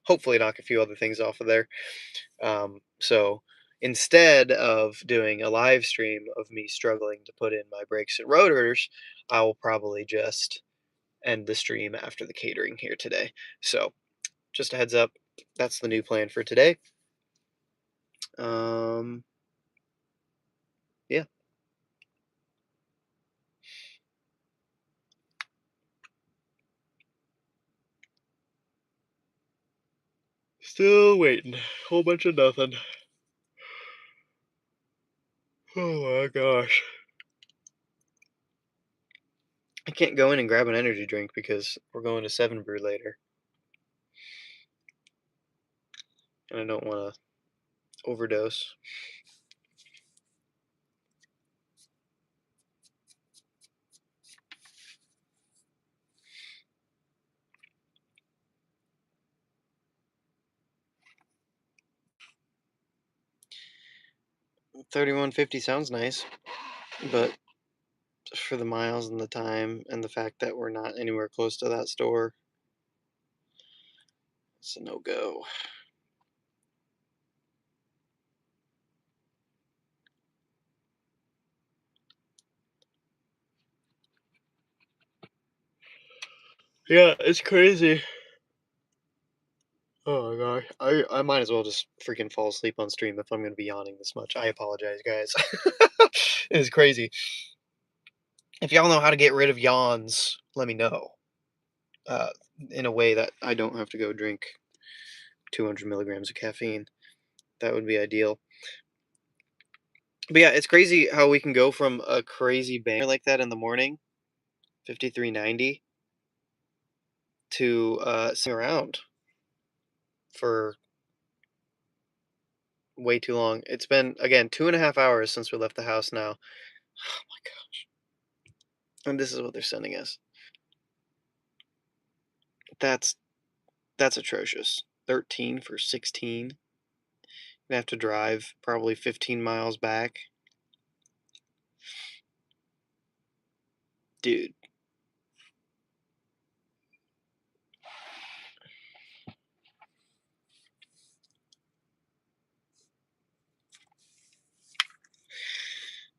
hopefully knock a few other things off of there. So instead of doing a live stream of me struggling to put in my brakes and rotors, I will probably just end the stream after the catering here today. So just a heads up, that's the new plan for today. Um, yeah. Still waiting. Whole bunch of nothing. Oh my gosh. I can't go in and grab an energy drink because we're going to Seven Brew later. And I don't want to overdose. $31.50 sounds nice, but for the miles and the time and the fact that we're not anywhere close to that store, it's a no-go. Yeah, it's crazy. Oh my gosh. I might as well just freaking fall asleep on stream if I'm going to be yawning this much. I apologize, guys. It's crazy. If y'all know how to get rid of yawns, let me know. Uh, in a way that I don't have to go drink 200 milligrams of caffeine. That would be ideal. But yeah, it's crazy how we can go from a crazy banger like that in the morning, 5390, to sitting around for way too long. It's been, again, 2.5 hours since we left the house now. Oh my gosh. And this is what they're sending us. That's that's atrocious. 13 for 16. Gonna have to drive probably 15 miles back. Dude.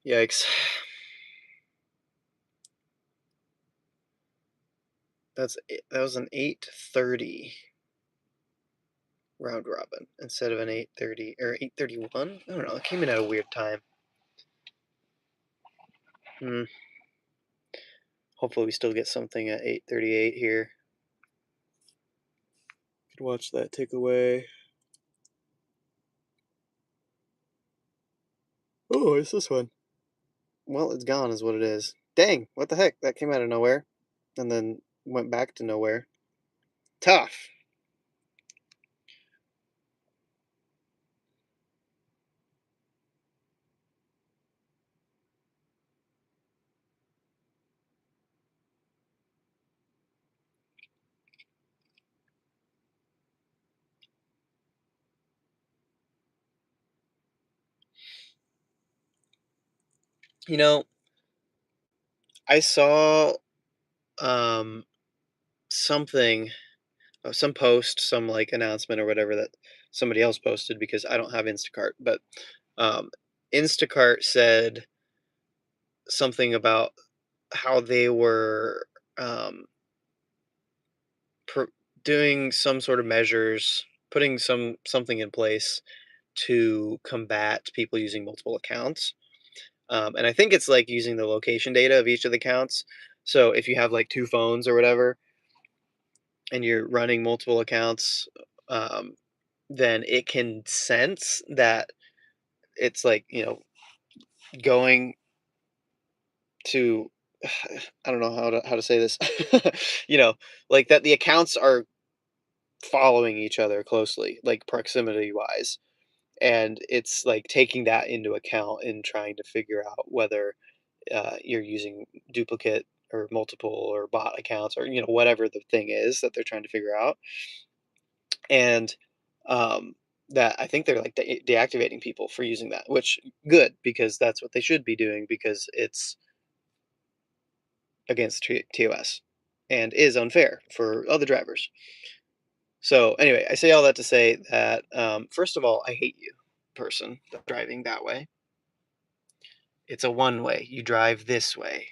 Yikes. That was an 8:30 round robin instead of an 8:30 or 8:31. I don't know. It came in at a weird time. Hopefully we still get something at 8:38 here. Could watch that tick away. Oh, it's this one. Well, it's gone is what it is. Dang, what the heck? That came out of nowhere and then went back to nowhere. Tough. You know, I saw um something, some post, some like announcement or whatever that somebody else posted because I don't have Instacart, but um Instacart said something about how they were um pr- doing some sort of measures, putting something in place to combat people using multiple accounts. And I think it's like using the location data of each of the accounts. So if you have like two phones or whatever, and you're running multiple accounts, um, then it can sense that it's like, going to I don't know how to say this. You know, like that the accounts are following each other closely, like proximity wise. And it's like taking that into account in trying to figure out whether you're using duplicate or multiple or bot accounts or whatever the thing is that they're trying to figure out. And um, that I think they're like deactivating people for using that, which good because that's what they should be doing because it's against TOS and is unfair for other drivers. So anyway, I say all that to say that first of all, I hate you, person driving that way. It's a one way. You drive this way.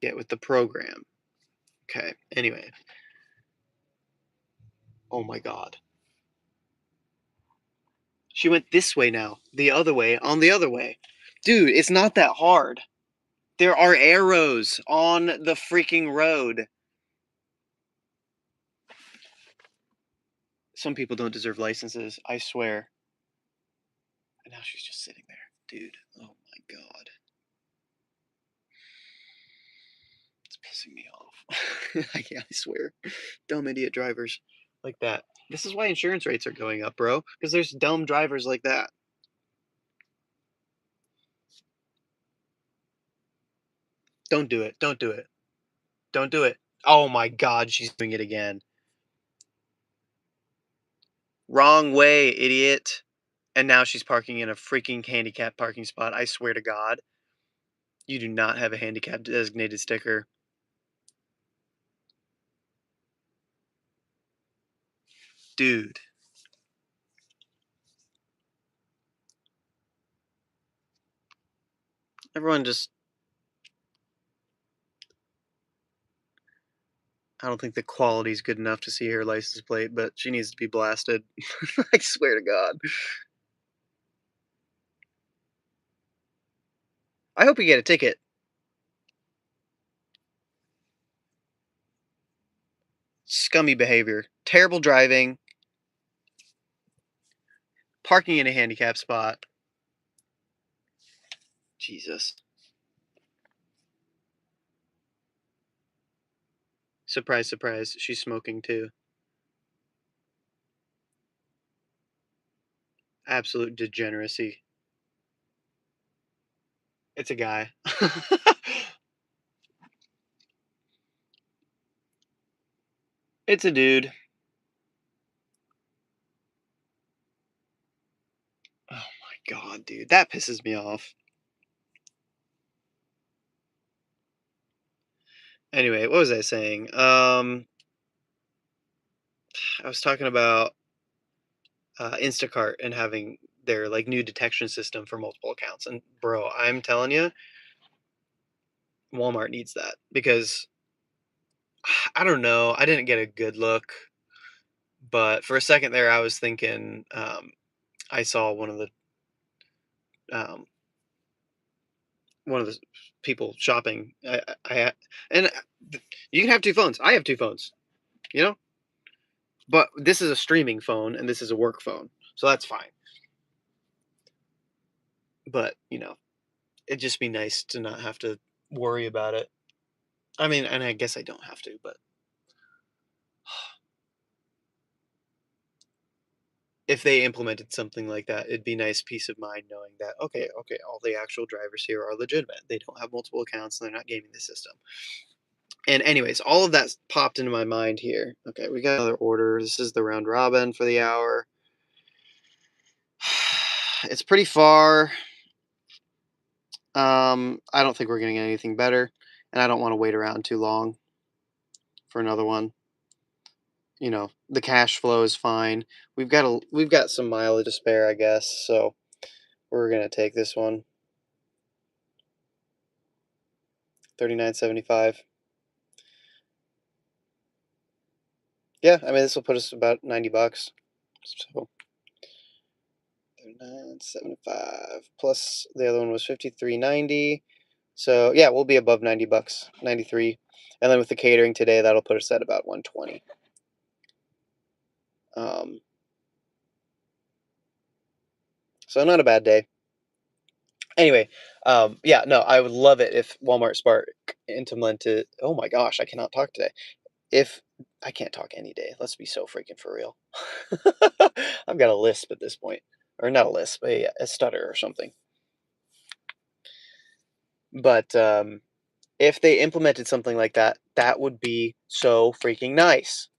Get with the program. Okay. Anyway. Oh my God. She went this way now. The other way. On the other way. Dude, it's not that hard. There are arrows on the freaking road. Some people don't deserve licenses. I swear. And now she's just sitting there. Dude. Oh my God. It's pissing me off. I swear. Dumb idiot drivers like that. This is why insurance rates are going up, bro. Because there's dumb drivers like that. Don't do it. Don't do it. Don't do it. Oh my God, she's doing it again. Wrong way, idiot. And now she's parking in a freaking handicap parking spot. I swear to God. You do not have a handicap designated sticker. Dude. Everyone just... I don't think the quality's good enough to see her license plate, but she needs to be blasted. I swear to God. I hope you get a ticket. Scummy behavior. Terrible driving. Parking in a handicap spot. Jesus. Surprise, surprise. She's smoking too. Absolute degeneracy. It's a guy. It's a dude. Oh my God, dude. That pisses me off. Anyway, what was I saying? I was talking about Instacart and having their like new detection system for multiple accounts. And bro, I'm telling you, Walmart needs that because I don't know. I didn't get a good look, but for a second there, I was thinking I saw um, one of the people shopping. And you can have two phones. I have two phones, you know, but this is a streaming phone and this is a work phone, so that's fine. But it'd just be nice to not have to worry about it. I mean, and I guess I don't have to, but if they implemented something like that, it'd be nice peace of mind knowing that okay, all the actual drivers here are legitimate. They don't have multiple accounts and they're not gaming the system. And anyways, all of that popped into my mind here. Okay, we got another order. This is the round robin for the hour. It's pretty far. I don't think we're getting anything better, and I don't want to wait around too long for another one. The cash flow is fine. We've got some mileage to spare, I guess. So we're gonna take this one. 39.75. Yeah, I mean this will put us about $90. So 39.75 plus the other one was 53.90. So yeah, we'll be above $90, 93. And then with the catering today, that'll put us at about 120. So not a bad day. Anyway, yeah, no, I would love it if Walmart Spark implemented. Oh my gosh, I cannot talk today. If I can't talk any day, let's be so freaking for real. I've got a lisp at this point, or not a lisp, a stutter or something. But if they implemented something like that, that would be so freaking nice.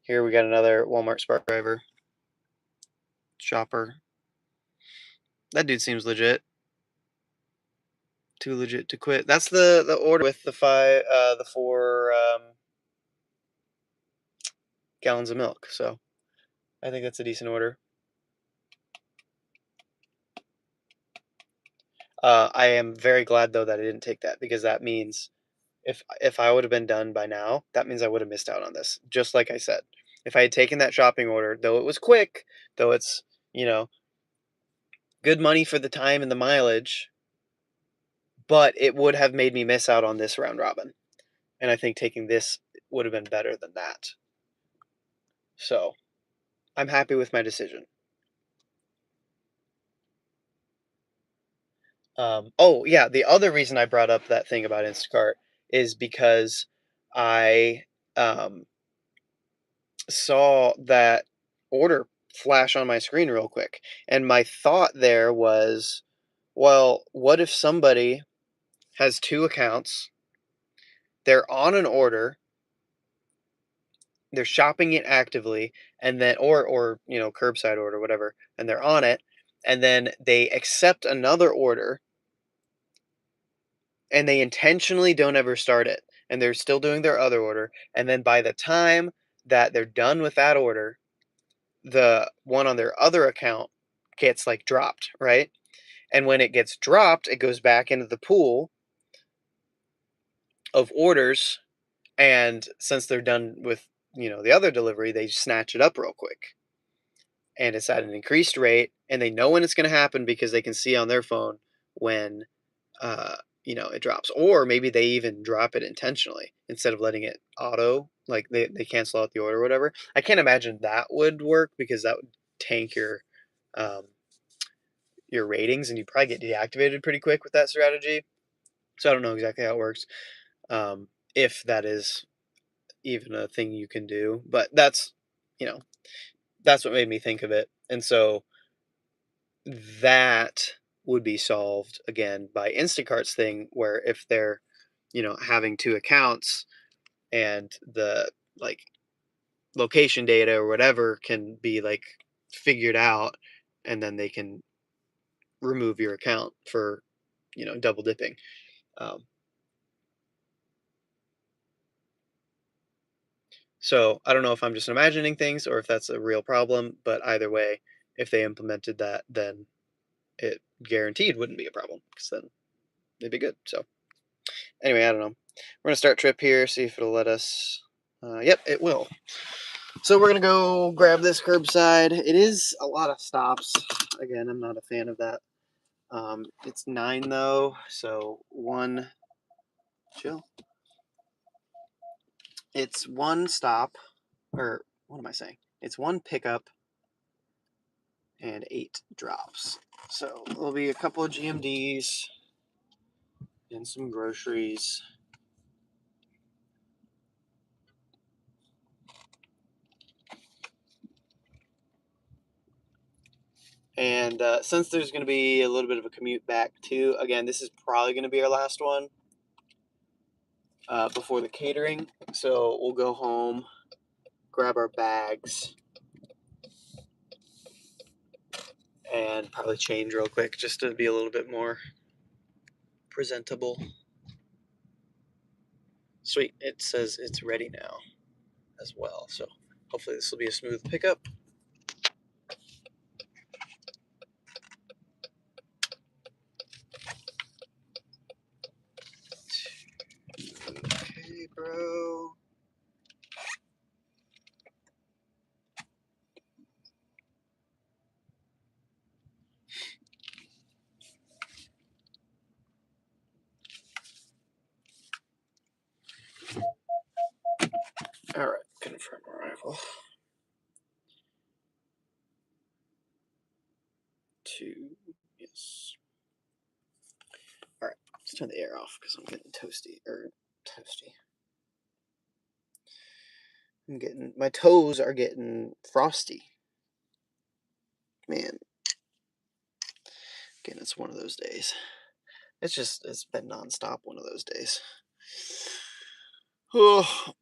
Here we got another Walmart Spark driver. Shopper. That dude seems legit. Too legit to quit. That's the order with the 4 gallons of milk. So I think that's a decent order. I am very glad though that I didn't take that, because that means if I would have been done by now, that means I would have missed out on this. Just like I said, if I had taken that shopping order, though it was quick, though it's, you know, good money for the time and the mileage, but it would have made me miss out on this round robin. And I think taking this would have been better than that. So I'm happy with my decision. Oh yeah, the other reason I brought up that thing about Instacart is because I um, saw that order flash on my screen real quick, and my thought there was, well, what if somebody has 2 accounts, they're on an order, they're shopping it actively, and then or curbside order, whatever, and they're on it, and then they accept another order and they intentionally don't ever start it, and they're still doing their other order, and then by the time that they're done with that order, the one on their other account gets like dropped, right? And when it gets dropped, it goes back into the pool of orders, and since they're done with, the other delivery, they snatch it up real quick. And it's at an increased rate, and they know when it's going to happen because they can see on their phone when uh, it drops. Or maybe they even drop it intentionally instead of letting it auto, like they cancel out the order or whatever. I can't imagine that would work, because that would tank um, your ratings, and you probably get deactivated pretty quick with that strategy. So I don't know exactly how it works, if that is even a thing you can do. But you know that's what made me think of it, and so that would be solved again by Instacart's thing, where if they're having 2 accounts, and the like location data or whatever can be like figured out, and then they can remove your account for double dipping. um, so I don't know if I'm just imagining things or if that's a real problem, but either way, if they implemented that, then it guaranteed wouldn't be a problem, because then they'd be good. So anyway, I don't know. We're gonna start trip here, see if it'll let us. Yep, it will. So we're gonna go grab this curbside. It is a lot of stops. Again, I'm not a fan of that. It's 9 though, so one chill. It's one stop, or what am I saying? It's one pickup and 8 drops. So there'll be a couple of GMDs and some groceries. And since there's going to be a little bit of a commute back too, again, this is probably going to be our last one before the catering. So we'll go home, grab our bags, and probably change real quick just to be a little bit more presentable. Sweet, it says it's ready now as well. So hopefully this will be a smooth pickup. Okay, bro. All right, confirm arrival. 2, yes. turn the air off because I'm getting toasty. My toes are getting frosty. Man. Again, it's one of those days. It's been nonstop one of those days. Oh.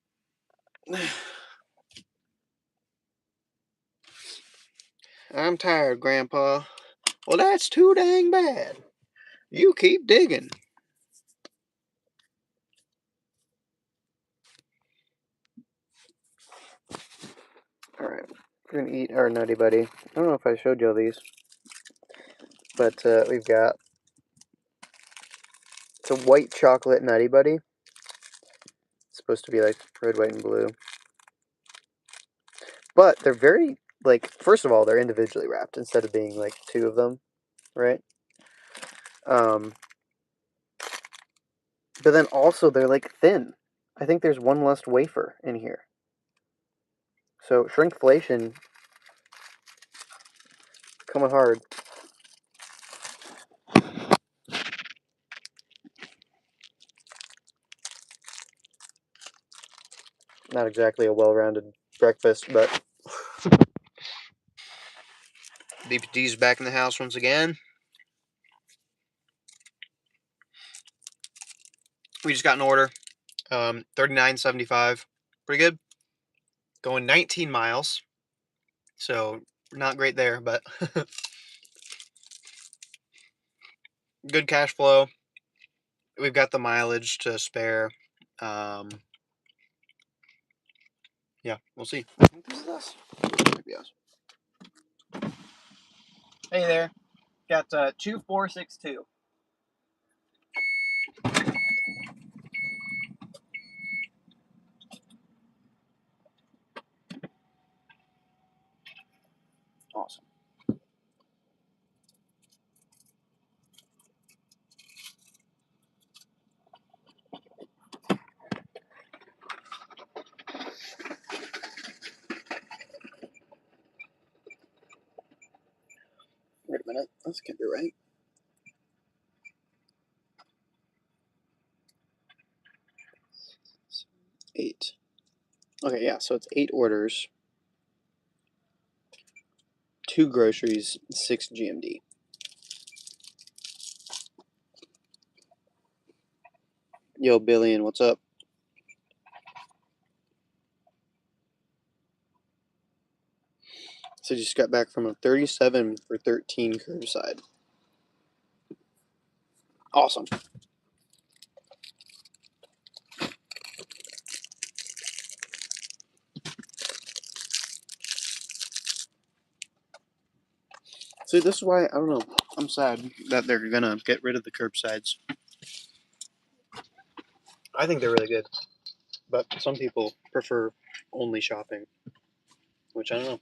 I'm tired, Grandpa. Well, that's too dang bad. You keep digging. Alright, we're gonna eat our Nutty Buddy. I don't know if I showed you all these, but we've got, it's a white chocolate Nutty Buddy. It's supposed to be like red, white, and blue. But they're very, like, first of all, they're individually wrapped instead of being like two of them, right? But then also they're like thin. I think there's one less wafer in here. So shrinkflation coming hard. Not exactly a well-rounded breakfast, but BPT's back in the house once again. We just got an order. $39.75. Pretty good. Going 19 miles. So not great there, but good cash flow. We've got the mileage to spare. Yeah, we'll see. I think this is us. Might be us. Hey there. Got 2462. Awesome. Wait a minute. This can't be right. Eight. Okay, yeah, so it's 8 orders. 2 groceries, 6 GMD. Yo, Billion, what's up? So just got back from a 37 for 13 curbside. Awesome. See, this is why, I don't know, I'm sad that they're gonna get rid of the curbsides. I think they're really good, but some people prefer only shopping, which I don't know.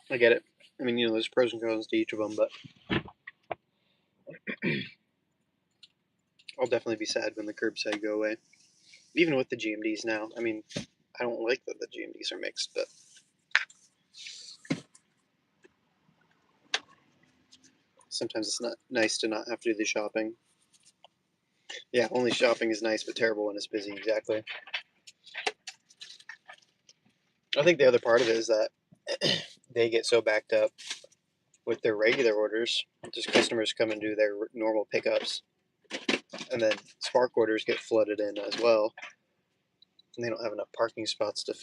I get it. I mean, there's pros and cons to each of them, but I'll definitely be sad when the curbside go away. Even with the GMDs now. I mean, I don't like that the GMDs are mixed, but sometimes it's not nice to not have to do the shopping. Yeah, only shopping is nice, but terrible when it's busy. Exactly. I think the other part of it is that they get so backed up with their regular orders. Just customers come and do their normal pickups, and then Spark orders get flooded in as well, and they don't have enough parking spots to,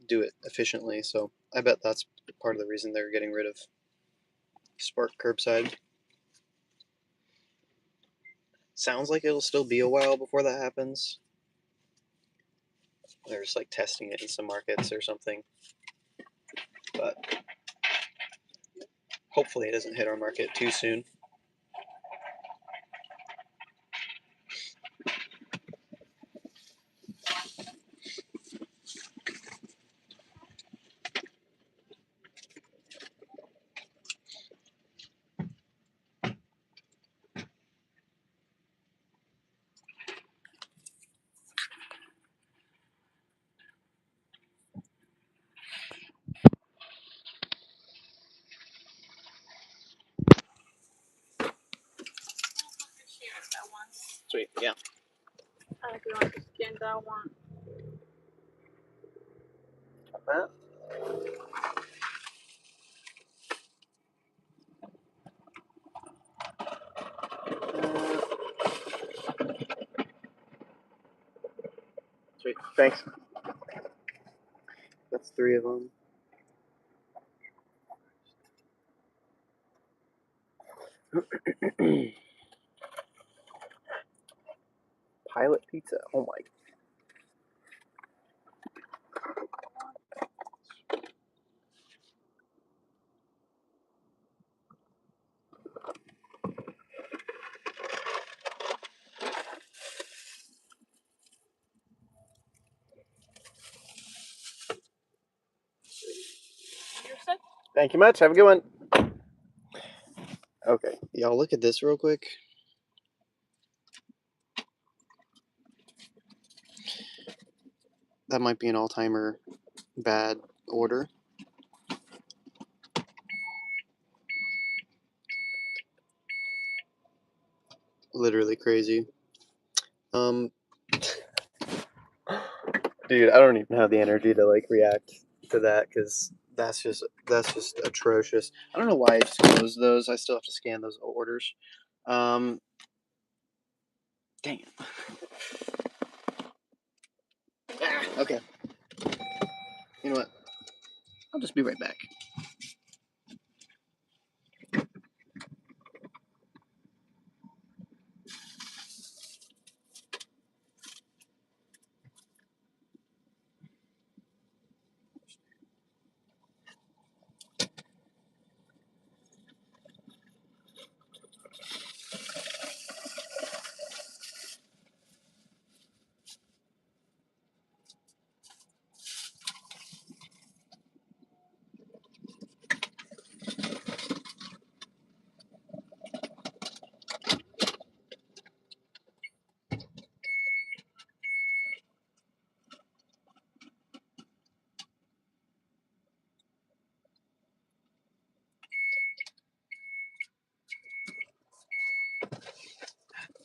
do it efficiently. So I bet that's part of the reason they're getting rid of Spark curbside. Sounds like it'll still be a while before that happens. They're just like testing it in some markets or something, but hopefully it doesn't hit our market too soon. Sweet, yeah. If you want the skins, I want. That. Sweet. Thanks. That's 3 of them. Pilot pizza. Oh my. You're set. Thank you much. Have a good one. Okay. Y'all look at this real quick. That might be an all-timer bad order. Literally crazy. Dude, I don't even have the energy to like react to that because that's just atrocious. I don't know why I just closed those. I still have to scan those orders. Dang it. Okay. You know what? I'll just be right back.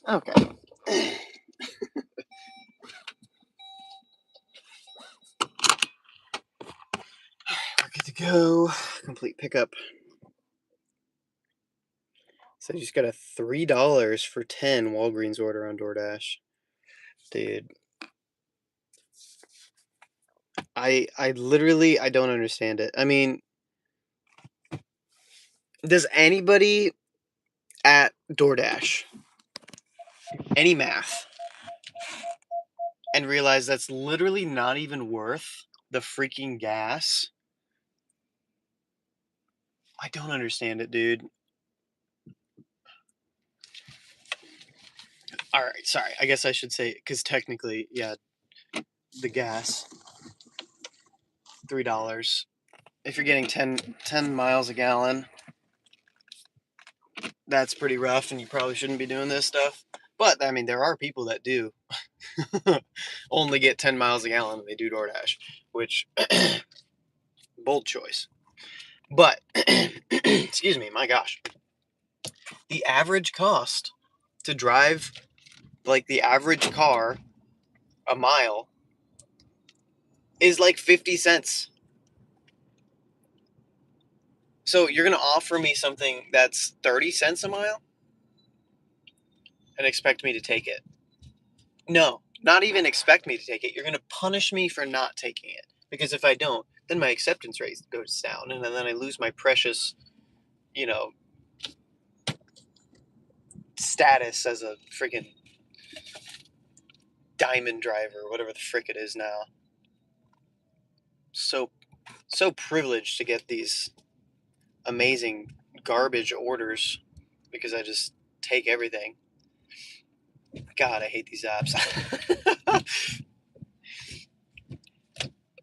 Okay. We're good to go. Complete pickup. So you just got a $3 for 10 Walgreens order on DoorDash. Dude. I literally I don't understand it. I mean, does anybody at DoorDash any math and realize that's literally not even worth the freaking gas? I don't understand it, dude. All right, sorry. I guess I should say because technically, yeah, the gas $3. If you're getting 10 miles a gallon, that's pretty rough, and you probably shouldn't be doing this stuff. But I mean, there are people that do only get 10 miles a gallon when they do DoorDash, which bold choice. But excuse me, my gosh, the average cost to drive like the average car a mile is like 50 cents. So you're gonna offer me something that's 30 cents a mile and expect me to take it? No, not even expect me to take it. You're going to punish me for not taking it. Because if I don't, then my acceptance rate goes down. And then I lose my precious, status as a freaking diamond driver, whatever the frick it is now. So privileged to get these amazing garbage orders because I just take everything. God, I hate these apps.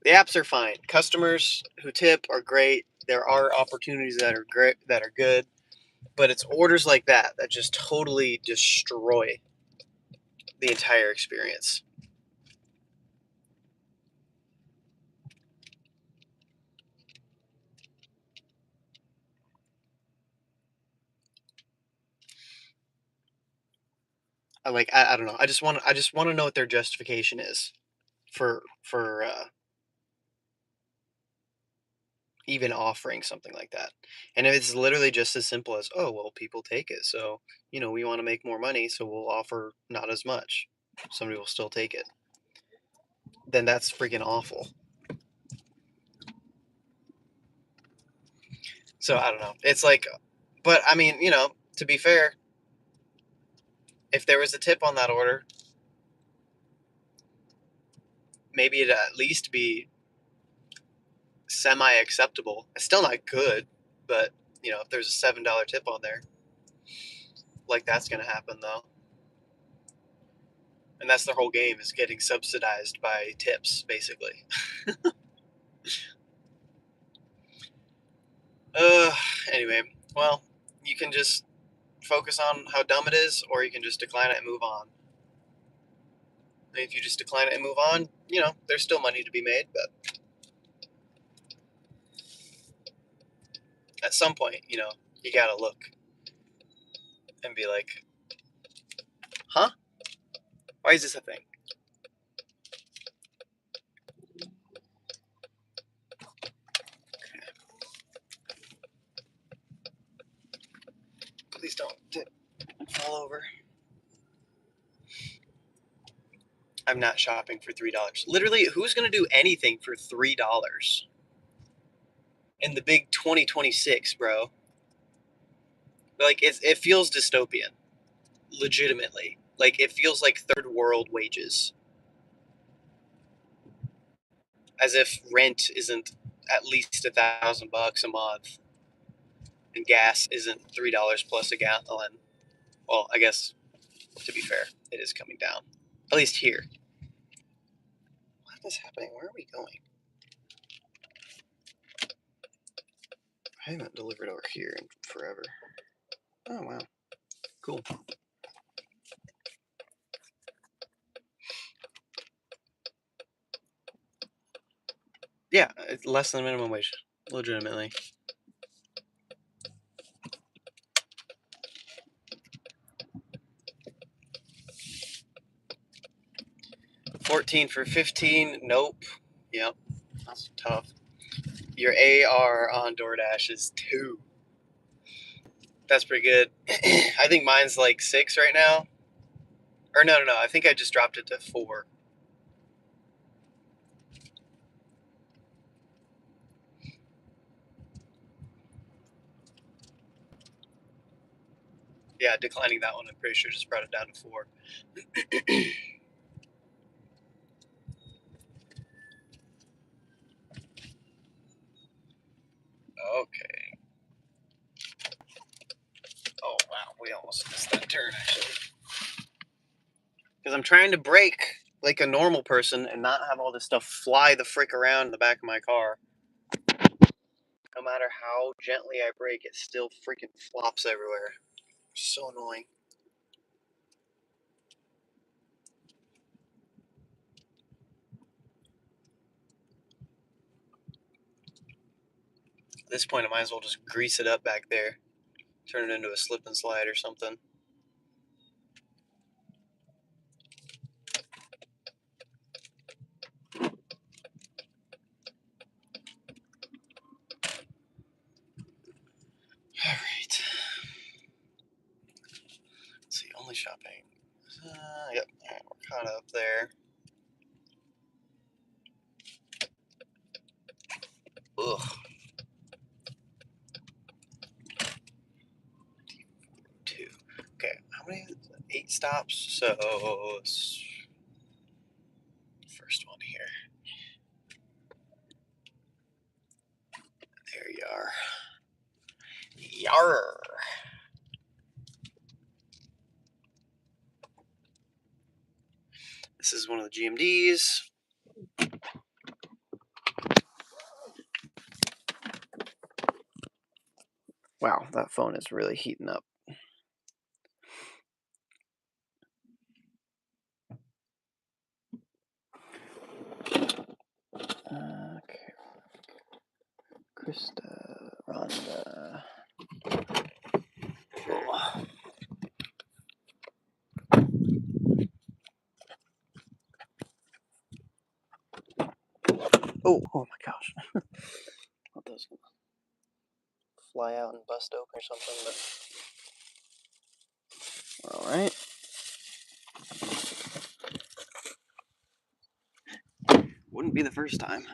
The apps are fine. Customers who tip are great. There are opportunities that are great, that are good, but it's orders like that that just totally destroy the entire experience. I don't know. I just want to know what their justification is for even offering something like that. And if it's literally just as simple as, oh, well, people take it, so we want to make more money, so we'll offer not as much. Somebody will still take it. Then that's freaking awful. So I don't know. It's like, but I mean, to be fair, if there was a tip on that order, maybe it'd at least be semi-acceptable. It's still not good, but if there's a $7 tip on there, like that's gonna happen though. And that's the whole game, is getting subsidized by tips, basically. Anyway, well, you can just focus on how dumb it is, or you can just decline it and move on. And if you just decline it and move on, there's still money to be made, but at some point, you gotta look and be like, huh? Why is this a thing? Please don't fall over. I'm not shopping for $3. Literally, who's gonna do anything for $3 in the big 2026, bro? Like, it feels dystopian, legitimately. Like, it feels like third world wages, as if rent isn't at least $1,000 a month, and gas isn't $3 plus a gallon. Well, I guess, to be fair, it is coming down, at least here. What is happening? Where are we going? I haven't delivered over here in forever. Oh, wow. Cool. Yeah, it's less than minimum wage, legitimately. $14 for $15. Nope. Yep. That's tough. Your AR on DoorDash is $2. That's pretty good. I think mine's like $6 right now. Or no. I think I just dropped it to $4. Yeah, declining that one, I'm pretty sure just brought it down to $4. Okay. Oh, wow. We almost missed that turn, actually. Because I'm trying to brake like a normal person and not have all this stuff fly the frick around in the back of my car. No matter how gently I brake, it still freaking flops everywhere. So annoying. At this point, I might as well just grease it up back there. Turn it into a slip and slide or something. Alright. Let's see, only shopping. Yep, alright, we're caught up there. Ugh. Two. Okay, how many? 8 stops. So, first one here. There you are. Yarr. This is one of the GMDs. Wow, that phone is really heating up. Okay. Krista, Rhonda. Oh. Oh my gosh. Thought that was gonna fly out and bust open or something, but alright. Wouldn't be the first time.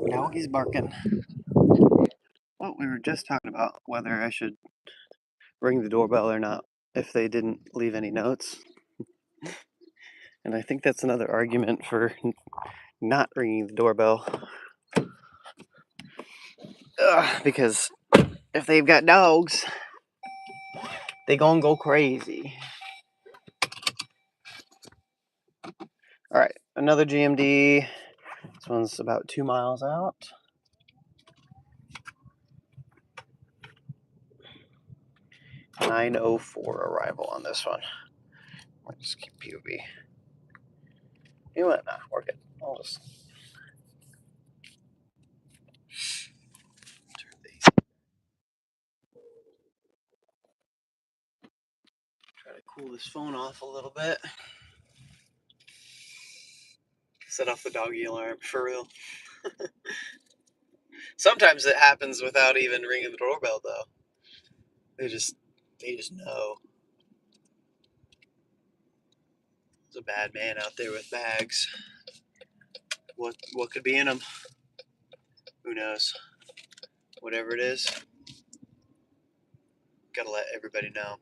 Doggy's barking. Well, we were just talking about whether I should ring the doorbell or not if they didn't leave any notes. And I think that's another argument for not ringing the doorbell. Because if they've got dogs, they gonna go crazy. Alright, another GMD. This one's about 2 miles out. .904 arrival on this one. We'll just keep POV. You know what? Nah, we're good. I'll just turn these. Try to cool this phone off a little bit. Set off the doggy alarm, for real. Sometimes it happens without even ringing the doorbell, though. They just know. There's a bad man out there with bags. What could be in them? Who knows? Whatever it is, gotta let everybody know.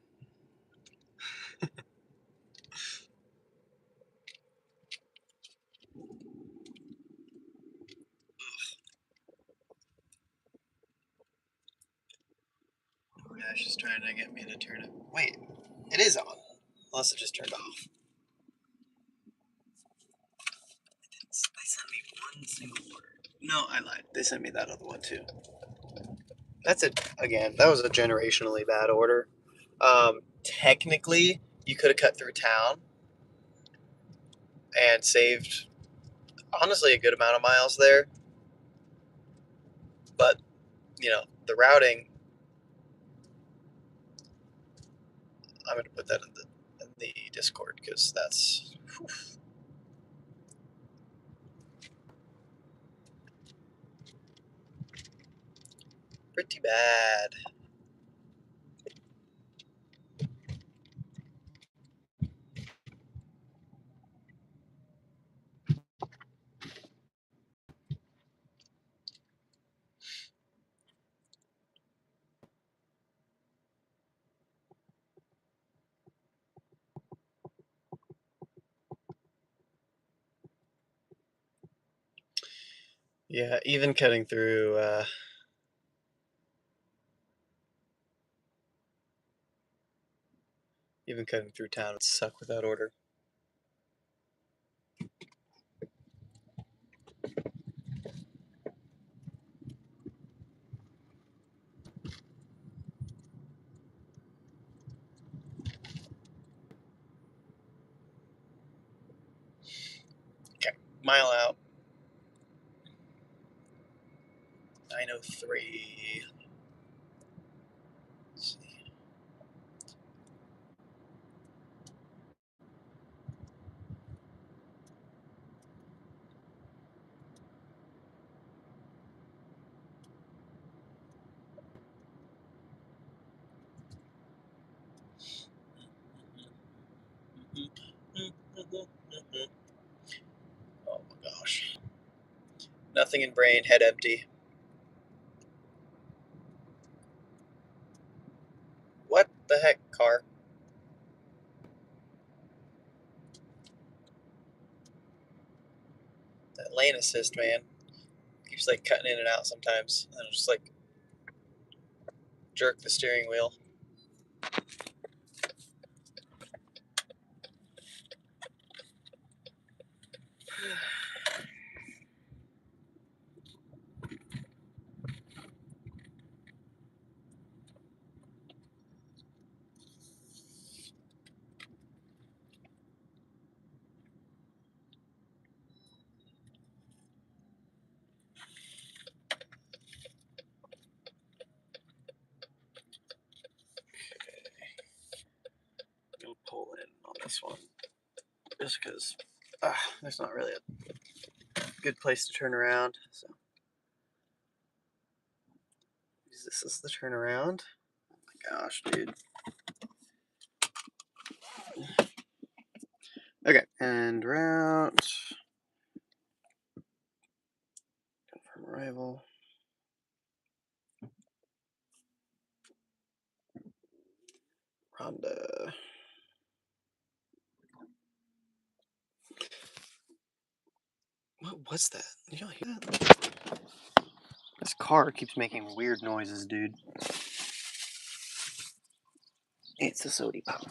Oh gosh, it's trying to get me to turn it. Wait, it is on. Unless it just turned off. They sent me one single order. No, I lied. They sent me that other one too. That's it. Again, that was a generationally bad order. Technically, you could have cut through town and saved, honestly, a good amount of miles there. But, the routing, I'm going to put that in the Discord because that's... Whew. Pretty bad. Yeah, even cutting through town would suck with that order. Okay, mile out. 903. Let's see. Oh my gosh. Nothing in brain, head empty. What the heck, car? That lane assist, man. Keeps like cutting in and out sometimes. And I'll just like jerk the steering wheel. on this one, just because there's not really a good place to turn around. So this is the turnaround. Oh my gosh, dude. Okay, and route. Confirm arrival. Rhonda. What was that? Did y'all hear that? This car keeps making weird noises, dude. It's a soda pop.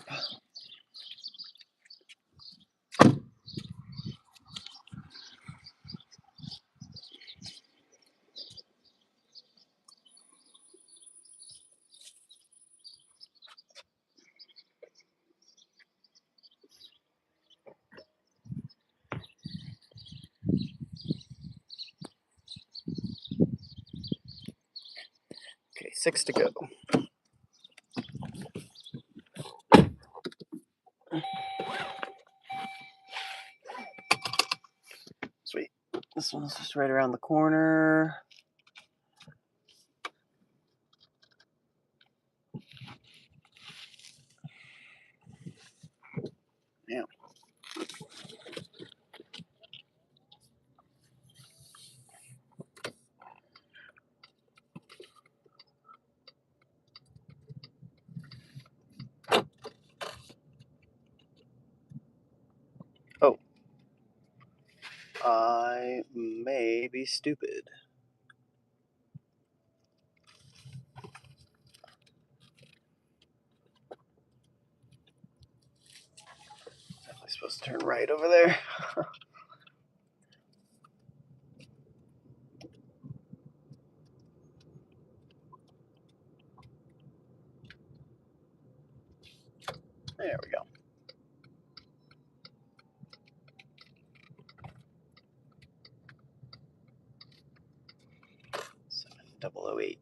Okay, 6 to go. Sweet. This one's just right around the corner. Yeah. Oh. I may be stupid. Definitely supposed to turn right over there. There we go. 7008.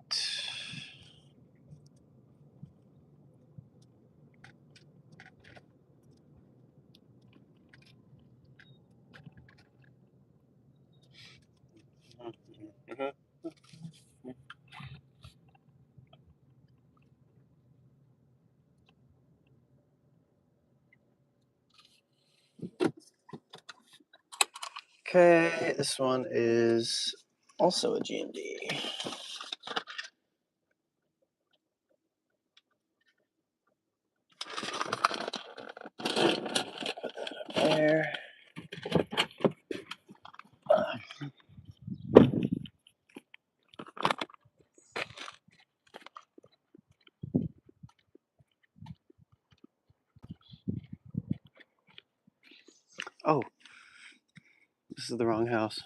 Okay, this one is also a GMD. Put that up there. Oh, this is the wrong house.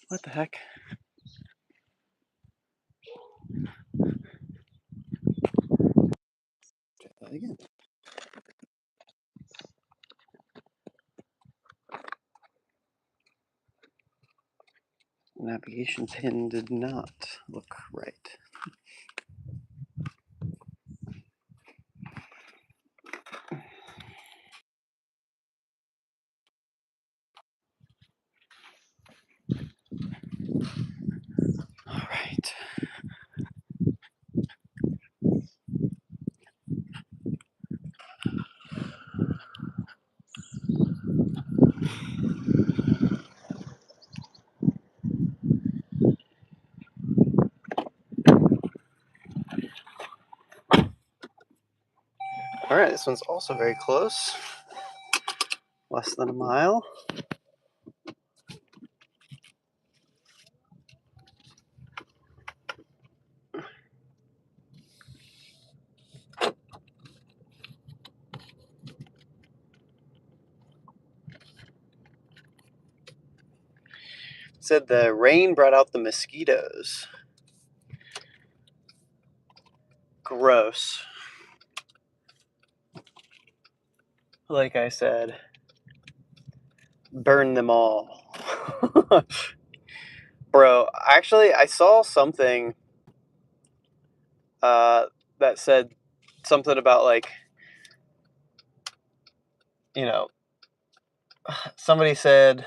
What the heck? Check that again. Navigation pin did not look right. All right. All right, this one's also very close. Less than a mile. Said the rain brought out the mosquitoes. Gross. Like I said, burn them all. Bro, actually, I saw something that said something about like somebody said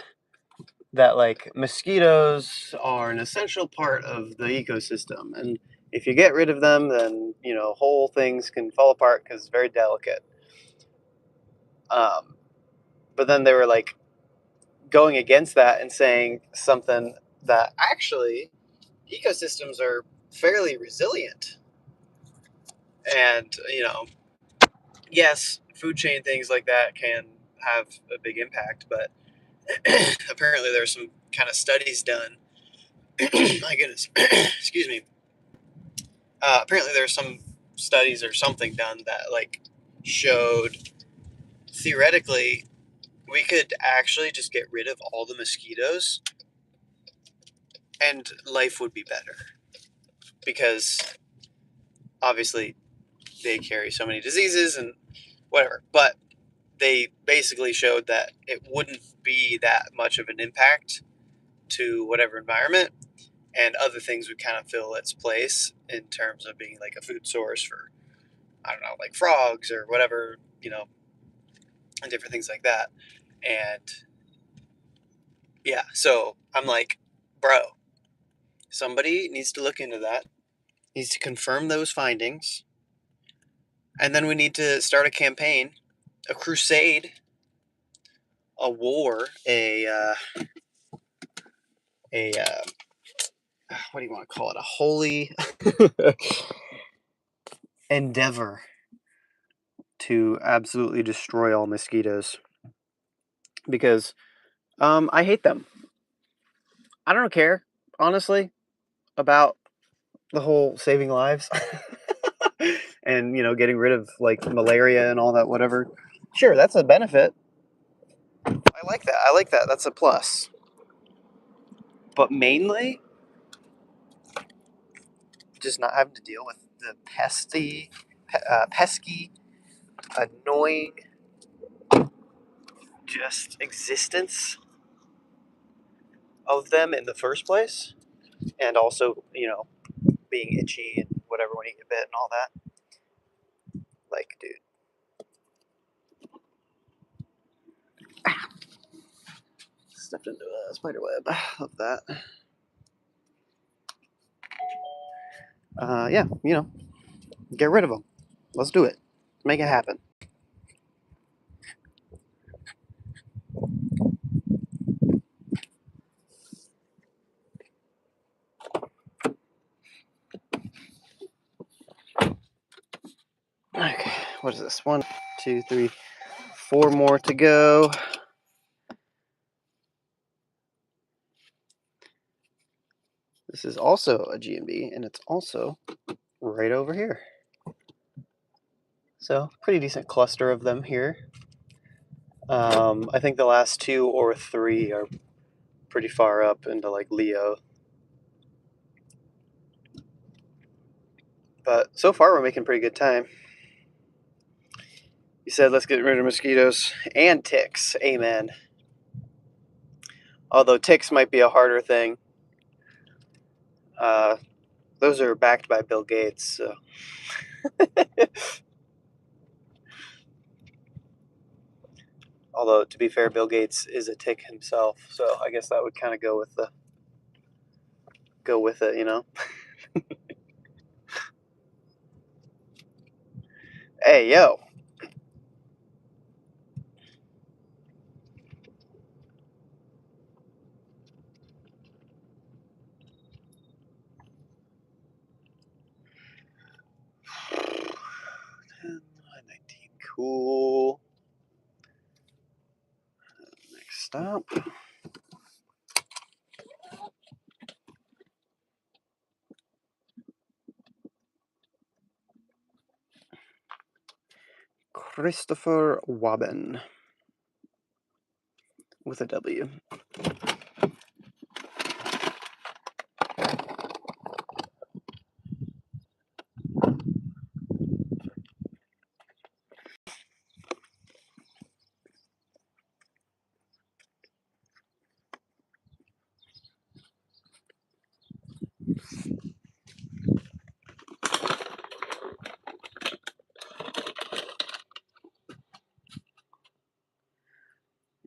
that like mosquitoes are an essential part of the ecosystem, and if you get rid of them, then whole things can fall apart because it's very delicate. But then they were like going against that and saying something that actually ecosystems are fairly resilient, and yes, food chain things like that can have a big impact, but apparently there's some kind of studies done. My goodness, excuse me. Apparently there's some studies or something done that like showed theoretically we could actually just get rid of all the mosquitoes and life would be better, because obviously they carry so many diseases and whatever, but they basically showed that it wouldn't be that much of an impact to whatever environment, and other things would kind of fill its place in terms of being like a food source for, I don't know, like frogs or whatever, and different things like that. And yeah, so I'm like, bro, somebody needs to look into that, needs to confirm those findings, and then we need to start a campaign, a crusade, a war, a what do you want to call it? A holy endeavor to absolutely destroy all mosquitoes, because I hate them. I don't care, honestly, about the whole saving lives and getting rid of like malaria and all that, whatever. Sure, that's a benefit. I like that. That's a plus. But mainly, just not having to deal with the pesky, annoying, just existence of them in the first place, and also being itchy and whatever when you get bit and all that. Like, dude, stepped into a spider web of that. Yeah, get rid of them. Let's do it. Make it happen. Okay, what is this? 1, 2, 3, 4 more to go. This is also a GMB, and it's also right over here. So, pretty decent cluster of them here. I think the last 2 or 3 are pretty far up into like Leo. But so far, we're making pretty good time. You said let's get rid of mosquitoes and ticks. Amen. Although ticks might be a harder thing. Those are backed by Bill Gates, so. Although, to be fair, Bill Gates is a tick himself, so I guess that would kind of go with it, Hey, yo. Cool. Next stop. Christopher Wabben. With a W.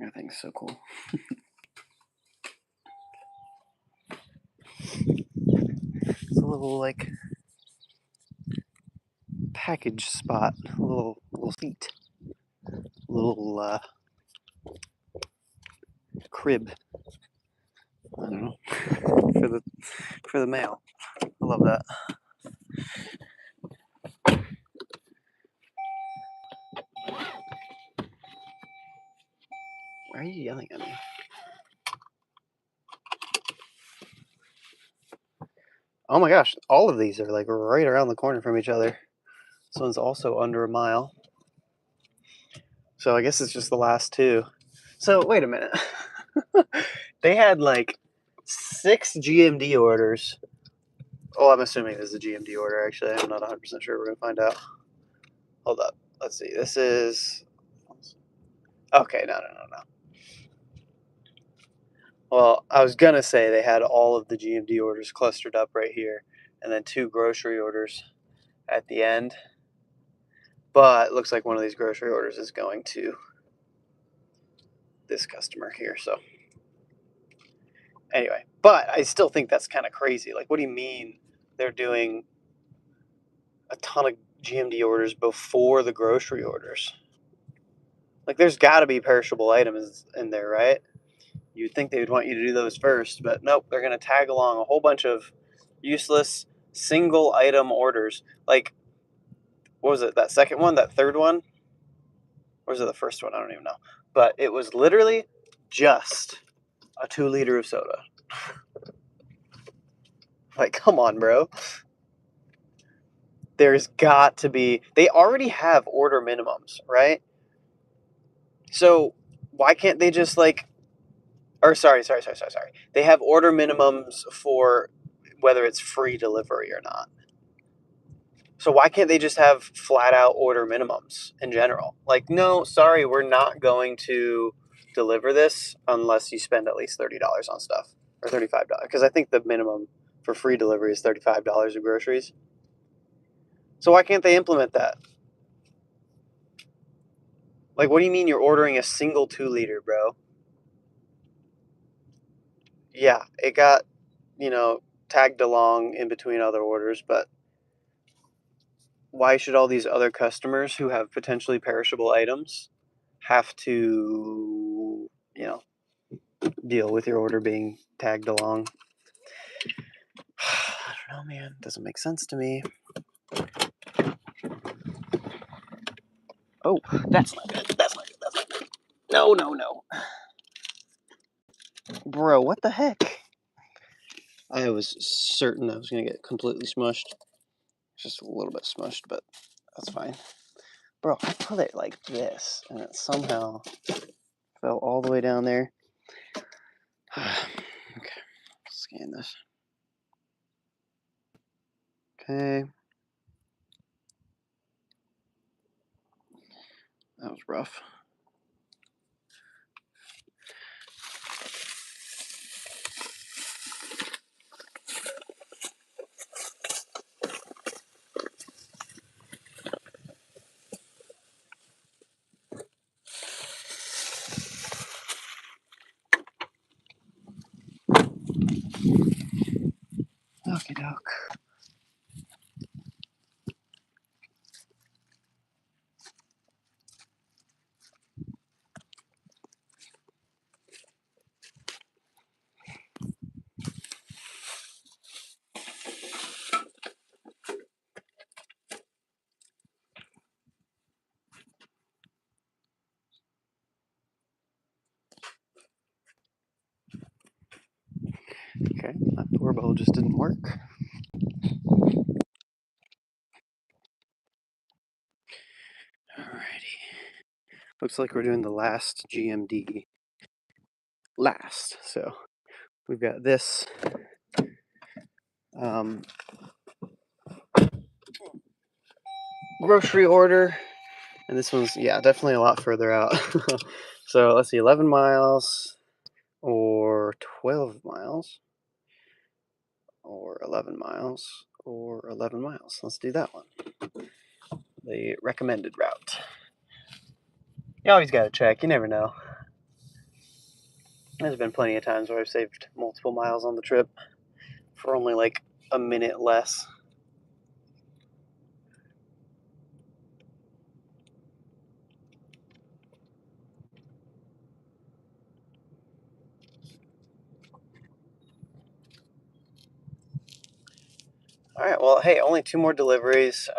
That thing's so cool. It's a little like package spot, a little seat, little crib. I don't know, for the mail. I love that. Why are you yelling at me? Oh my gosh, all of these are like right around the corner from each other. This one's also under a mile. So I guess it's just the last two. So wait a minute. They had like 6 GMD orders. Oh, I'm assuming this is a GMD order, actually. I'm not 100% sure. We're going to find out. Hold up. Let's see. This is... Okay, no. Well, I was going to say they had all of the GMD orders clustered up right here, and then 2 grocery orders at the end. But it looks like one of these grocery orders is going to this customer here, so... Anyway, but I still think that's kind of crazy. Like, what do you mean they're doing a ton of GMD orders before the grocery orders? Like, there's got to be perishable items in there, right? You'd think they would want you to do those first, but nope, they're going to tag along a whole bunch of useless single item orders. Like, what was it, that second one, that third one? Or was it the first one? I don't even know. But it was literally just a 2 liter of soda. Like, come on, bro. There's got to be... They already have order minimums, right? So why can't they just like... Or sorry. They have order minimums for whether it's free delivery or not. So why can't they just have flat out order minimums in general? Like, no, sorry, we're not going to deliver this unless you spend at least $30 on stuff. Or $35. Because I think the minimum for free delivery is $35 of groceries. So why can't they implement that? Like, what do you mean you're ordering a single 2 liter, bro? Yeah, it got, tagged along in between other orders, but why should all these other customers who have potentially perishable items have to, deal with your order being tagged along? I don't know, man. Doesn't make sense to me. Oh, that's not good. No. Bro, what the heck? I was certain I was going to get completely smushed. Just a little bit smushed, but that's fine. Bro, I put it like this, and it somehow fell all the way down there. Okay, scan this. Okay. That was rough. Okie doke. Okay, that doorbell just didn't work. Alrighty. Looks like we're doing the last GMD last. So we've got this grocery order, and this one's, definitely a lot further out. So let's see, 11 miles or 12 miles or 11 miles or 11 miles. Let's do that one. The recommended route. You always gotta check, you never know. There's been plenty of times where I've saved multiple miles on the trip for only like a minute less. All right, well, hey, only 2 more deliveries. It's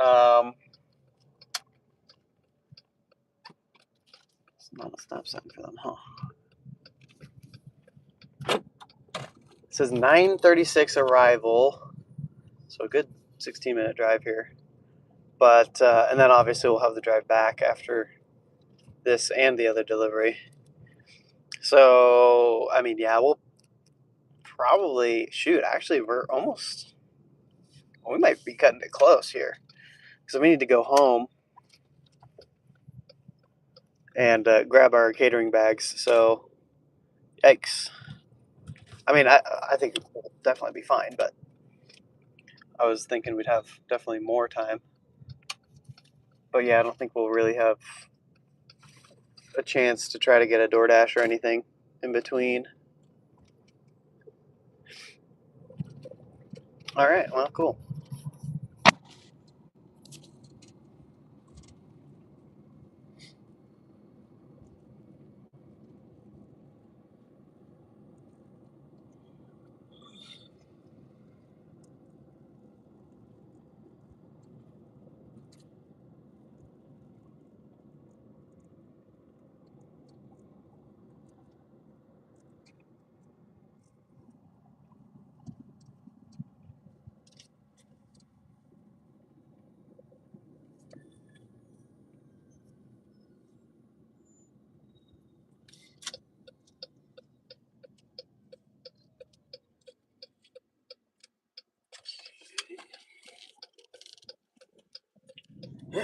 not a stop sign for them, huh? It says 9:36 arrival, so a good 16-minute drive here. But and then obviously we'll have the drive back after this and the other delivery. So I mean, yeah, we'll probably shoot. Actually, we're almost. We might be cutting it close here because we need to go home and grab our catering bags. So, yikes. I mean, I think we'll definitely be fine, but I was thinking we'd have definitely more time. But yeah, I don't think we'll really have a chance to try to get a DoorDash or anything in between. All right, well, cool.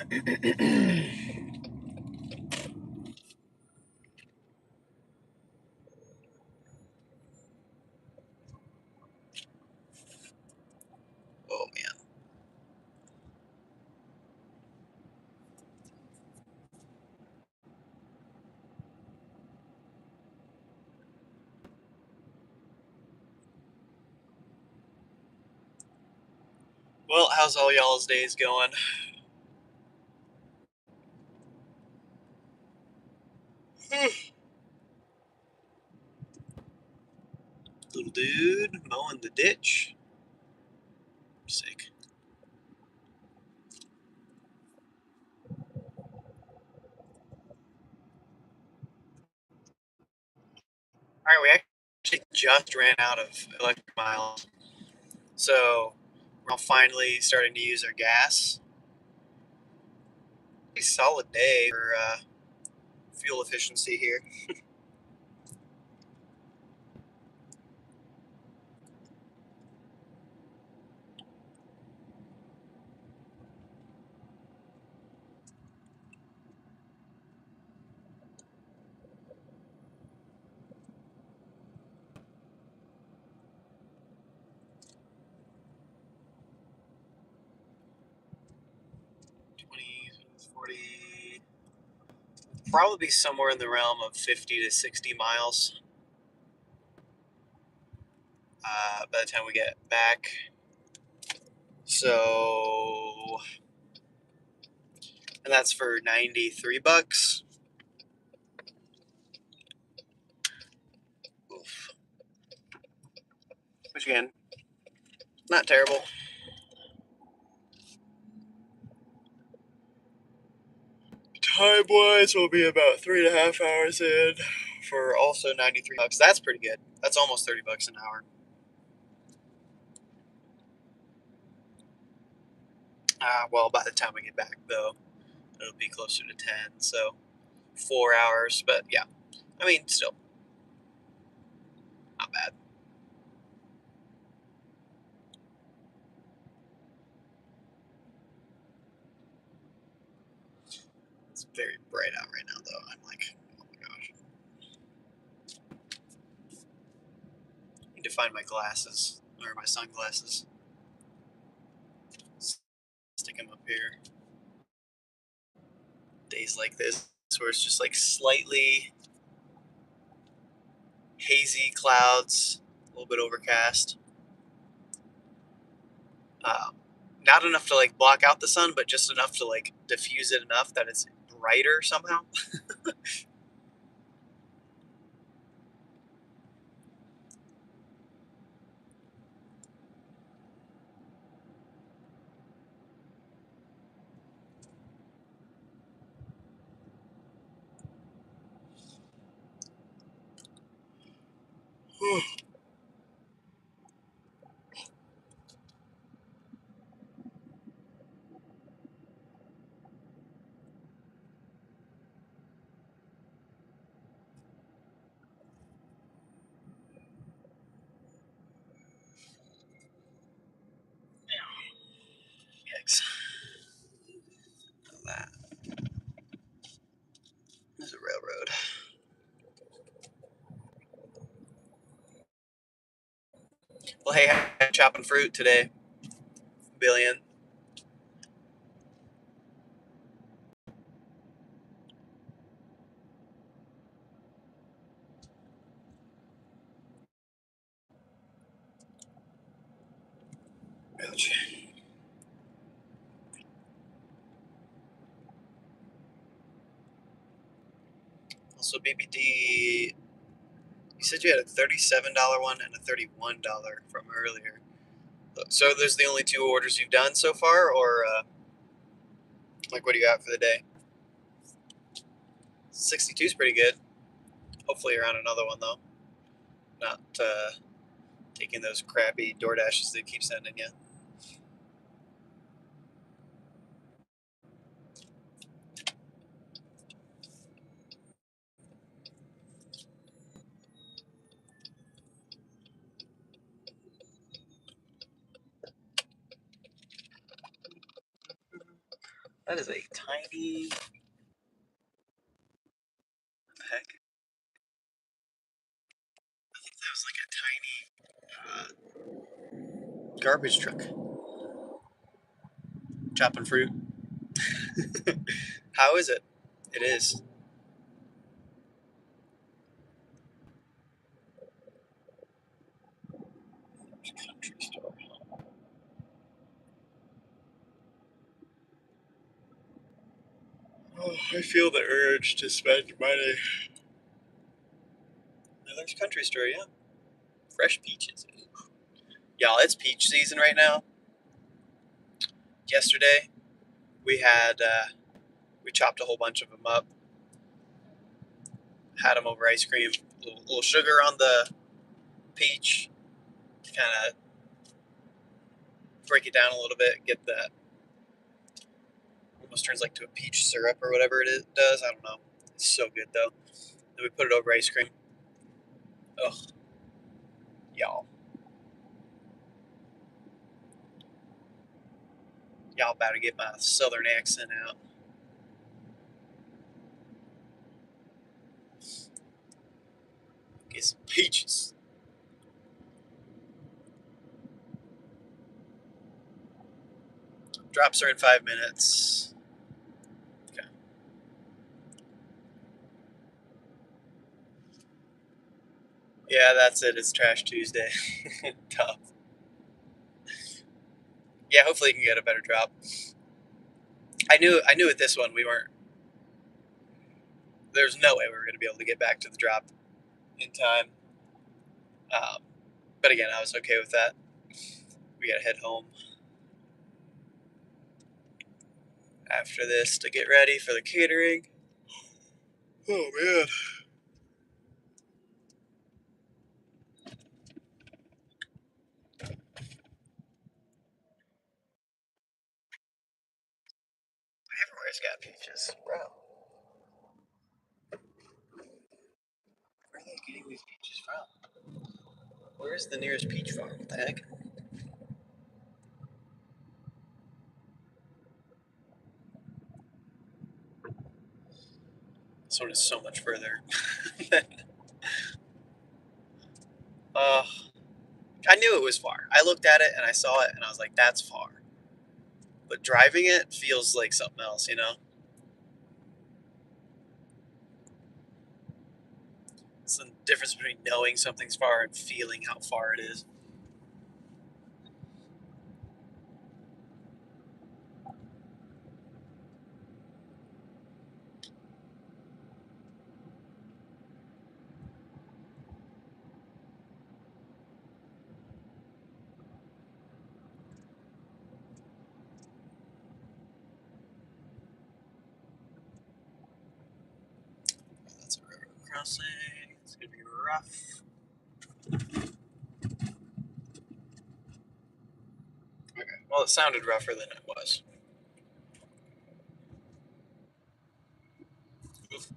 Oh man. Well, how's all y'all's days going? Little dude mowing the ditch. Sick. Alright, we actually just ran out of electric miles. So we're all finally starting to use our gas. Pretty solid day for fuel efficiency here. Probably be somewhere in the realm of 50 to 60 miles by the time we get back. So, and that's for $93. Oof. Which again, not terrible. Time wise, we'll be about 3.5 hours in for also $93. That's pretty good. That's almost $30 an hour. Well, by the time we get back, though, it'll be closer to 10, so 4 hours. But yeah, I mean, still not bad. It's very bright out right now, though. I'm like, oh my gosh. I need to find my glasses, or my sunglasses. Stick them up here. Days like this, where it's just like slightly hazy clouds, a little bit overcast. Not enough to like block out the sun, but just enough to like diffuse it enough that it's brighter somehow. Yikes. That is a railroad. Well, hey, I'm chopping fruit today. Billion. Ouch. Also, BBD, you said you had a $37 one and a $31 from earlier. So those are the only two orders you've done so far, or like what do you got for the day? 62 is pretty good. Hopefully you're on another one though. Not taking those crappy DoorDashes they keep sending you. That is a tiny. What the heck? I think that was like a tiny garbage truck chopping fruit. How is it? It is. Country store. Oh, I feel the urge to spend money. There's country store, yeah. Fresh peaches. Y'all, it's peach season right now. Yesterday, we had we chopped a whole bunch of them up, had them over ice cream, a little sugar on the peach, kind of break it down a little bit, get that almost turns like to a peach syrup or whatever does. I don't know. It's so good though. Then we put it over ice cream. Ugh, y'all about to get my southern accent out. Get some peaches. Drops are in 5 minutes. Okay. Yeah, that's it. It's Trash Tuesday. Tough. Yeah, hopefully you can get a better drop. I knew with this one we weren't. There's no way we were going to be able to get back to the drop in time. But again, I was okay with that. We got to head home after this to get ready for the catering. Oh man. Everywhere's got peaches, bro. Where are they getting these peaches from? Where's the nearest peach farm? What the heck? This one is so much further. I knew it was far. I looked at it and I saw it and I was like, that's far. But driving it feels like something else, you know? It's the difference between knowing something's far and feeling how far it is. That's a railroad crossing. It's gonna be rough. Okay. Well, it sounded rougher than it was. Oof.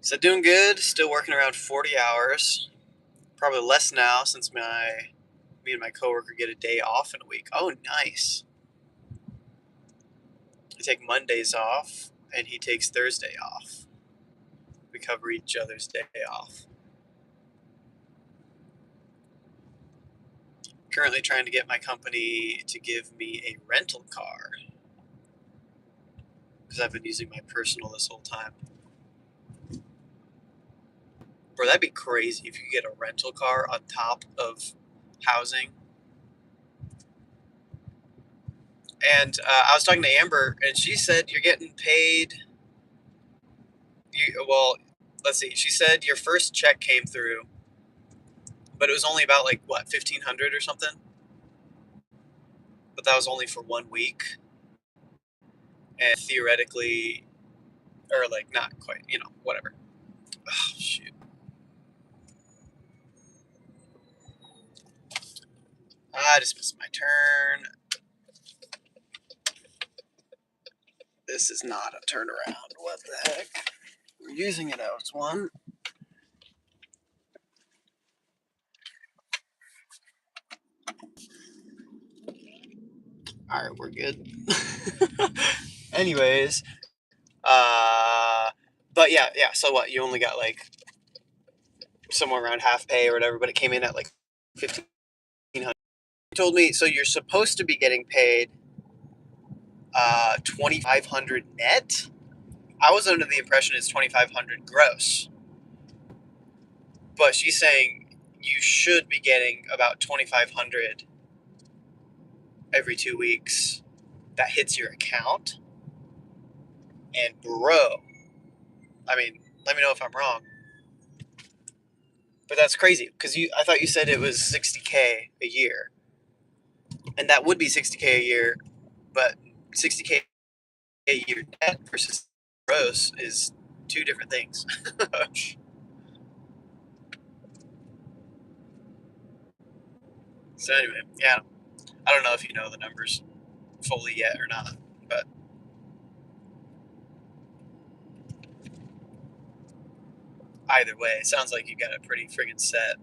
So doing good. Still working around 40 hours. Probably less now since me and my coworker get a day off in a week. Oh, nice. I take Mondays off, and he takes Thursday off. We cover each other's day off. Currently trying to get my company to give me a rental car because I've been using my personal this whole time. Bro, that'd be crazy if you could get a rental car on top of housing. And I was talking to Amber, and she said you're getting paid. Well, let's see. She said your first check came through, but it was only about like what, 1,500 or something. But that was only for 1 week, and theoretically, or like not quite, whatever. Oh, shoot. I just missed my turn. This is not a turnaround. What the heck? We're using it as one. All right, we're good. Anyways, but yeah. So what? You only got like somewhere around half pay or whatever, but it came in at like 1,500. You told me so. You're supposed to be getting paid 2,500 net. I was under the impression it's 2,500 gross, but she's saying you should be getting about 2,500 every 2 weeks. That hits your account. And bro, I mean, let me know if I'm wrong. But that's crazy because I thought you said it was 60K a year, and that would be 60K a year, but 60K a year net versus gross is two different things. So anyway, yeah, I don't know if you know the numbers fully yet or not, but either way, it sounds like you got it pretty friggin' set.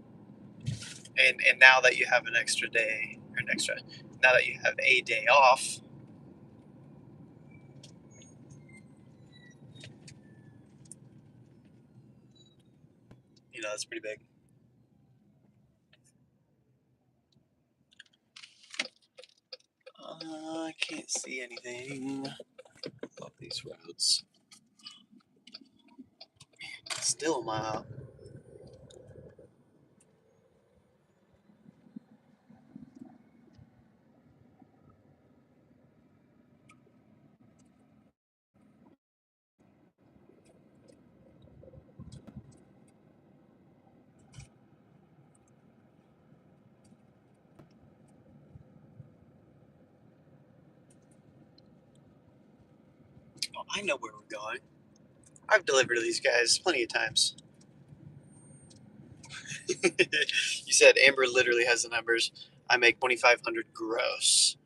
And now that you have an extra day, now that you have a day off, that's pretty big. I can't see anything. Love these roads. Still a mile. Oh, I know where we're going. I've delivered to these guys plenty of times. You said Amber literally has the numbers. I make 2,500 gross.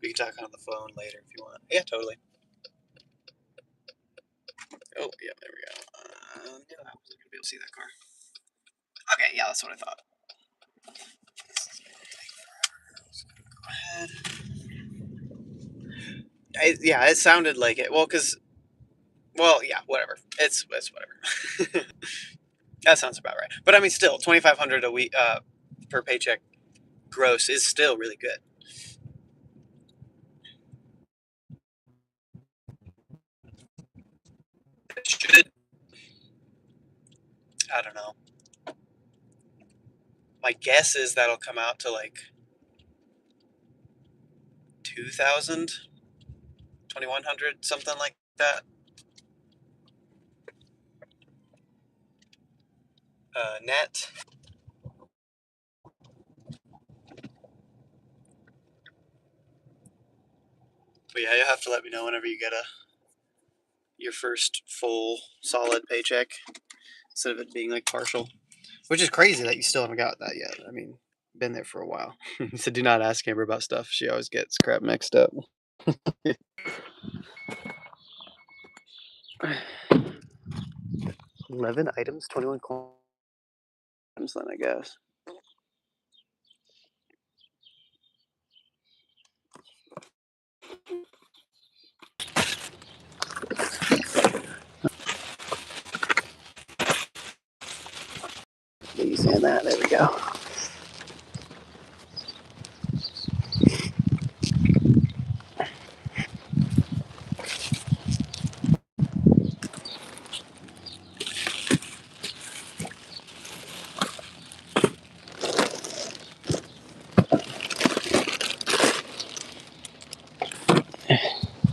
We can talk on the phone later if you want. Yeah, totally. Oh, yeah, there we go. Yeah, I wasn't gonna be able to see that car. Okay, yeah, that's what I thought. Go ahead. Yeah, it sounded like it. Well, yeah, whatever. It's whatever. That sounds about right. But I mean, still, 2,500 a week per paycheck gross is still really good. It should. I don't know. My guess is that'll come out to like 2,000, 2,100, something like that. Net. But yeah, you'll have to let me know whenever you get your first full solid paycheck instead of it being like partial, which is crazy that you still haven't got that yet. I mean, been there for a while. So do not ask Amber about stuff. She always gets crap mixed up. 11 items, 21 coins then, I guess. Easy on that. There we go.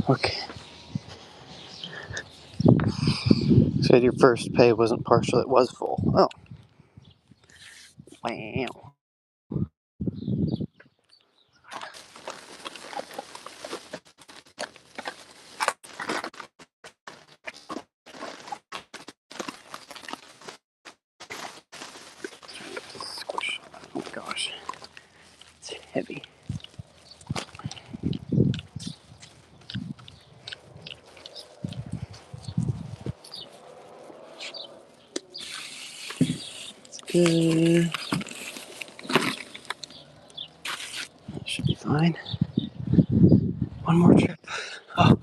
Okay. So your first pay wasn't partial, it was full. Oh. Wow. Squish. Oh gosh. It's heavy. Okay. That should be fine. One more trip. Oh.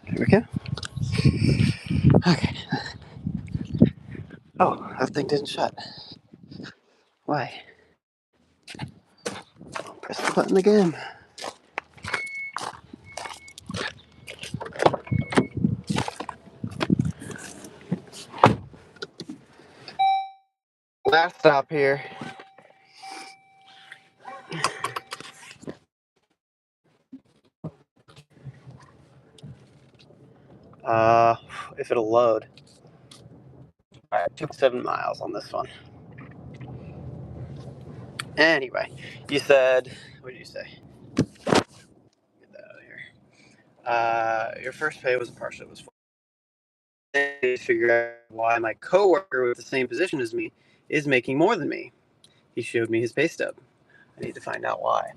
There we go. Okay. Oh, that thing didn't shut. Why? I'll press the button again. Last stop here. If it'll load. Alright, 2.7 miles on this one. Anyway, you said, what did you say? Get that out of here. Your first pay was a partial, it was full. Then you figure out why my coworker with the same position as me is making more than me. He showed me his pay stub. I need to find out why.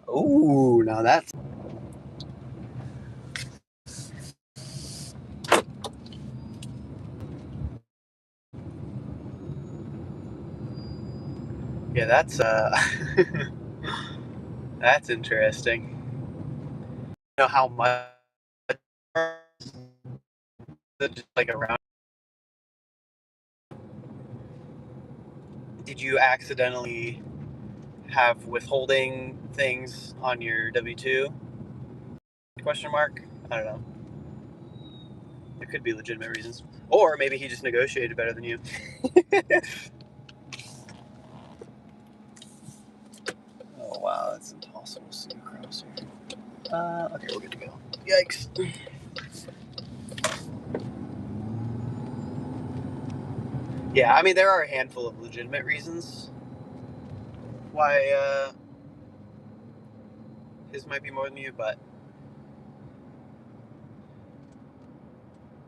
Ooh, now that's... Yeah, that's that's interesting. You know how much just like around? Did you accidentally have withholding things on your W-2? Question mark? I don't know. There could be legitimate reasons. Or maybe he just negotiated better than you. Oh wow, that's impossible to see across here. Okay, we're good to go. Yikes. Yeah, I mean, there are a handful of legitimate reasons. why his might be more than you, but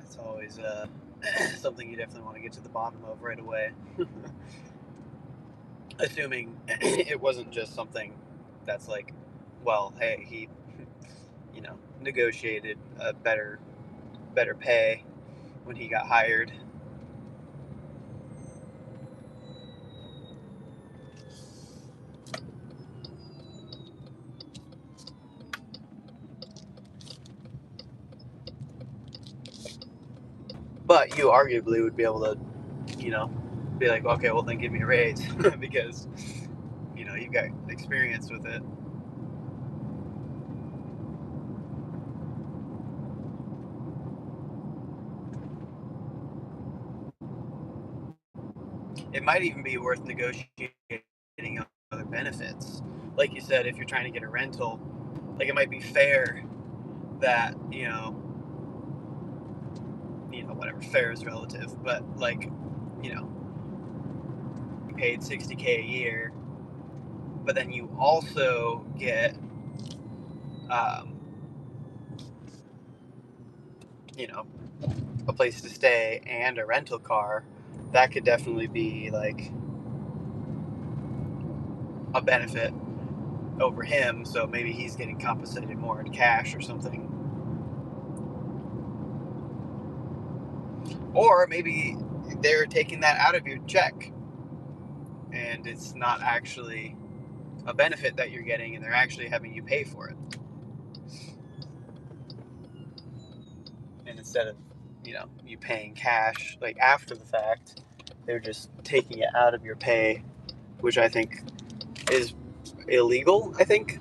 it's always something you definitely want to get to the bottom of right away. Assuming it wasn't just something that's like, well, hey, he, negotiated a better pay when he got hired. But you arguably would be able to, be like, okay, well then give me a raise because, you've got experience with it. It might even be worth negotiating other benefits. Like you said, if you're trying to get a rental, like it might be fair that, whatever, fair is relative, but like, you paid $60K a year, but then you also get, a place to stay and a rental car. That could definitely be like a benefit over him, so maybe he's getting compensated more in cash or something. Or maybe they're taking that out of your check and it's not actually a benefit that you're getting and they're actually having you pay for it. And instead of, you paying cash like after the fact, they're just taking it out of your pay, which I think is illegal, I think.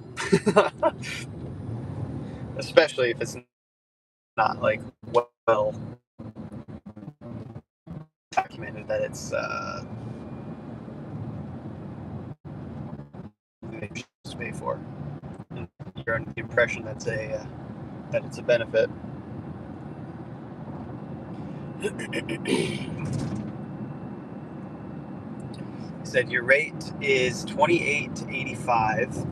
Especially if it's not like well documented that it's they should pay for. And you're under the impression that it's a benefit. He said your rate is $28.85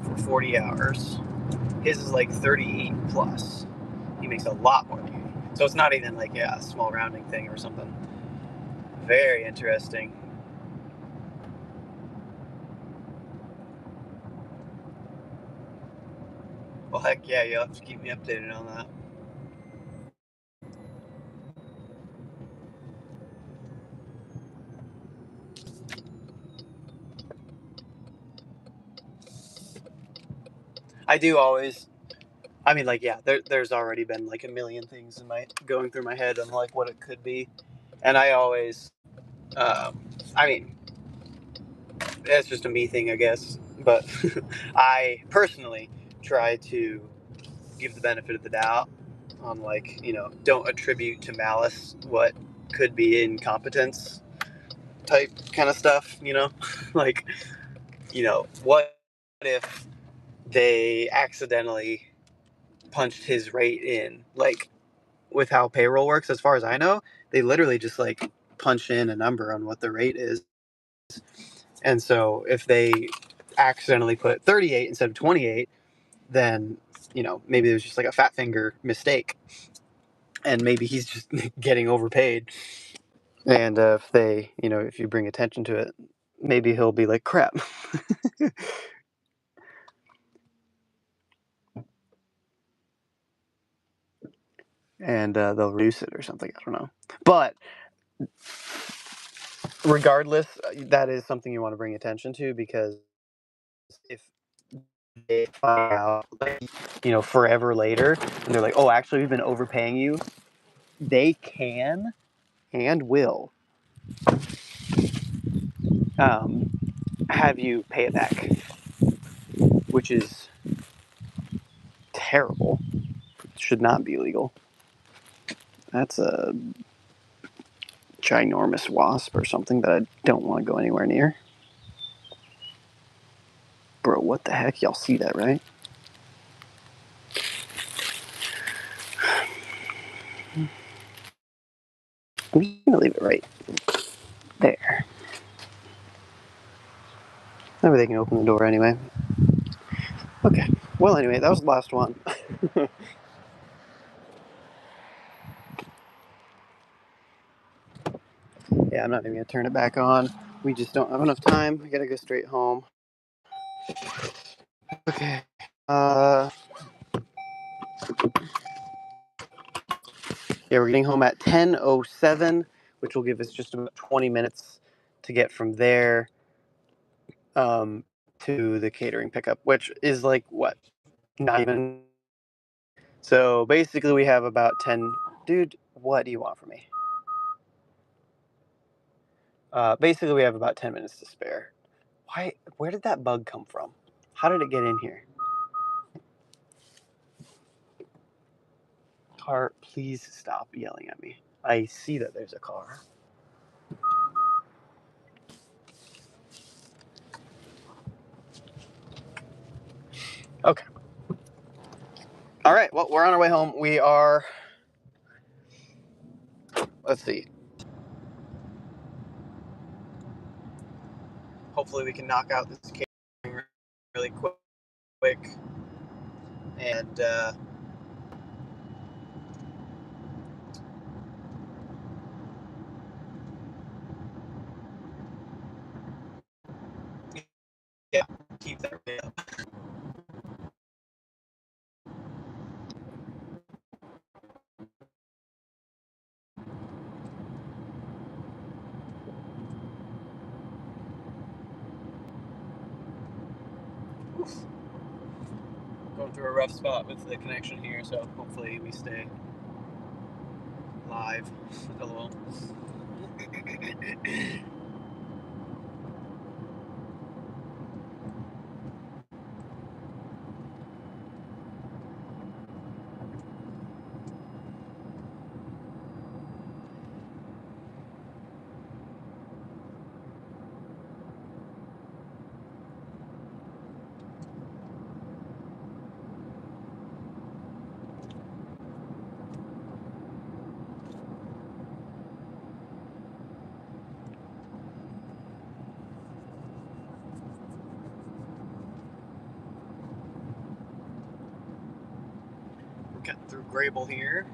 for 40 hours. His is like 38 plus. He makes a lot more than you. So it's not even like a small rounding thing or something. Very interesting. Well, heck yeah, you'll have to keep me updated on that. I do always. I mean, like, yeah, there's already been like a million things going through my head on like what it could be, and I always, I mean, that's just a me thing, I guess. But I personally try to give the benefit of the doubt on like, don't attribute to malice what could be incompetence type kind of stuff. Like, what if they accidentally punched his rate in, like with how payroll works, as far as I know, they literally just like punch in a number on what the rate is. And so if they accidentally put 38 instead of 28, then, maybe it was just like a fat finger mistake. And maybe he's just getting overpaid. And if you bring attention to it, maybe he'll be like, crap. And they'll reduce it or something. I don't know. But regardless, that is something you want to bring attention to, because if they find out, like, forever later, and they're like, oh, actually, we've been overpaying you, they can and will have you pay it back, which is terrible. It should not be legal. That's a ginormous wasp or something that I don't want to go anywhere near. Bro, what the heck? Y'all see that, right? I'm just going to leave it right there. Maybe they can open the door anyway. Okay. Well, anyway, that was the last one. Yeah, I'm not even gonna turn it back on. We just don't have enough time. We gotta go straight home. Okay. Yeah, we're getting home at 10:07, which will give us just about 20 minutes to get from there to the catering pickup, which is like what? Not even. So basically, we have about 10. Dude, what do you want from me? Basically, we have about 10 minutes to spare. Why? Where did that bug come from? How did it get in here? Car, please stop yelling at me. I see that there's a car. Okay. All right. Well, we're on our way home. We are. Let's see. Hopefully, we can knock out this catering really quick. And yeah, keep that up. Going through a rough spot with the connection here, so hopefully we stay live. LOL. We're cutting through Grable here.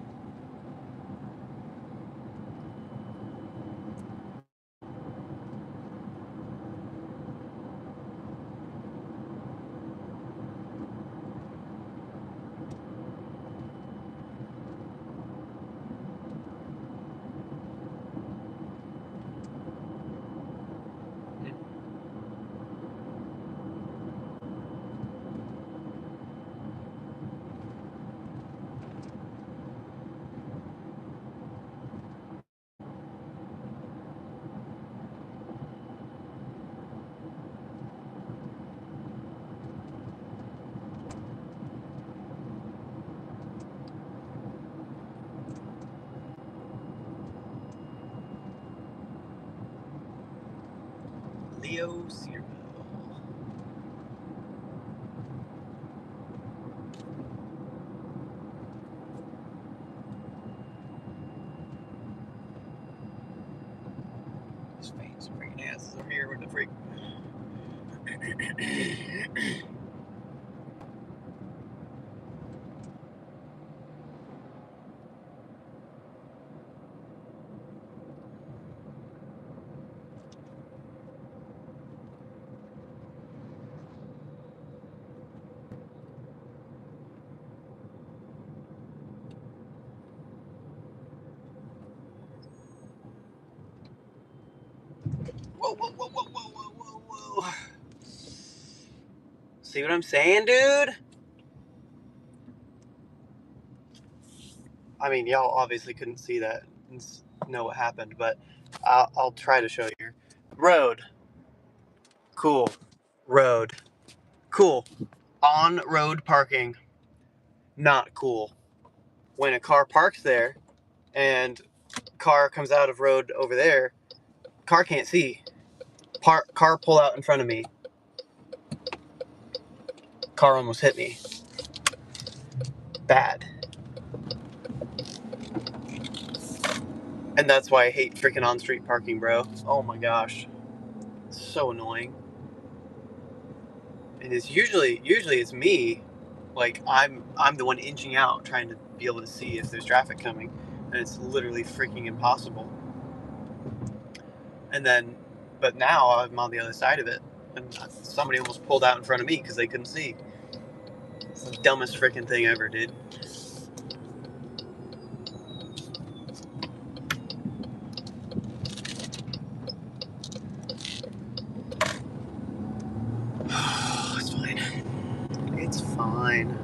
Leo Cereal. These fans freaking asses are here with the freak. Whoa, whoa, whoa, whoa, whoa, whoa, whoa, whoa. See what I'm saying, dude? I mean, y'all obviously couldn't see that and know what happened, but I'll try to show you. Road. Cool. Road. Cool. On-road parking. Not cool. When a car parks there and car comes out of road over there, car can't see. Car pull out in front of me. Car almost hit me. Bad. And that's why I hate freaking on-street parking, bro. Oh my gosh. So annoying. And it's usually it's me, like I'm the one inching out trying to be able to see if there's traffic coming, and it's literally freaking impossible. And then, but now I'm on the other side of it, and somebody almost pulled out in front of me because they couldn't see. It's the dumbest freaking thing ever, dude. It's fine. It's fine.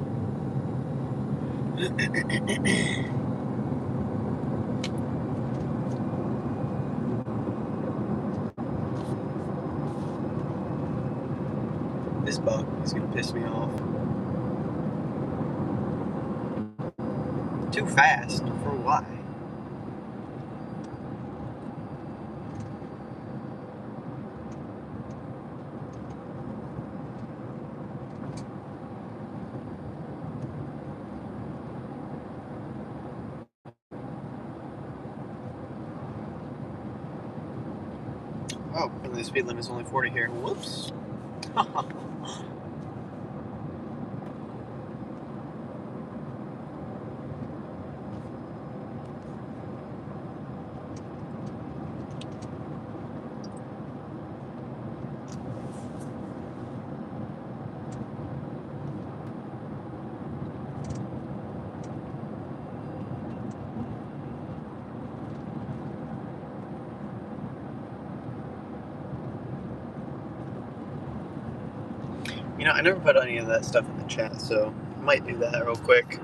This bug is gonna piss me off. Too fast for why? Oh, the speed limit is only 40 here. Whoops. You know, I never put any of that stuff in the chat, so I might do that real quick.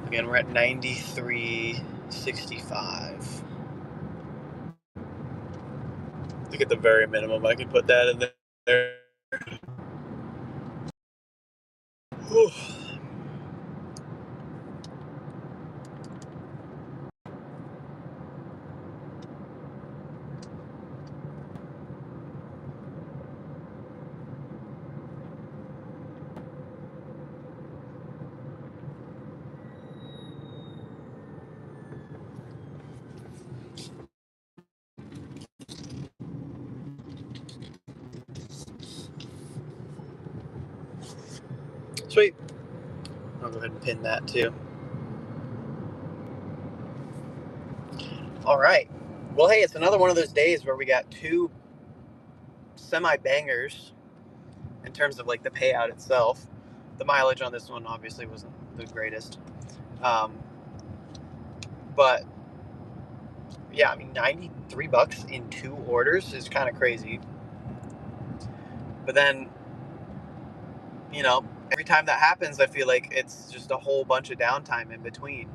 Again, we're at 93.65. I think at the very minimum I can put that in there. Whew. Sweet. I'll go ahead and pin that too. All right. Well, hey, it's another one of those days where we got two semi-bangers in terms of like the payout itself. The mileage on this one obviously wasn't the greatest. But yeah, I mean, $93 in 2 orders is kind of crazy. But then, you know, every time that happens, I feel like it's just a whole bunch of downtime in between.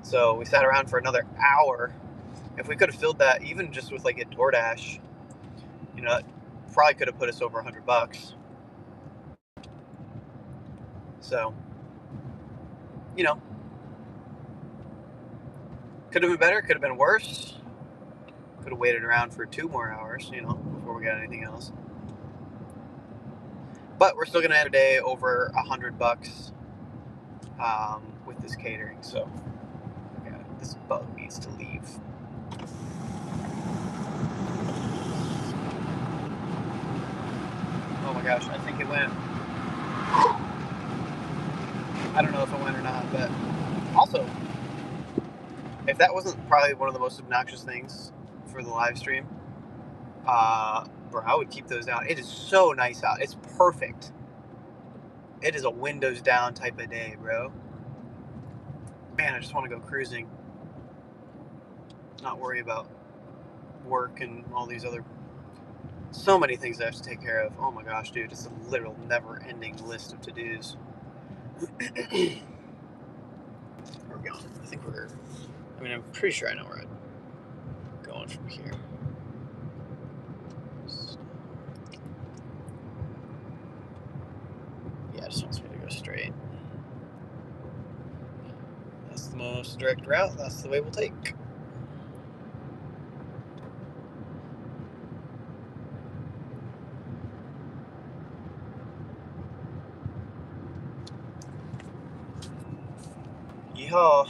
So we sat around for another hour. If we could have filled that, even just with like a DoorDash, you know, it probably could have put us over $100. So, you know, could have been better, could have been worse. Could have waited around for 2 more hours, you know, before we got anything else. But we're still gonna end the day over $100 with this catering. So, yeah, this bug needs to leave. Oh my gosh, I think it went. I don't know if it went or not, but also, if that wasn't probably one of the most obnoxious things for the live stream, bro, I would keep those out. It is so nice out. It's perfect. It is a windows down type of day, bro. Man, I just want to go cruising. Not worry about work and all these other, so many things I have to take care of. Oh my gosh, dude, it's a literal never-ending list of to-dos. Where are we going? I think we're, I mean, I'm pretty sure I know where I'm going from here. Yeah, it just wants me to go straight. That's the most direct route. That's the way we'll take. Yeehaw.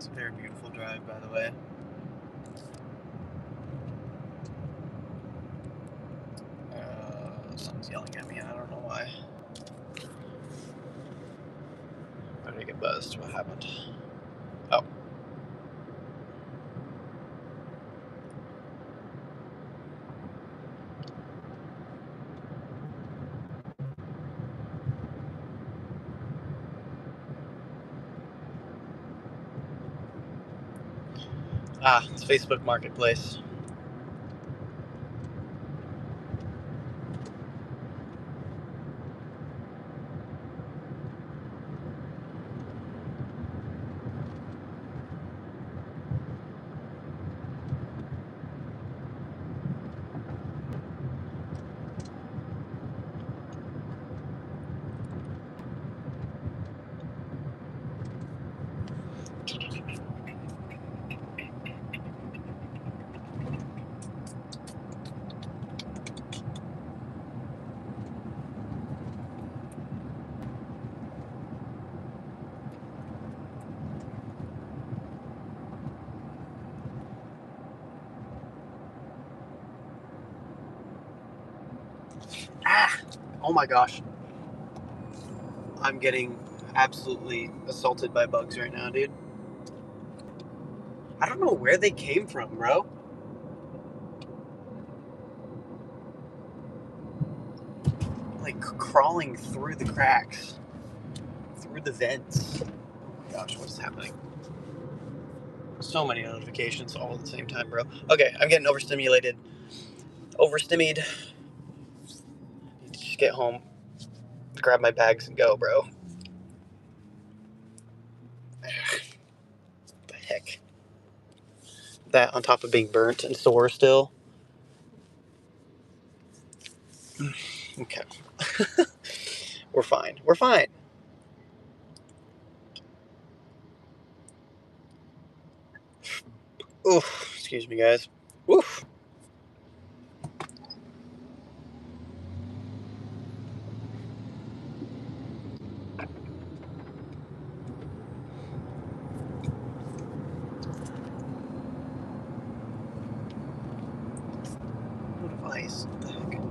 It's a very beautiful drive, by the way. Someone's yelling at me. I don't know why. Why did I get buzzed? What happened? Oh. It's Facebook Marketplace. Oh my gosh. I'm getting absolutely assaulted by bugs right now, dude. I don't know where they came from, bro. Like crawling through the cracks, through the vents. Oh my gosh, what's happening? So many notifications all at the same time, bro. Okay, I'm getting overstimulated. Overstimmied. Need to just get home, grab my bags, and go, bro. The heck? That on top of being burnt and sore still. Okay. We're fine. We're fine. Oof. Excuse me, guys. Oof. What device? What the heck?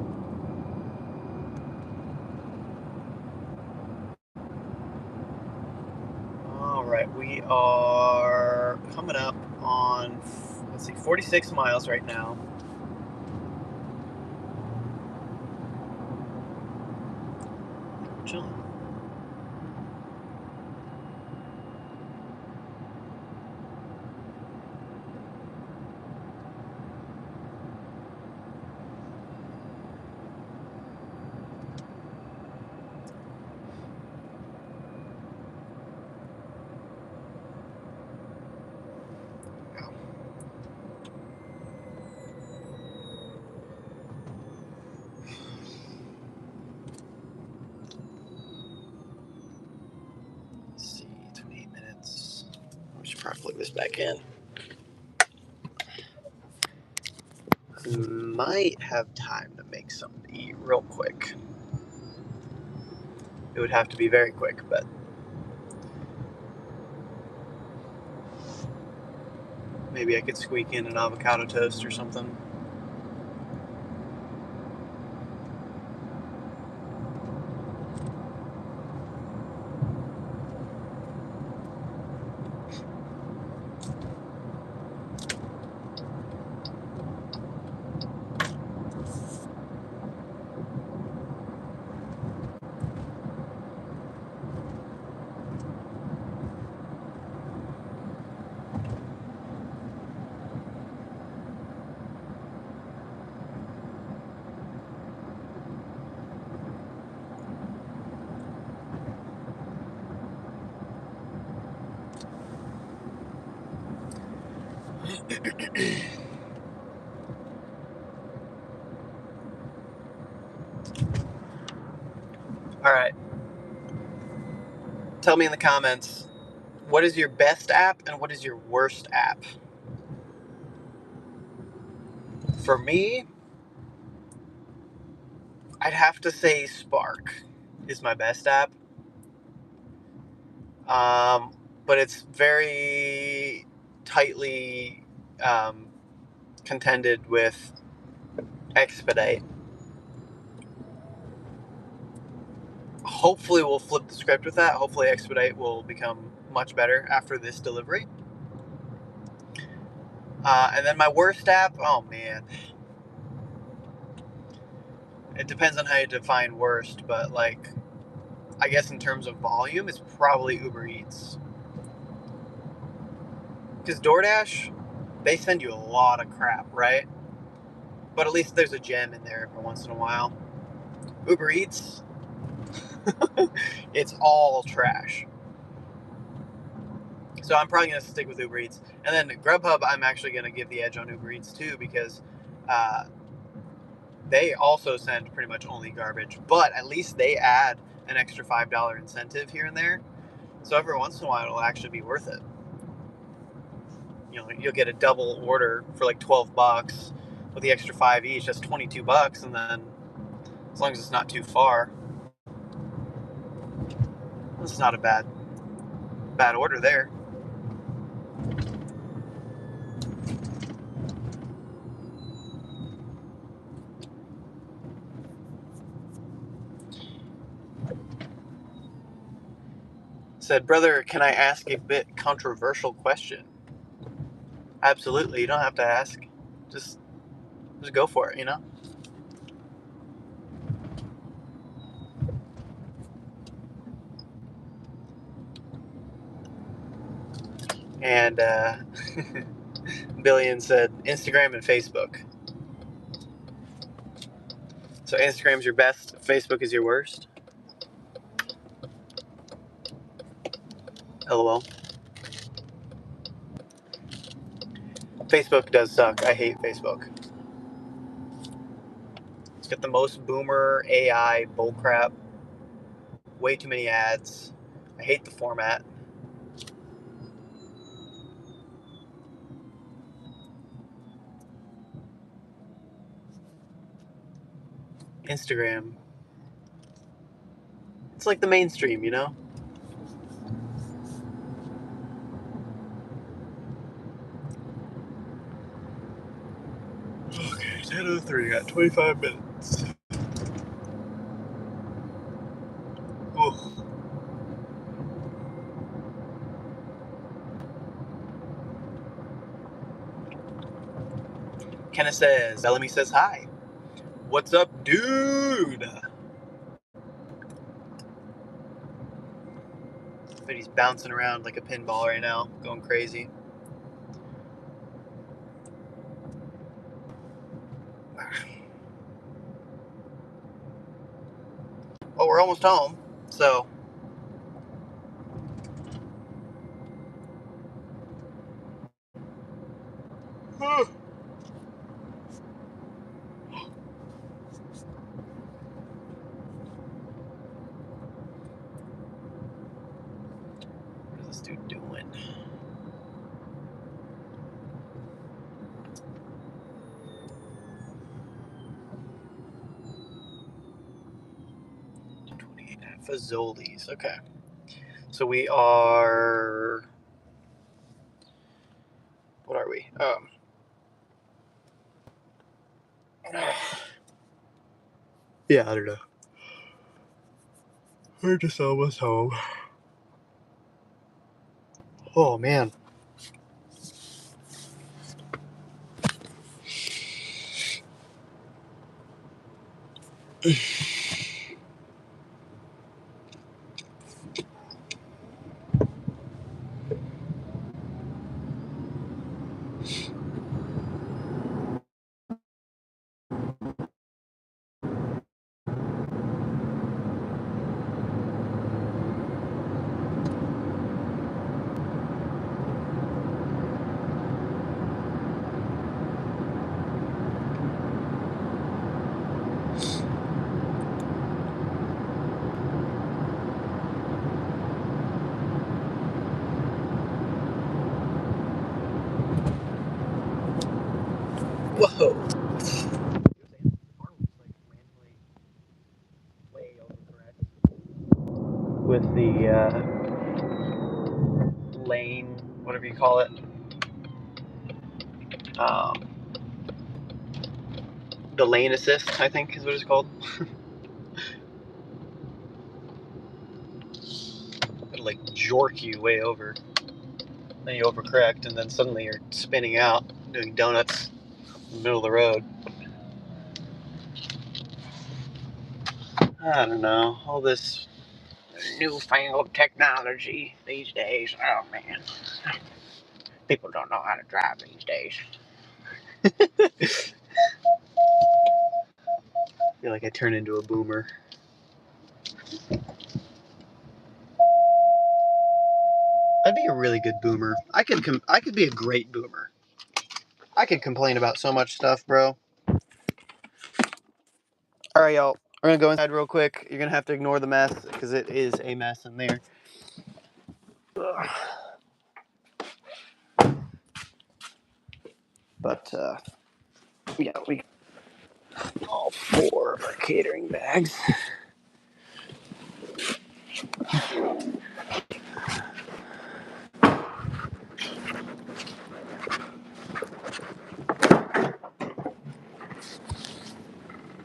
Alright, we are coming up on, let's see, 46 miles right now. We're chilling. Let's see, 28 minutes. I should probably plug this back in. Might have time to make something to eat real quick. It would have to be very quick, but maybe I could squeak in an avocado toast or something. Alright. Tell me in the comments, what is your best app and what is your worst app? For me, I'd have to say Spark is my best app. But it's very tightly contended with Expedite. Hopefully we'll flip the script with that. Hopefully Expedite will become much better after this delivery. And then my worst app, oh man. It depends on how you define worst, but like, I guess in terms of volume, it's probably Uber Eats. Because DoorDash, they send you a lot of crap, right? But at least there's a gem in there every once in a while. Uber Eats, it's all trash. So I'm probably going to stick with Uber Eats. And then Grubhub, I'm actually going to give the edge on Uber Eats too, because they also send pretty much only garbage. But at least they add an extra $5 incentive here and there. So every once in a while, it'll actually be worth it. You know, you'll get a double order for like $12 with the extra 5 each. That's $22, and then as long as it's not too far, this is not a bad order there. Said, brother, can I ask a bit controversial question? Absolutely, you don't have to ask. Just go for it, you know? And Billion said Instagram and Facebook. So Instagram's your best, Facebook is your worst? LOL. Facebook does suck. I hate Facebook. It's got the most boomer AI bullcrap. Way too many ads. I hate the format. Instagram. It's like the mainstream, you know? Okay, 10:03. Got 25 minutes. Ooh. Kenneth says, Bellamy says hi. What's up, dude? But he's bouncing around like a pinball right now, going crazy. Well, we're almost home, so. What is this dude doing? Fazoli's, okay. So we are. What are we? Yeah, I don't know. We're just almost home. Oh, man. Whoa. With the lane, whatever you call it. The lane assist, I think is what it's called. It'll like jork you way over. Then you overcorrect, and then suddenly you're spinning out, doing donuts in the middle of the road. I don't know. All this newfangled technology these days. Oh man. People don't know how to drive these days. I feel like I turn into a boomer. I'd be a really good boomer. I could be a great boomer. I could complain about so much stuff, bro. All right, y'all. We're gonna go inside real quick. You're gonna have to ignore the mess because it is a mess in there. Ugh. But yeah, we got all 4 of our catering bags.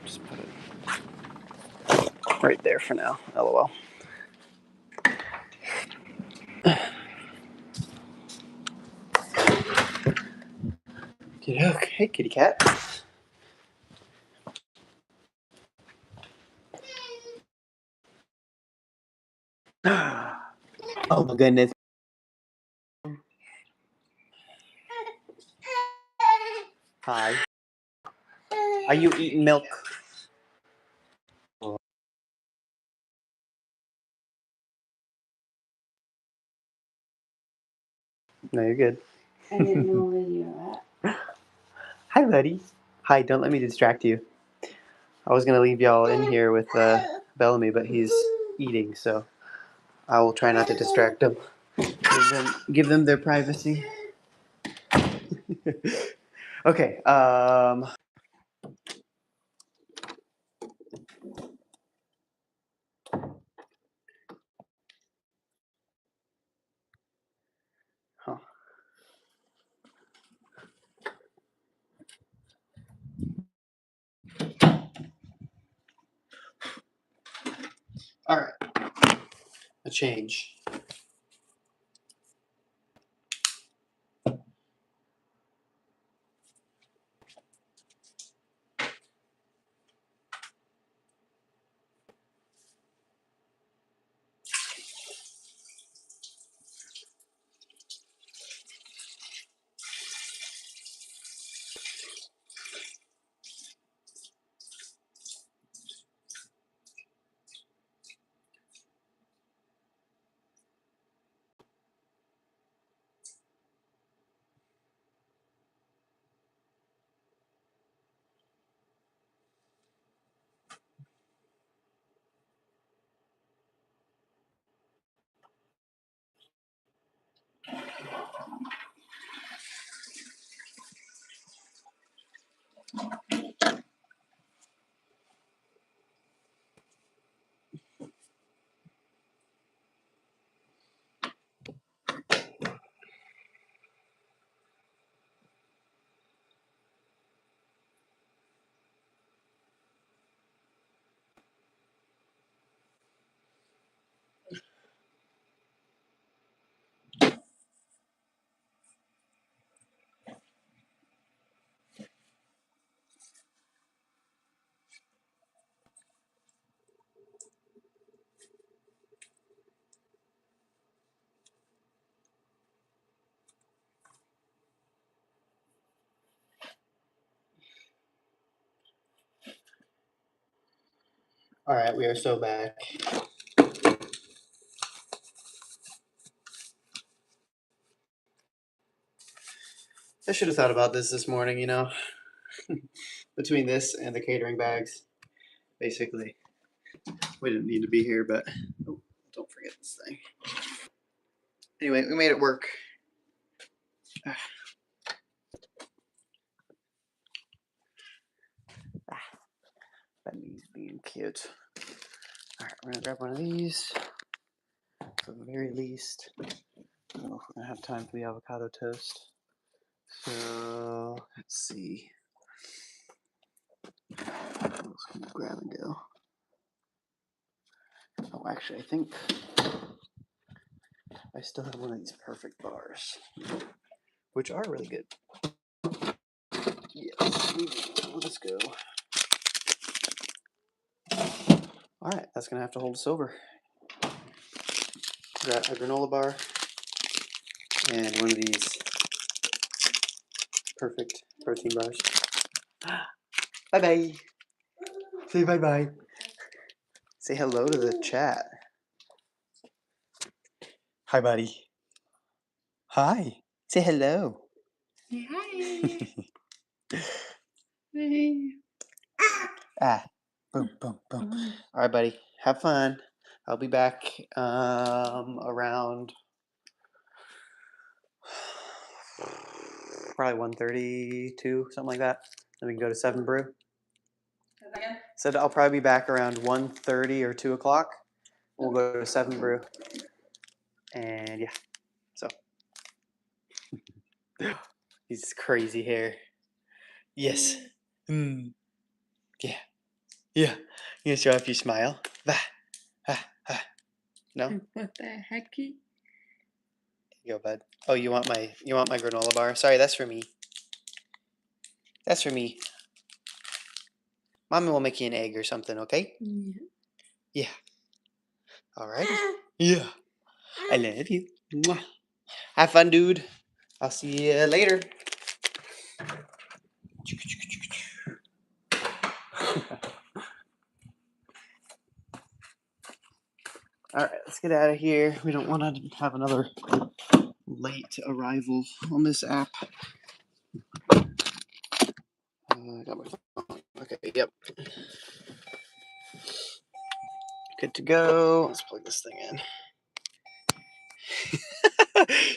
Just put it right there for now. LOL. Okay, kitty cat. Oh my goodness. Hi. Are you eating milk? No, you're good. I didn't know where you were at. Hi, buddy. Hi, don't let me distract you. I was going to leave y'all in here with Bellamy, but he's eating, so I will try not to distract him. Give them their privacy. Okay. Huh. All right. A change. All right, we are so back. I should have thought about this morning, you know. Between this and the catering bags, basically. We didn't need to be here, but oh, don't forget this thing. Anyway, we made it work. Benny's being cute. Alright, we're gonna grab one of these. For the very least. I don't know if we're gonna have time for the avocado toast. So let's see. What else can we grab and go? Oh, actually, I think I still have one of these perfect bars, which are really good. Yes, we do. Let's go. All right, that's gonna have to hold us over. Got a granola bar and one of these perfect protein bars. Bye bye. Say bye bye. Say hello to the chat. Hi, buddy. Hi. Say hello. Say hi. Ah. Boom, boom, boom. All right, buddy. Have fun. I'll be back around probably 1:32, something like that. Then we can go to 7 Brew. Said I'll probably be back around 1:30 or 2 o'clock. We'll go to 7 Brew. And yeah, so. He's crazy hair. Yes. Mm. Yeah. Yeah. You gonna show off your smile? Bah. Ah. Ah. No? What the hecky? Here you go, bud. Oh, you want my granola bar? Sorry, that's for me. That's for me. Mommy will make you an egg or something, okay? Yeah. Yeah. All right. Yeah. I love you. Mwah. Have fun, dude. I'll see you later. All right, let's get out of here. We don't want to have another late arrival on this app. I got my phone. Okay, yep. Good to go. Let's plug this thing in.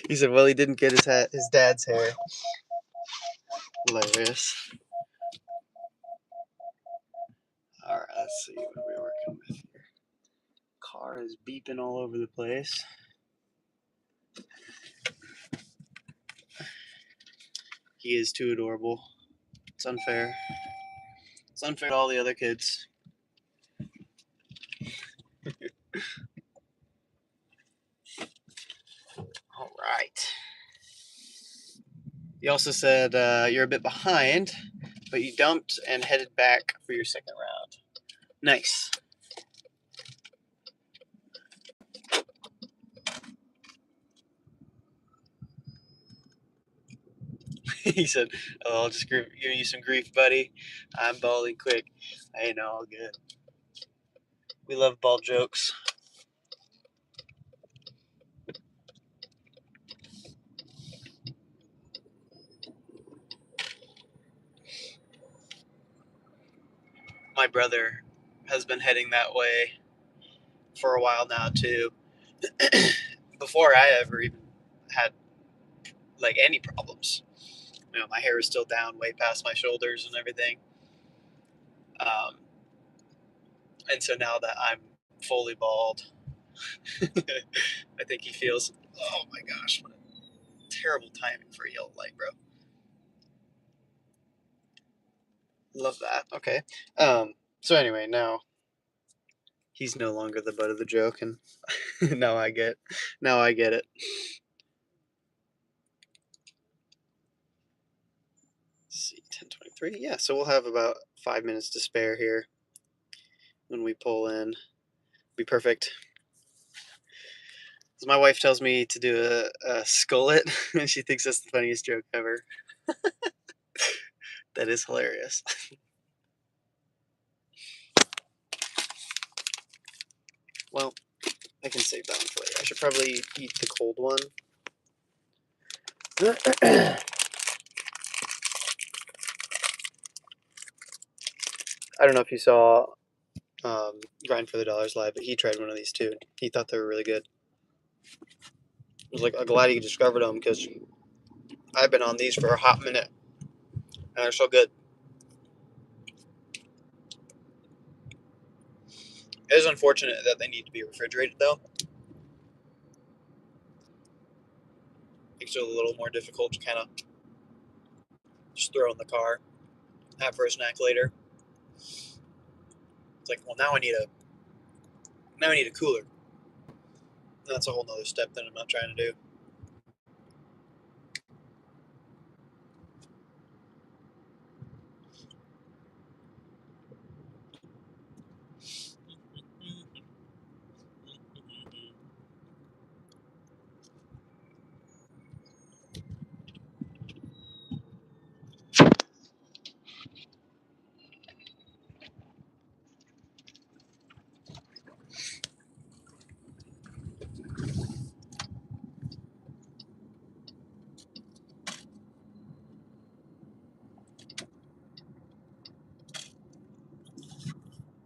He said, well, he didn't get his dad's hair. Hilarious. All right, let's see what we're working with here. Car is beeping all over the place. He is too adorable. It's unfair. It's unfair to all the other kids. All right. He also said you're a bit behind, but you dumped and headed back for your second round. Nice. He said, oh, I'll just give you some grief, buddy. I'm balding quick. I know, all good. We love bald jokes. My brother has been heading that way for a while now, too. Before I ever even had, like, any problems. You know, my hair is still down way past my shoulders and everything. And so now that I'm fully bald, I think he feels, oh my gosh, what a terrible timing for a yellow light, bro. Love that. Okay. So anyway, now he's no longer the butt of the joke, and now I get it. Let's see, 10:23. Yeah, so we'll have about 5 minutes to spare here when we pull in. Be perfect. My wife tells me to do a skullet, and she thinks that's the funniest joke ever. That is hilarious. Well, I can save that one for later. I should probably eat the cold one. I don't know if you saw Grind for the Dollars live, but he tried one of these too. He thought they were really good. I was like, I'm glad he discovered them because I've been on these for a hot minute, and they're so good. It is unfortunate that they need to be refrigerated, though. Makes it a little more difficult to kind of just throw in the car, have for a snack later. It's like, well, now I need a cooler. And that's a whole nother step that I'm not trying to do.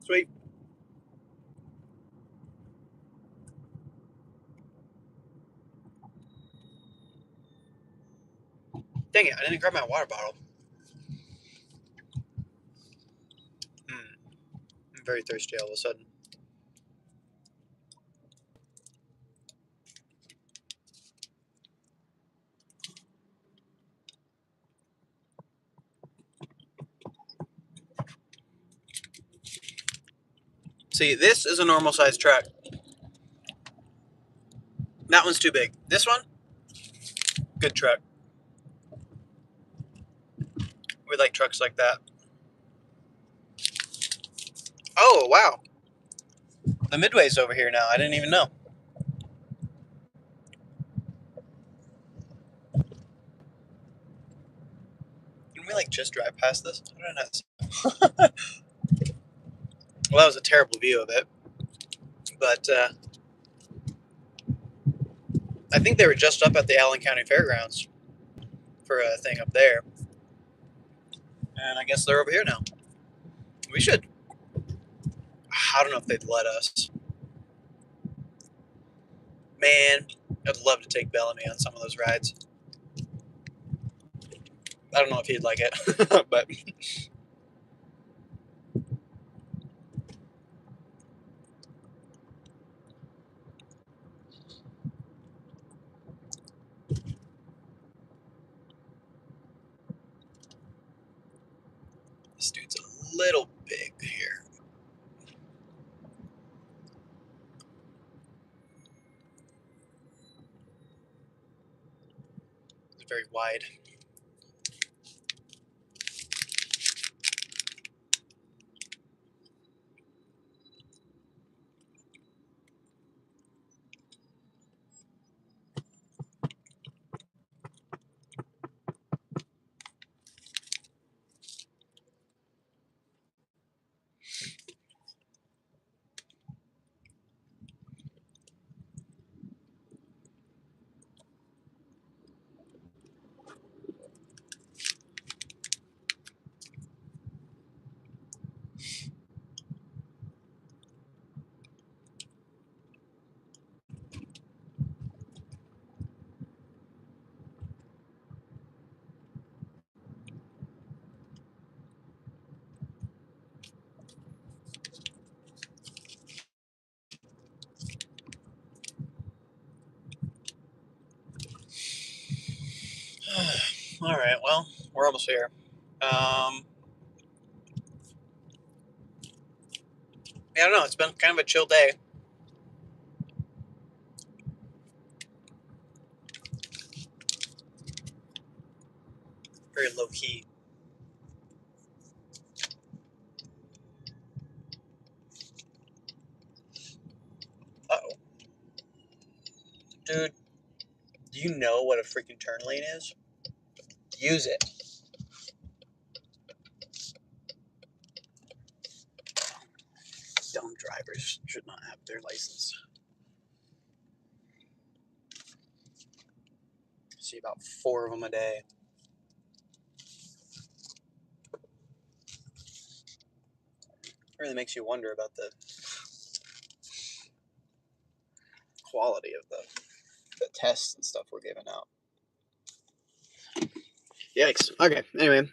Sweet. Dang it, I didn't grab my water bottle. I'm very thirsty all of a sudden. See, this is a normal sized truck. That one's too big. This one, good truck. We like trucks like that. Oh, wow. The Midway's over here now. I didn't even know. Didn't we like just drive past this? How did I not see? Well, that was a terrible view of it. But I think they were just up at the Allen County Fairgrounds for a thing up there. And I guess they're over here now. We should. I don't know if they'd let us. Man, I'd love to take Bellamy on some of those rides. I don't know if he'd like it, but this dude's a little big here. It's very wide. All right, well, we're almost here. Yeah, I don't know. It's been kind of a chill day. Very low key. Uh-oh. Dude, do you know what a freaking turn lane is? Use it. Dumb drivers should not have their license. See about 4 of them a day. It really makes you wonder about the quality of the tests and stuff we're giving out. Yikes. Okay, anyway.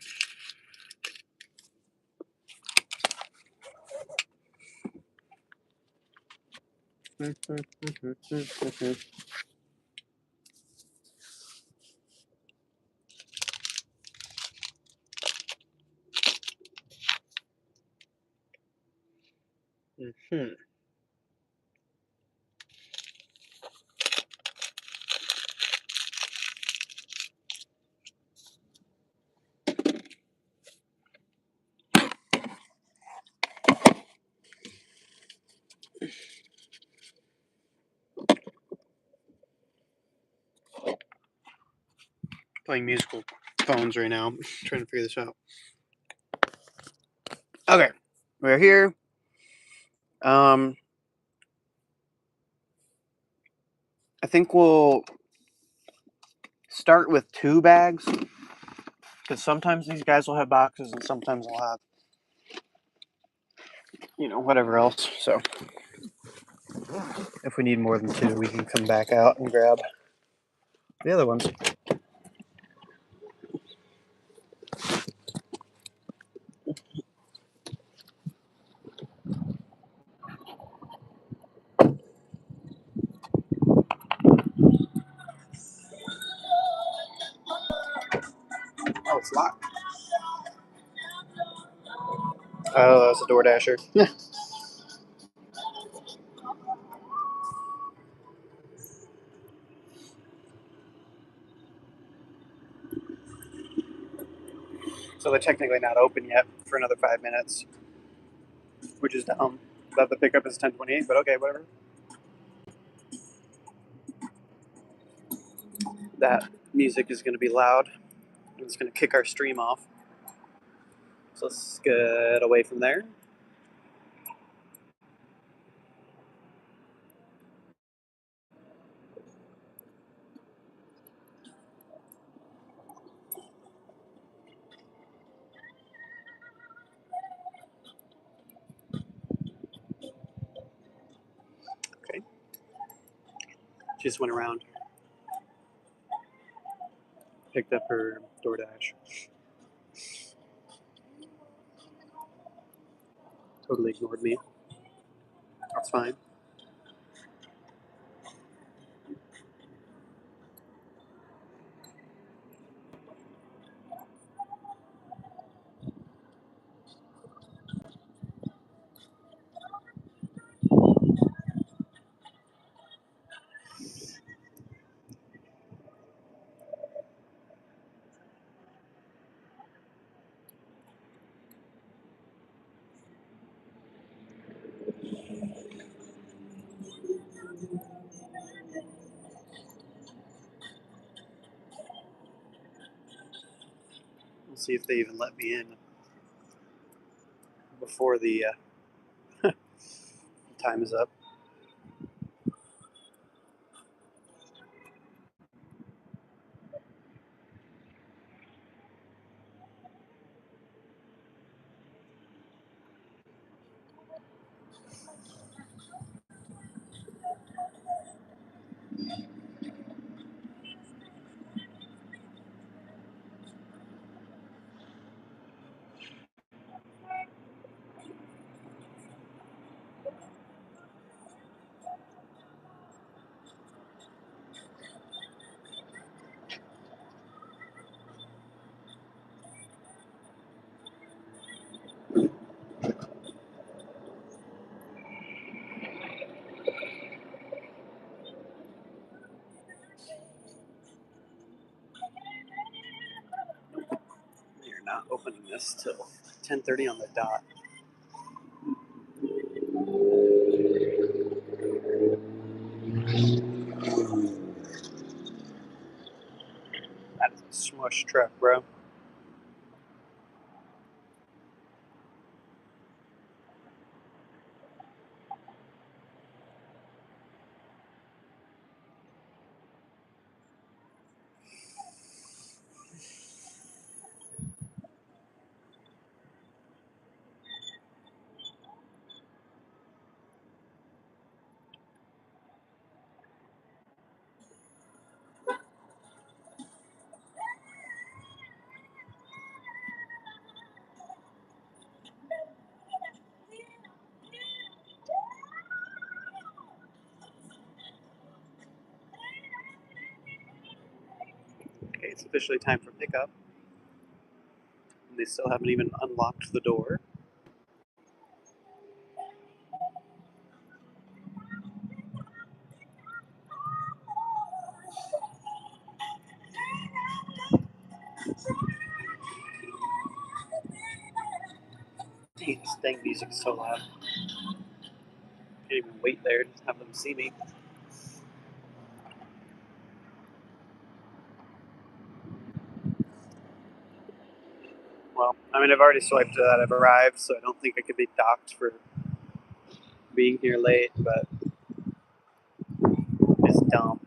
Mm-hmm. Playing musical phones right now, trying to figure this out. Okay, we're here. I think we'll start with 2 bags, because sometimes these guys will have boxes and sometimes they'll have, whatever else. So if we need more than 2, we can come back out and grab the other ones. Oh, it's locked. Oh, that's a Door Dasher. So they're technically not open yet for another 5 minutes, which is dumb. That the pickup is 10:28, but okay, whatever. That music is going to be loud. It's going to kick our stream off. So let's get away from there. Okay. Just went around, picked up her DoorDash. Totally ignored me. That's fine. We'll see if they even let me in before the time is up. You're not opening this till 10:30 on the dot. That is a smush truck, bro. Okay, it's officially time for pickup. And they still haven't even unlocked the door. Dang, this dang music is so loud. Can't even wait there to have them see me. Well, I mean, I've already swiped that I've arrived, so I don't think I could be docked for being here late, but it's dumb.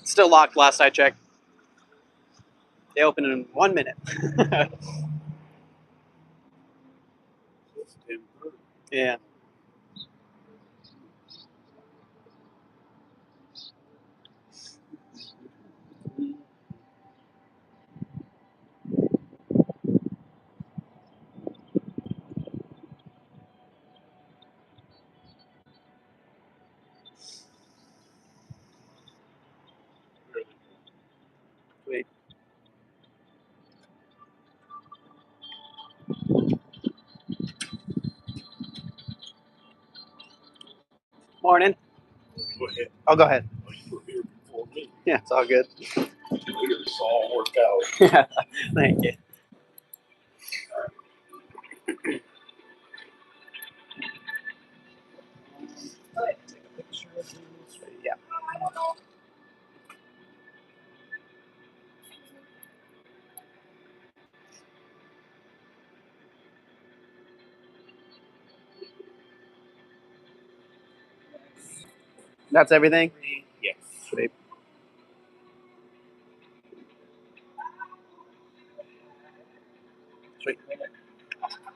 Still locked last I checked. They open in 1 minute. Yeah. Wait. Morning. Go ahead. Oh, go ahead. Oh, you were here before me. Yeah, it's all good. It's all worked out. Thank you. Yeah. That's everything? Yes. Sweet. Sweet.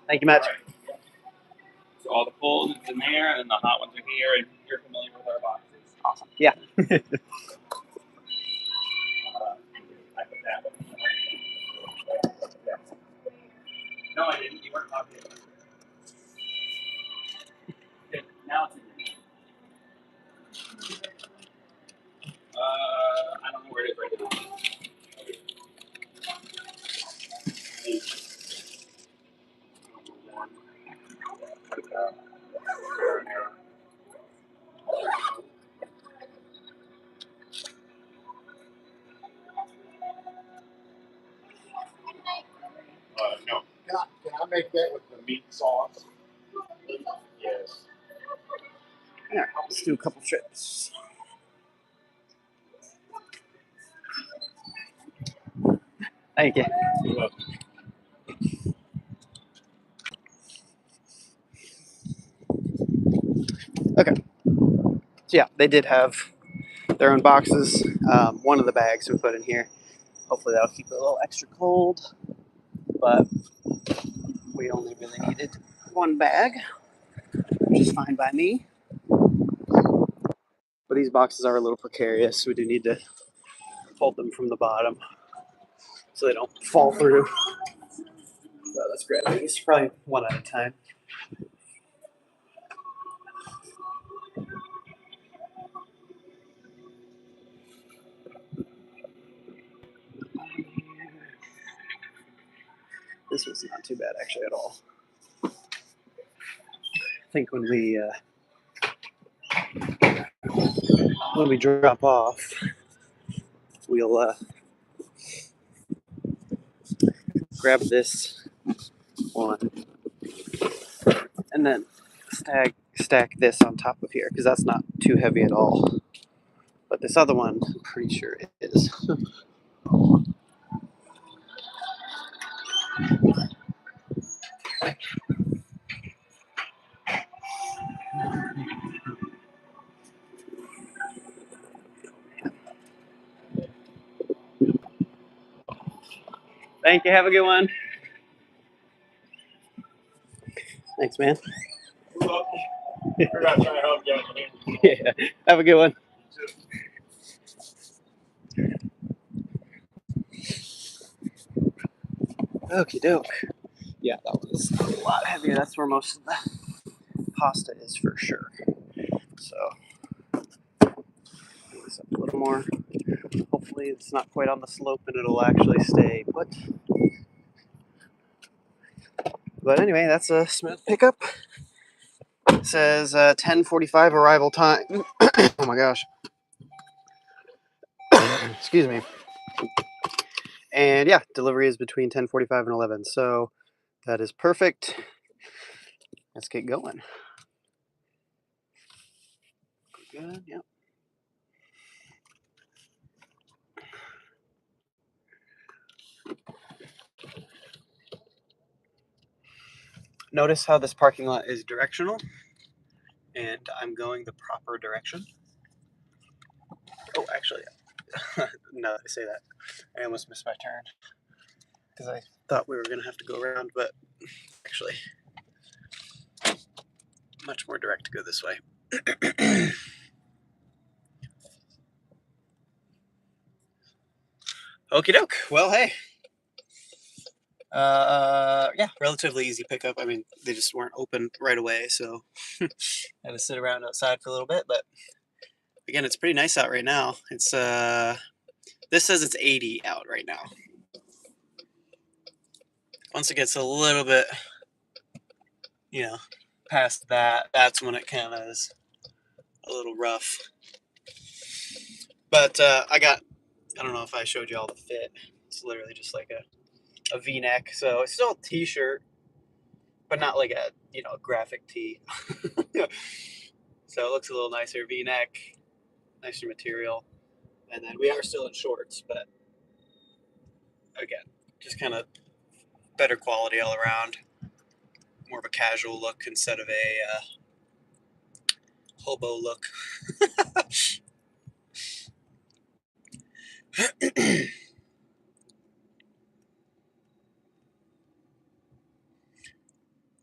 Thank you much. So all the cold is in there, and the hot ones are here, and you're familiar with our boxes. Awesome. Yeah. I put that one. No, I didn't. You weren't talking about it. Okay, now it's in there. I don't know where it is right now. No. Can I make that with the meat sauce? Yes. Yeah, let's do a couple trips. Thank you. You're welcome. Okay. So yeah, they did have their own boxes. One of the bags we put in here. Hopefully that'll keep it a little extra cold. But we only really needed one bag, which is fine by me. But these boxes are a little precarious. We do need to fold them from the bottom so they don't fall through. So let's grab these, probably one at a time. This was not too bad actually at all. I think when we drop off, we'll grab this one and then stack this on top of here because that's not too heavy at all. But this other one, I'm pretty sure it is. Thank you. Have a good one. Thanks, man. You're welcome. We're not trying to help you out, man. Yeah. Have a good one. Okie doke. Yeah, that was a lot heavier. That's where most of the pasta is for sure. So this up a little more. Hopefully it's not quite on the slope and it'll actually stay put. But anyway, that's a smooth pickup. It says 10:45 arrival time. Oh my gosh. Excuse me. And yeah, delivery is between 10:45 and 11. So that is perfect. Let's get going. Good, yep. Notice how this parking lot is directional, and I'm going the proper direction. Oh, actually, now that I say that, I almost missed my turn because I thought we were going to have to go around, but actually, much more direct to go this way. Okie doke. Well, hey. Yeah, relatively easy pickup. I mean, they just weren't open right away, so I had to sit around outside for a little bit. But again, it's pretty nice out right now. It's this says it's 80 out right now. Once it gets a little bit, past that, that's when it kind of is a little rough. But I don't know if I showed you all the fit. It's literally just like a V-neck. So it's still a t-shirt, but not like a, graphic tee. So it looks a little nicer. V-neck, nicer material. And then we are still in shorts, but again, just kind of better quality all around. More of a casual look instead of a hobo look.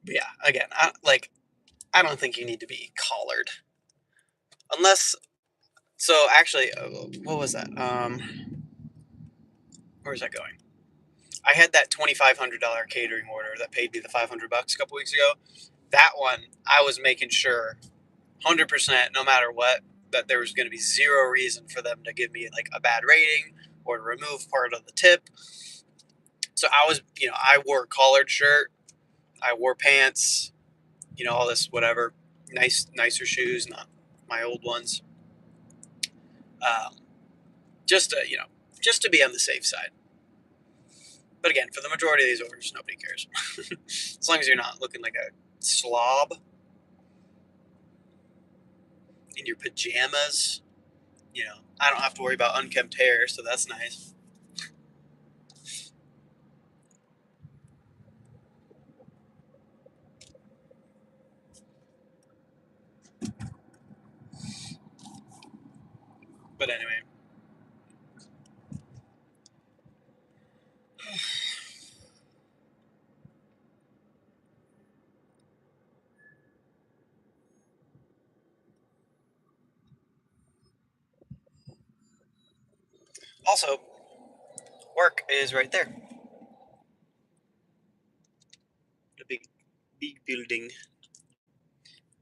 But yeah, again, I don't think you need to be collared. Unless, so actually, what was that? Where's that going? I had that $2,500 catering order that paid me the $500 a couple weeks ago. That one, I was making sure, 100%, no matter what, that there was going to be zero reason for them to give me like a bad rating or to remove part of the tip. So I was, I wore a collared shirt, I wore pants, all this whatever, nicer shoes, not my old ones. Just to, just to be on the safe side. But again, for the majority of these orders, nobody cares. As long as you're not looking like a slob in your pajamas, I don't have to worry about unkempt hair, so that's nice. But anyway. Also, work is right there. The big building.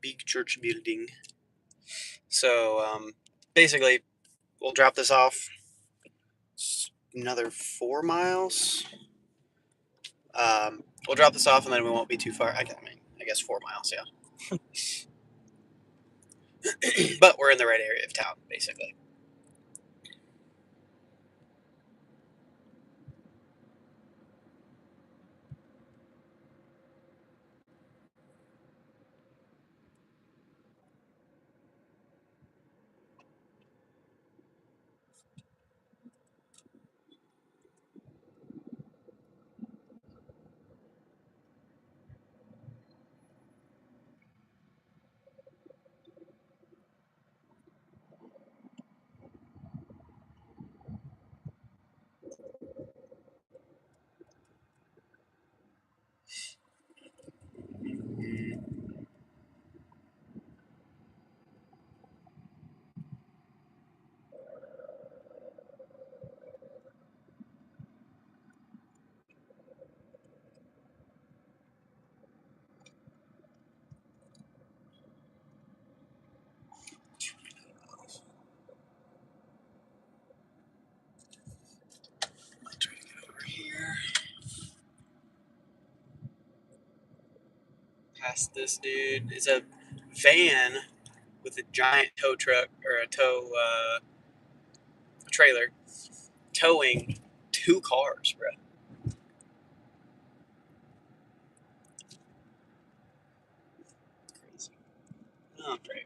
Big church building. So, basically, we'll drop this off. It's another 4 miles. We'll drop this off and then we won't be too far. I guess 4 miles, yeah. But we're in the right area of town, basically. past this dude. It's a van with a giant tow truck or a trailer towing 2 cars, bro. Crazy. Oh, great.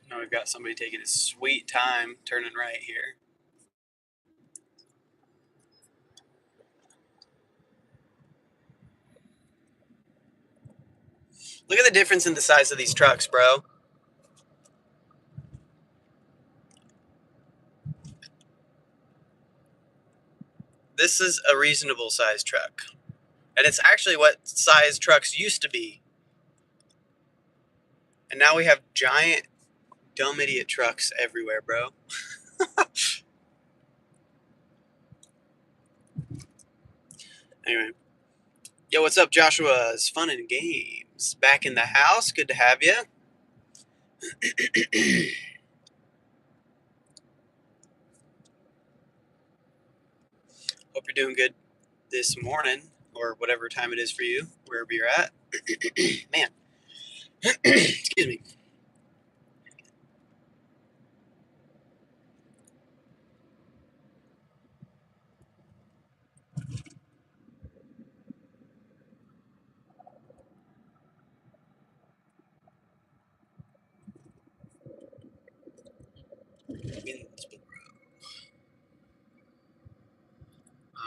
Now we've got somebody taking his sweet time turning right here. Look at the difference in the size of these trucks, bro. This is a reasonable size truck. And it's actually what size trucks used to be. And now we have giant, dumb idiot trucks everywhere, bro. Anyway. Yo, what's up, Joshua? It's Fun and Games. Back in the house. Good to have you. Hope you're doing good this morning, or whatever time it is for you, wherever you're at. Man. Excuse me.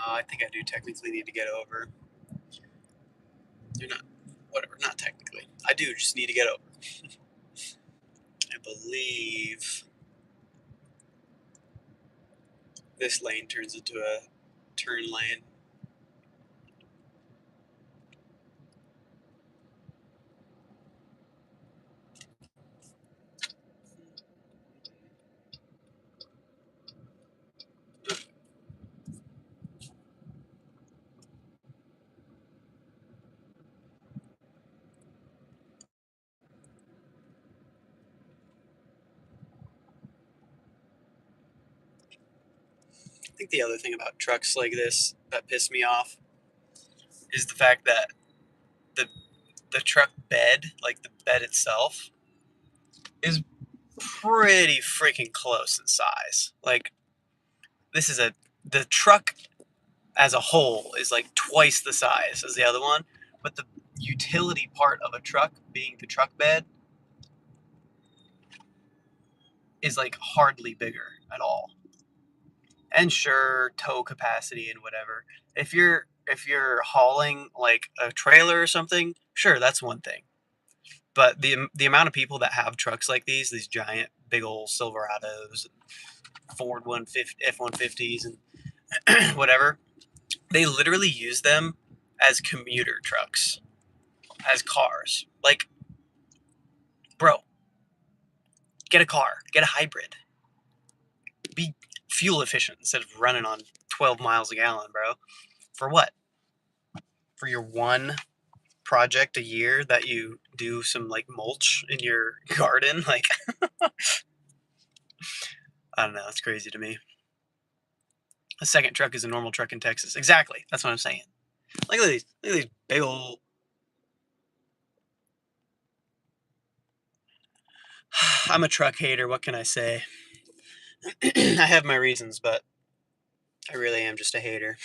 I think I do technically need to get over. You're not, whatever, not technically. I do just need to get over. I believe this lane turns into a turn lane. I think the other thing about trucks like this that piss me off is the fact that the truck bed, like the bed itself, is pretty freaking close in size. Like, this is the truck as a whole is like twice the size as the other one, but the utility part of a truck, being the truck bed, is like hardly bigger at all. And sure, tow capacity and whatever. If you're hauling like a trailer or something, sure, that's one thing. But the amount of people that have trucks like these giant big old Silverados, Ford F-150s, and whatever, they literally use them as commuter trucks, as cars. Like, bro, get a car, get a hybrid. Be fuel efficient instead of running on 12 miles a gallon, bro. For what? For your one project a year that you do some like mulch in your garden? Like, I don't know. It's crazy to me. A second truck is a normal truck in Texas. Exactly. That's what I'm saying. Look at these. Look at these big old. I'm a truck hater. What can I say? I have my reasons, but I really am just a hater.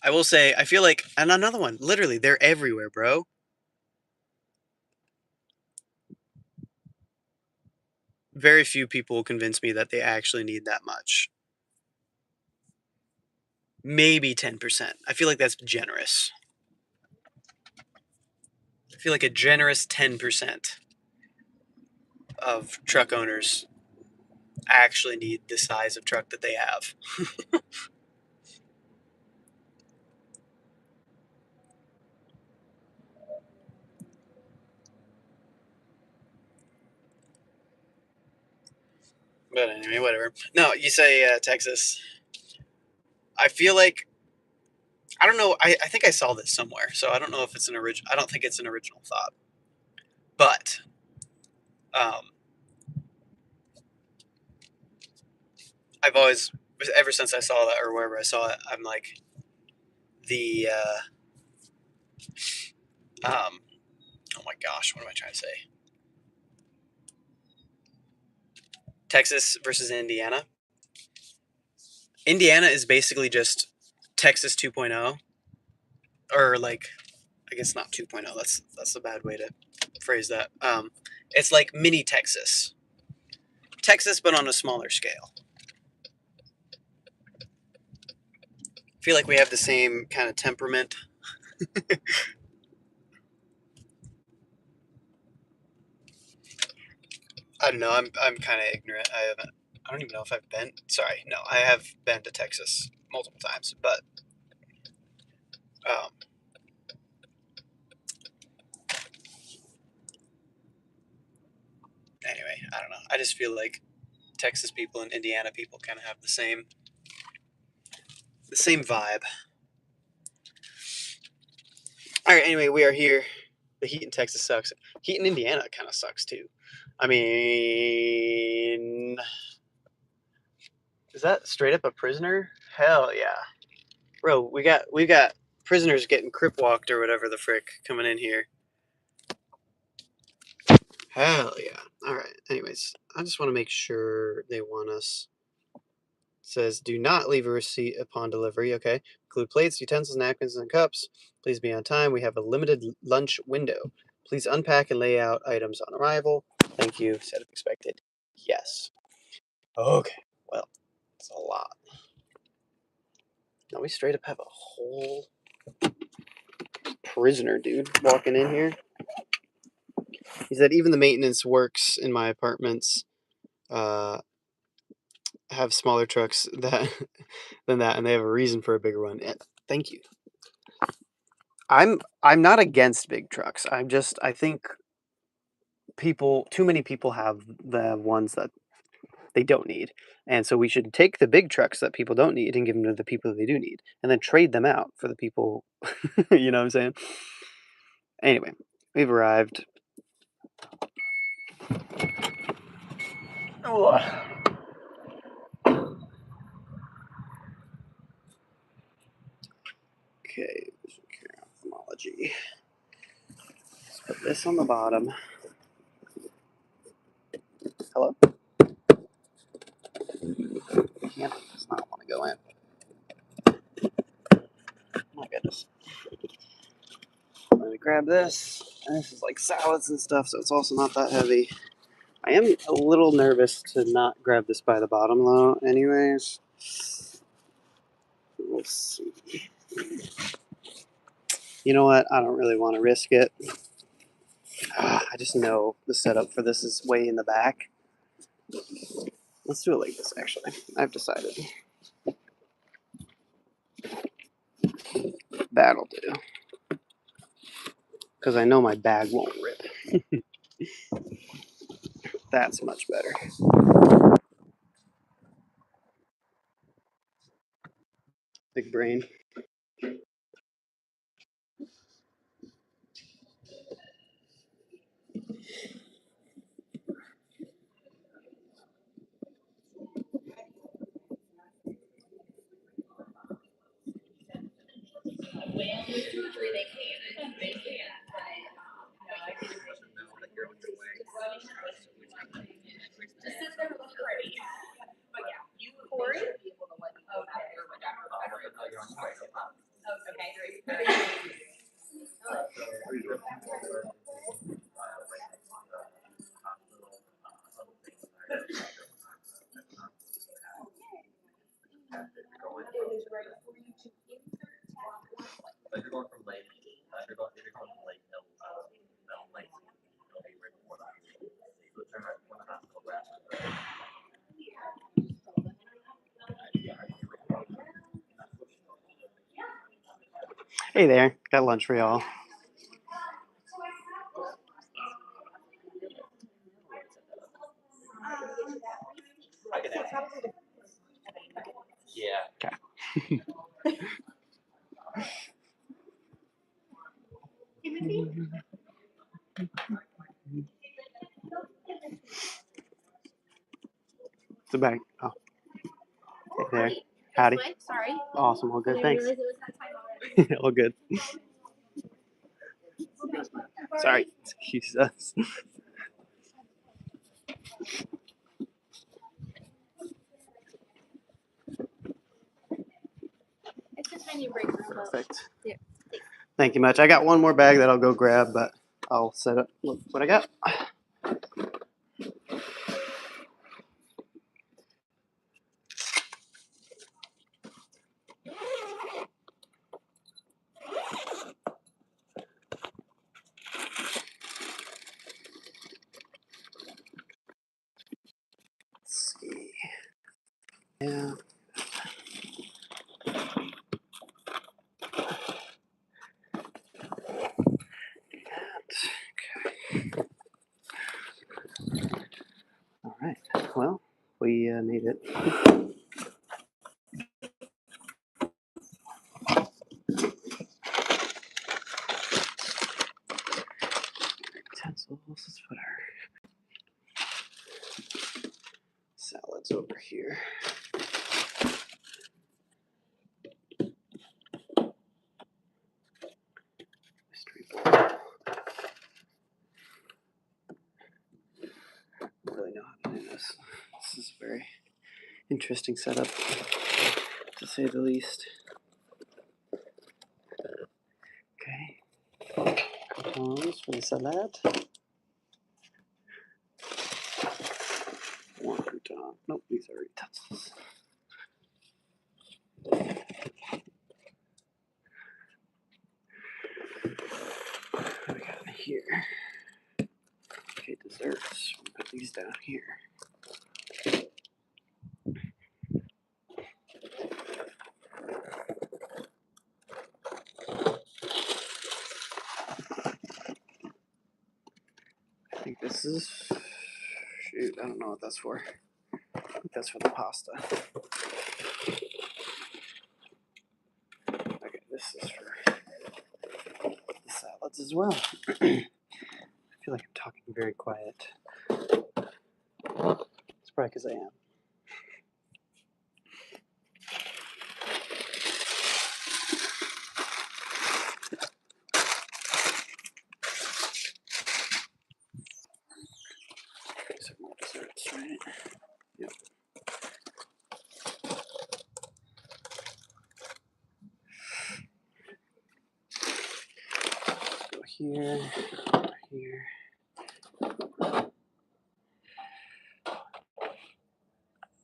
I will say, I feel like, and another one, literally, they're everywhere, bro. Very few people will convince me that they actually need that much. Maybe 10%. I feel like that's generous. I feel like a generous 10% of truck owners actually need the size of truck that they have. But anyway, whatever. No, you say Texas. I feel like, I don't know, I think I saw this somewhere, so I don't know if it's an original, I don't think it's an original thought. But, I've always, ever since I saw that or wherever I saw it, I'm like the oh my gosh, what am I trying to say? Texas versus Indiana. Indiana is basically just Texas 2.0, or like, I guess not 2.0. That's a bad way to phrase that. It's like mini Texas, but on a smaller scale. I feel like we have the same kind of temperament. I don't know. I'm kind of ignorant. I don't even know if I've been. Sorry, no, I have been to Texas multiple times, but um, anyway, I don't know. I just feel like Texas people and Indiana people kind of have the same vibe. All right. Anyway, we are here. The heat in Texas sucks. Heat in Indiana kind of sucks too. I mean, is that straight up a prisoner? Hell yeah, bro. We got prisoners getting crip walked or whatever the frick coming in here. Hell yeah. All right. Anyways, I just want to make sure they want us. It says, do not leave a receipt upon delivery. Okay. Include plates, utensils, napkins, and cups. Please be on time. We have a limited lunch window. Please unpack and lay out items on arrival. Thank you. Set up expected. Yes. Okay. Well, it's a lot. Now we straight up have a whole prisoner dude walking in here. He said even the maintenance works in my apartments have smaller trucks than that, and they have a reason for a bigger one. Thank you. I'm not against big trucks. I think too many people have the ones that they don't need, and so we should take the big trucks that people don't need and give them to the people that they do need, and then trade them out for the people. You know what I'm saying? Anyway, we've arrived. Oh. Okay, ophthalmology. Let's put this on the bottom. Hello? Camera does not want to go in. Oh my goodness. Let me grab this. And this is like salads and stuff, so it's also not that heavy. I am a little nervous to not grab this by the bottom though, anyways. We'll see. You know what? I don't really want to risk it. I just know the setup for this is way in the back. Let's do it like this, actually. I've decided. That'll do. Because I know my bag won't rip. That's much better. Big brain. Hey there, got lunch for y'all. Yeah. Okay. It's a bag. Oh. there. Howdy. Sorry. Awesome. All I good. didn't Thanks. realize it was that time already. All good. Sorry. Excuse us. It's a tiny break room. Perfect. Yeah. Thank you much. I got one more bag that I'll go grab, but I'll set up what I got. Let's see. Yeah. Okay. All right. Well, we made it. Utensils. Let's put our salads over here. Mystery bowl. I don't really know how to do this. This is a very interesting setup, to say the least. Okay. Coupons for the salad. One crouton. Nope, these are utensils. What do we got in here? Okay, desserts. We'll put these down here. I think this is. Shoot, I don't know what that's for. I think that's for the pasta. Okay, this is for the salads as well. I feel like I'm talking very quiet. It's probably because I am. These are more desserts, right? Yep. Go here, here.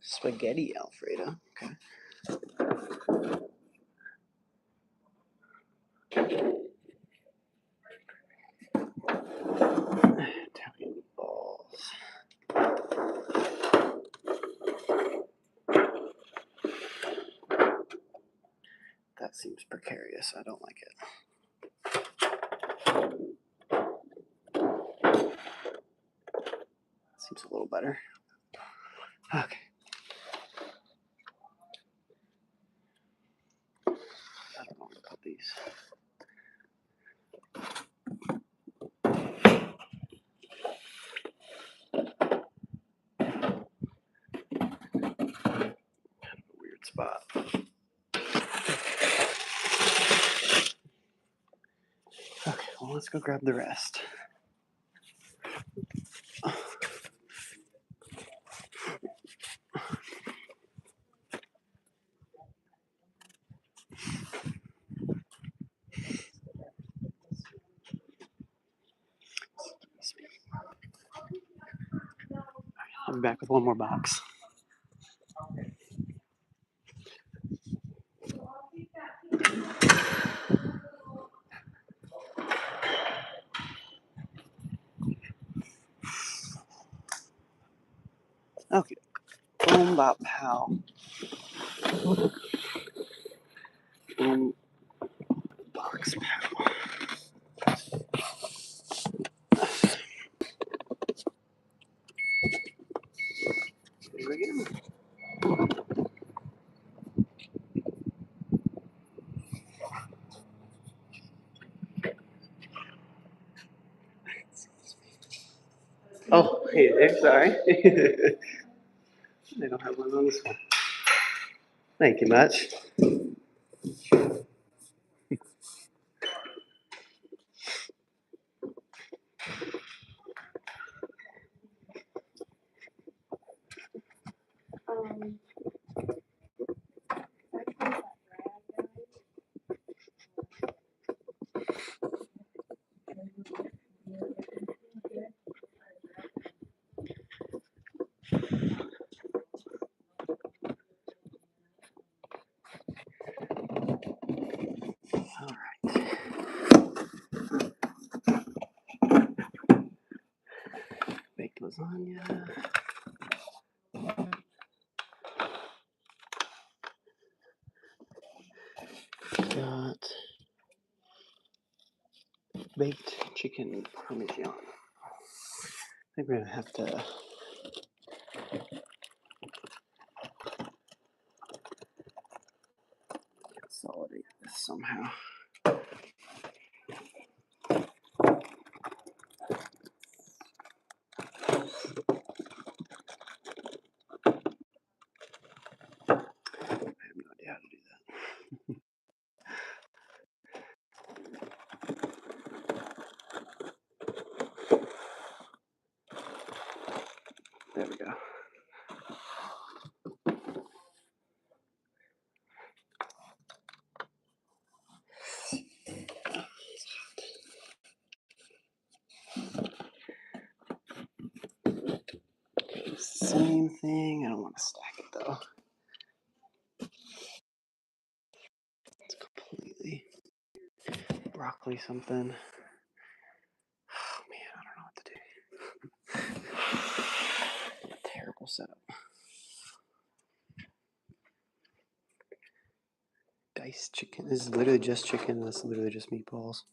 Spaghetti Alfredo. Okay. Italian balls. That seems precarious. I don't like it. Seems a little better. Okay. I don't know where to put these. Kind of a weird spot. Okay, well, let's go grab the rest. I'll be back with one more box. Okay. Boom, bop, pow. Boom, box, pow. Here we go. Oh, hey there, sorry. I don't have one on this one. Thank you much. Baked lasagna. Got baked chicken parmesan. I think we're gonna have to consolidate this somehow. I have no idea how to do that. There we go. Same thing. I don't want to stack it though. It's completely broccoli something. Oh man, I don't know what to do. Terrible setup. Diced chicken. This is literally just chicken. That's literally just meatballs.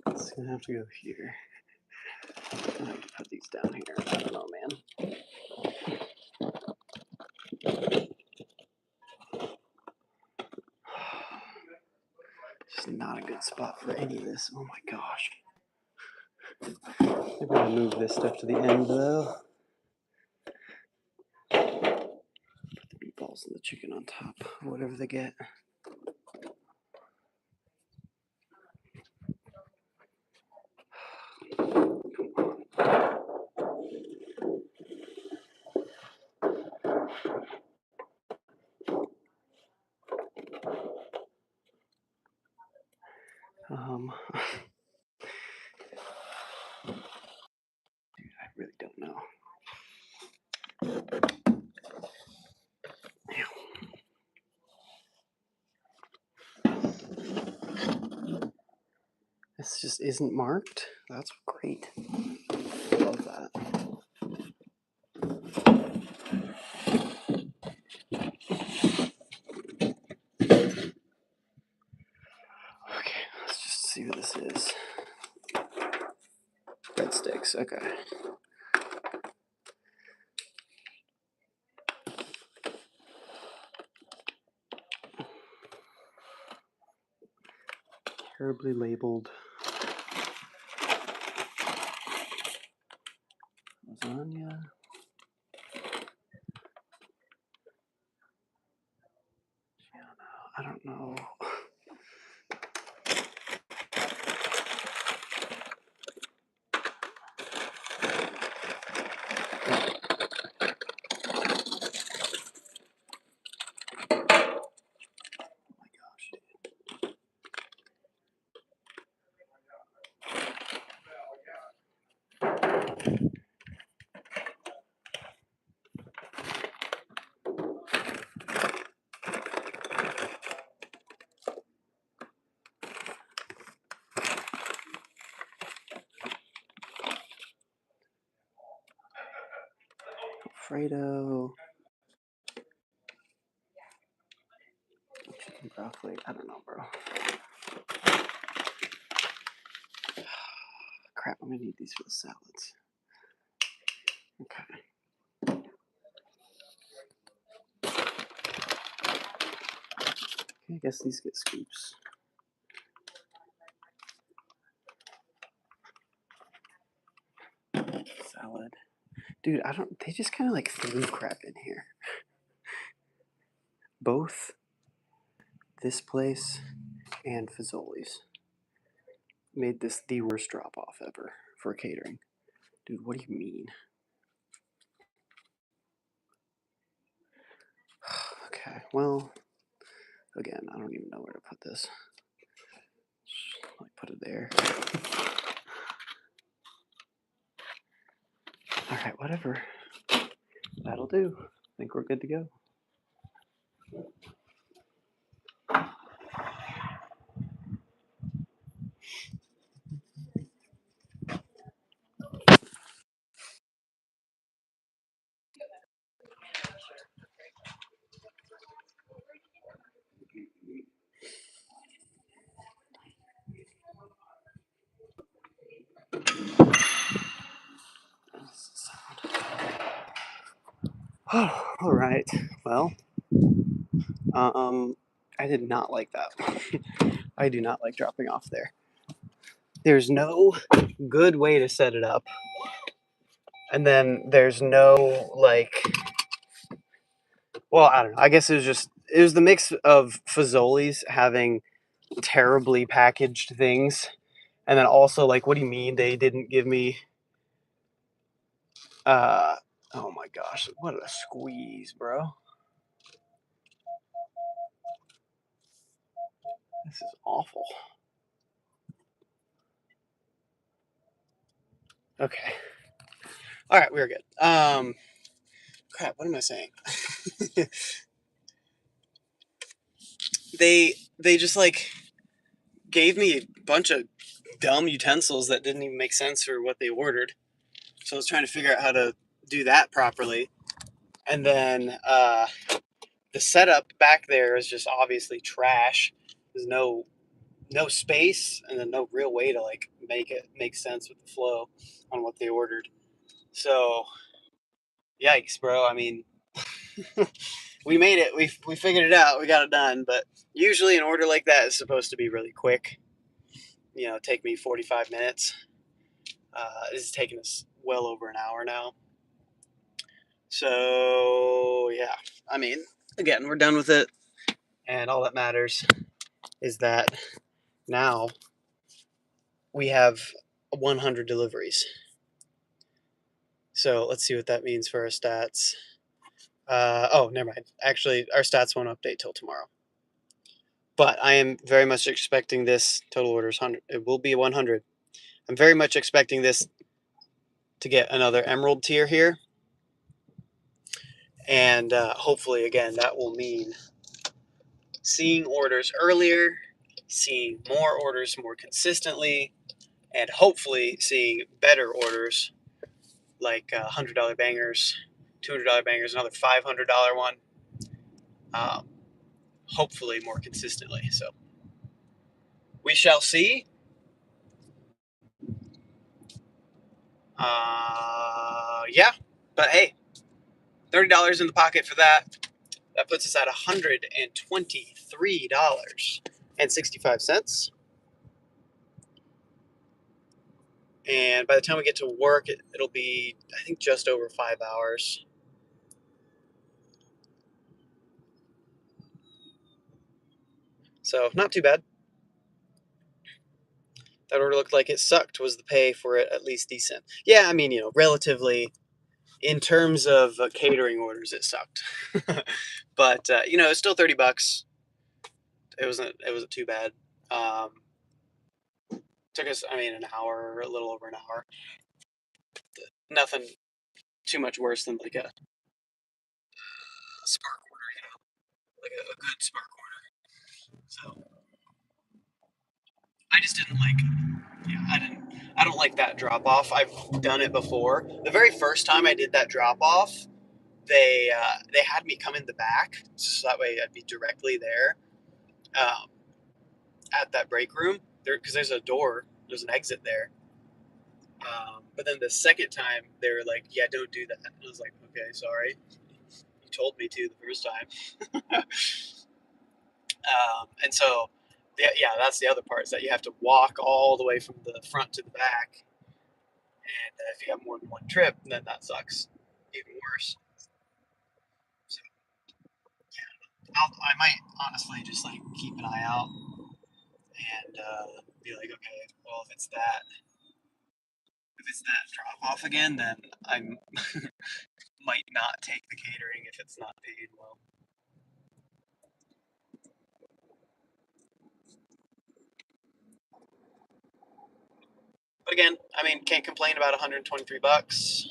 It's gonna have to go here. I have to put these down here. I don't know, man. Just not a good spot for any of this. Oh my gosh. I'm gonna move this stuff to the end though. Put the meatballs and the chicken on top, or whatever they get. Dude, I really don't know. This just isn't marked. That's great. Love that. Okay, let's just see what this is. Breadsticks, okay. Terribly labeled lasagna. I don't know. Oh my gosh, dude. Alfredo. Chicken broccoli. I don't know, bro. Crap, I'm gonna need these for the salads. Okay. I guess these get scoops. Salad. Dude, they just kind of like threw crap in here. Both this place and Fazoli's made this the worst drop-off ever for catering. Dude, what do you mean? Okay, well, again, I don't even know where to put this. Like, put it there. Alright, whatever. That'll do. I think we're good to go. Oh, all right. Well, I did not like that. I do not like dropping off there. There's no good way to set it up. And then there's no, like, well, I don't know. I guess it was the mix of Fazoli's having terribly packaged things. And then also, like, what do you mean they didn't give me, oh my gosh, what a squeeze, bro. This is awful. Okay. All right, we're good. Crap, what am I saying? They just like gave me a bunch of dumb utensils that didn't even make sense for what they ordered. So I was trying to figure out how to do that properly. And then the setup back there is just obviously trash. There's no space, and then no real way to like make it make sense with the flow on what they ordered. So yikes, bro. I mean, we made it. We figured it out. We got it done. But usually an order like that is supposed to be really quick. You know, take me 45 minutes. This is taking us well over an hour now. So yeah, I mean, again, we're done with it. And all that matters is that now we have 100 deliveries. So let's see what that means for our stats. Oh, never mind. Actually, our stats won't update till tomorrow. But I am very much expecting this total orders 100. It will be 100. I'm very much expecting this to get another emerald tier here. And hopefully, again, that will mean seeing orders earlier, seeing more orders more consistently, and hopefully seeing better orders like $100 bangers, $200 bangers, another $500 one. Hopefully more consistently. So we shall see. Yeah, but hey, $30 in the pocket for that. That puts us at $123.65. And by the time we get to work, it'll be, I think, just over 5 hours. So not too bad. That order looked like it sucked. Was the pay for it at least decent? Yeah, I mean, you know, relatively, in terms of catering orders, it sucked. But you know, it's still $30. It wasn't too bad. Took us, I mean, an hour, a little over an hour. Nothing too much worse than like a Spark order, you know, like a good Spark order. So I just didn't like. Yeah, I don't like that drop off. I've done it before. The very first time I did that drop off, they had me come in the back, so that way I'd be directly there, at that break room there, because there's a door, there's an exit there. But then the second time they were like, "Yeah, don't do that." And I was like, "Okay, sorry. You told me to the first time." And so, yeah, that's the other part, is that you have to walk all the way from the front to the back. And if you have more than one trip, then that sucks even worse. So, yeah, I might honestly just like keep an eye out and be like, okay, well, if it's that drop off again, then I might not take the catering if it's not paid well. But again, I mean, can't complain about 123 bucks.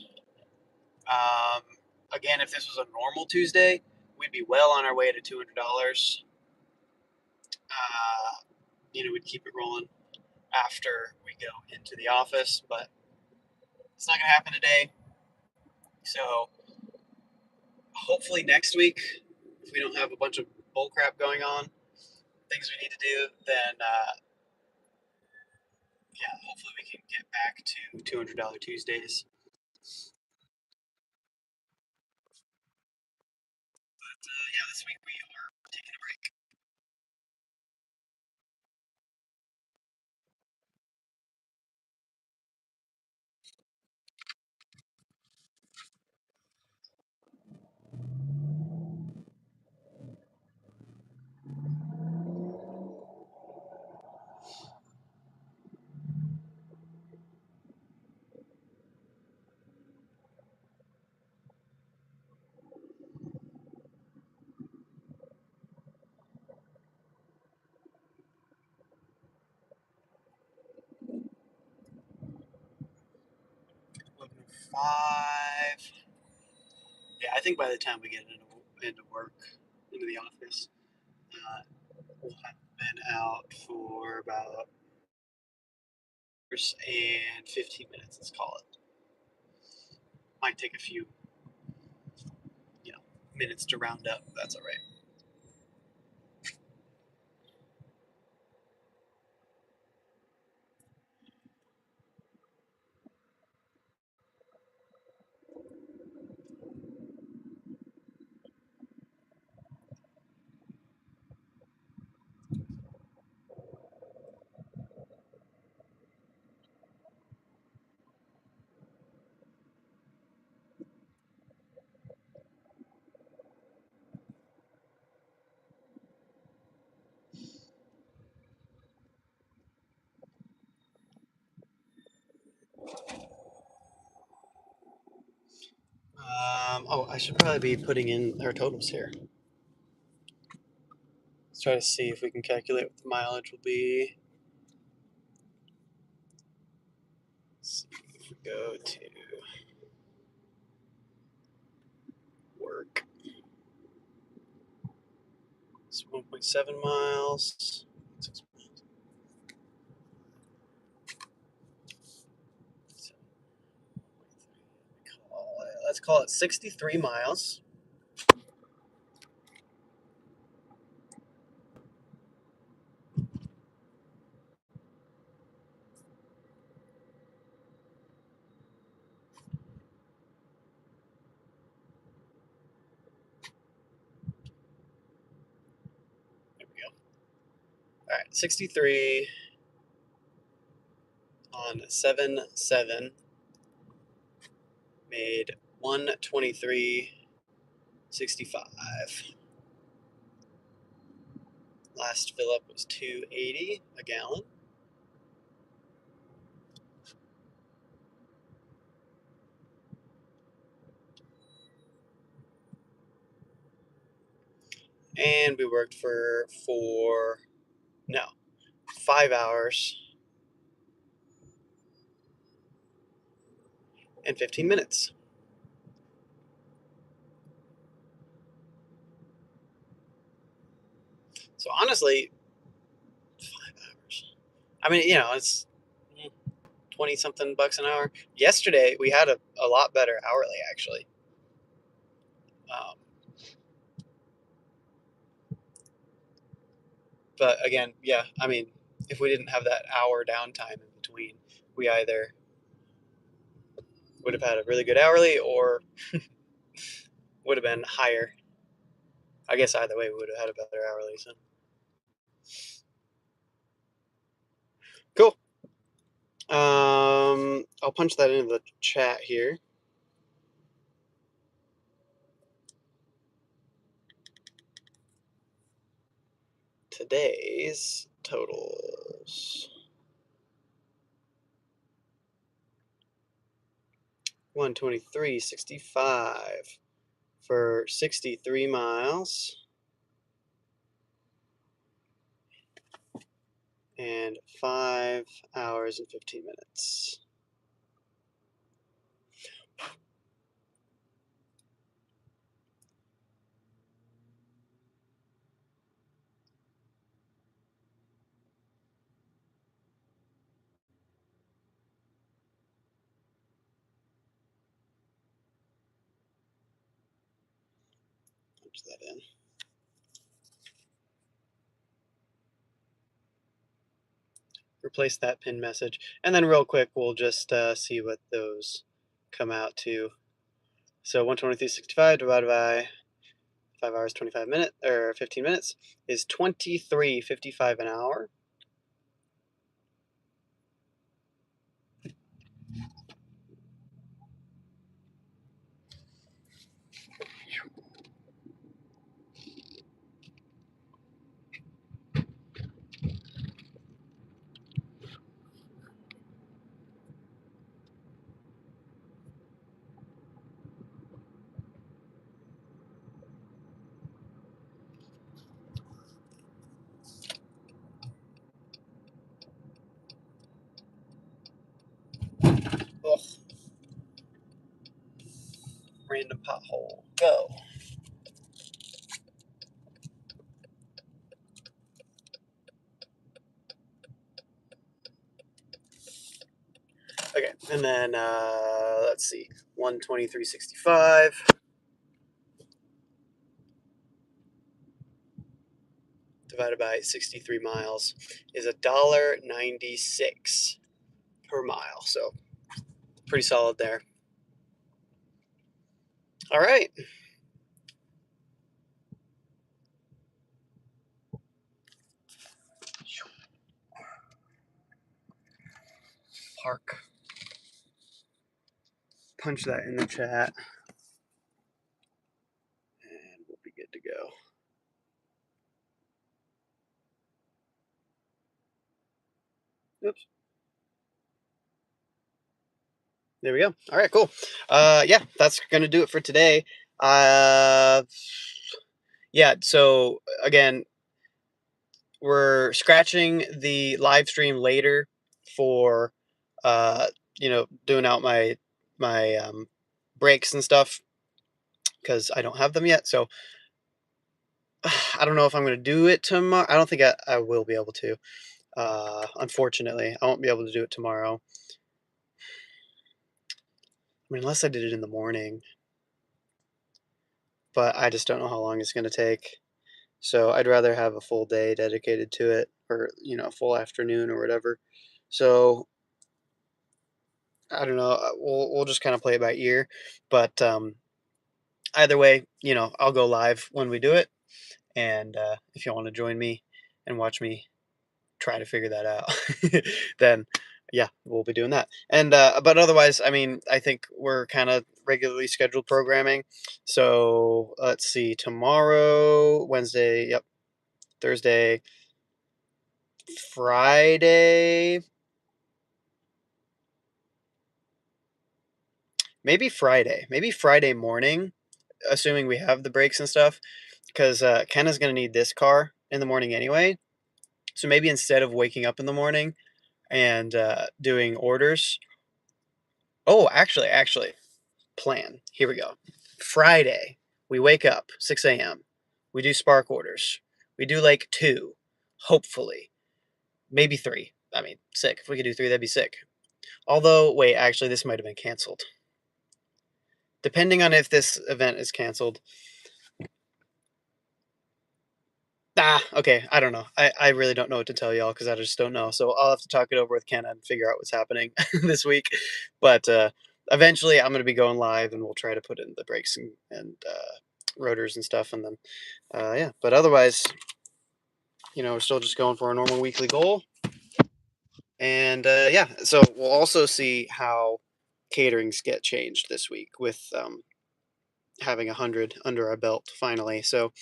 Again, if this was a normal Tuesday, we'd be well on our way to $200. We'd keep it rolling after we go into the office, but it's not going to happen today. So hopefully next week, if we don't have a bunch of bull crap going on, things we need to do, then hopefully we can get back to $200 Tuesdays. But this week we are taking a break. Looking at 5. Yeah, I think by the time we get into work, into the office, we'll have been out for about and 15 minutes, let's call it. Might take a few, minutes to round up. That's all right. I should probably be putting in our totals here. Let's try to see if we can calculate what the mileage will be. Let's see if we go to work. It's 1.7 miles. Let's call it 63 miles. There we go. All right, 63 on 7.7 made 123.65. Last fill up was 2.80 a gallon. And we worked for 5 hours and 15 minutes. So honestly, 5 hours. I mean, it's 20 something bucks an hour. Yesterday we had a lot better hourly actually. But again, I mean, if we didn't have that hour downtime in between, we either would have had a really good hourly or would have been higher. I guess either way we would have had a better hourly. So cool. I'll punch that into the chat here. Today's totals. 123.65 for 63 miles and 5 hours and 15 minutes. Punch that in. Replace that pin message, and then real quick we'll just see what those come out to. So 123.65 divided by 5 hours 25 minutes or 15 minutes is 23.55 an hour. Ugh. Random pothole. Go. Okay, and then let's see, 123.65 divided by 63 miles is $1.96 per mile. So pretty solid there. All right. Park. Punch that in the chat. And we'll be good to go. Oops. There we go. All right, cool. Yeah, that's going to do it for today. Yeah, so again, we're scratching the live stream later for, doing out my breaks and stuff because I don't have them yet. So I don't know if I'm going to do it tomorrow. I don't think I will be able to. Unfortunately, I won't be able to do it tomorrow. I mean, unless I did it in the morning. But I just don't know how long it's going to take. So I'd rather have a full day dedicated to it, or a full afternoon or whatever. So I don't know. We'll just kind of play it by ear. But either way, I'll go live when we do it. And if you want to join me and watch me try to figure that out, then yeah, we'll be doing that. And but otherwise, I mean, I think we're kind of regularly scheduled programming. So let's see, tomorrow, Wednesday, yep, Thursday, Friday, maybe Friday morning, assuming we have the breaks and stuff, because Kenna's gonna need this car in the morning anyway. So maybe instead of waking up in the morning and doing orders. Oh, actually, plan. Here we go. Friday, we wake up 6 a.m. We do Spark orders. We do like 2, hopefully, maybe 3. I mean, sick. If we could do 3, that'd be sick. Although, wait, actually, this might have been canceled. Depending on if this event is canceled. Okay, I don't know. I really don't know what to tell y'all because I just don't know. So I'll have to talk it over with Kenna and figure out what's happening this week. But eventually I'm going to be going live and we'll try to put in the brakes and rotors and stuff. And then, yeah. But otherwise, we're still just going for a normal weekly goal. And yeah, so we'll also see how caterings get changed this week with having 100 under our belt finally. So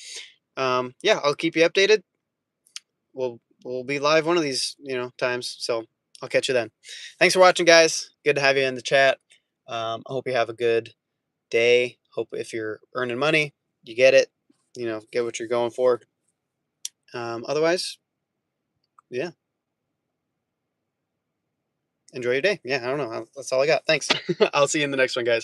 yeah, I'll keep you updated. We'll be live one of these times. So I'll catch you then. Thanks for watching, guys. Good to have you in the chat. I hope you have a good day. Hope if you're earning money, you get it. Get what you're going for. Otherwise, yeah. Enjoy your day. Yeah, I don't know. That's all I got. Thanks. I'll see you in the next one, guys.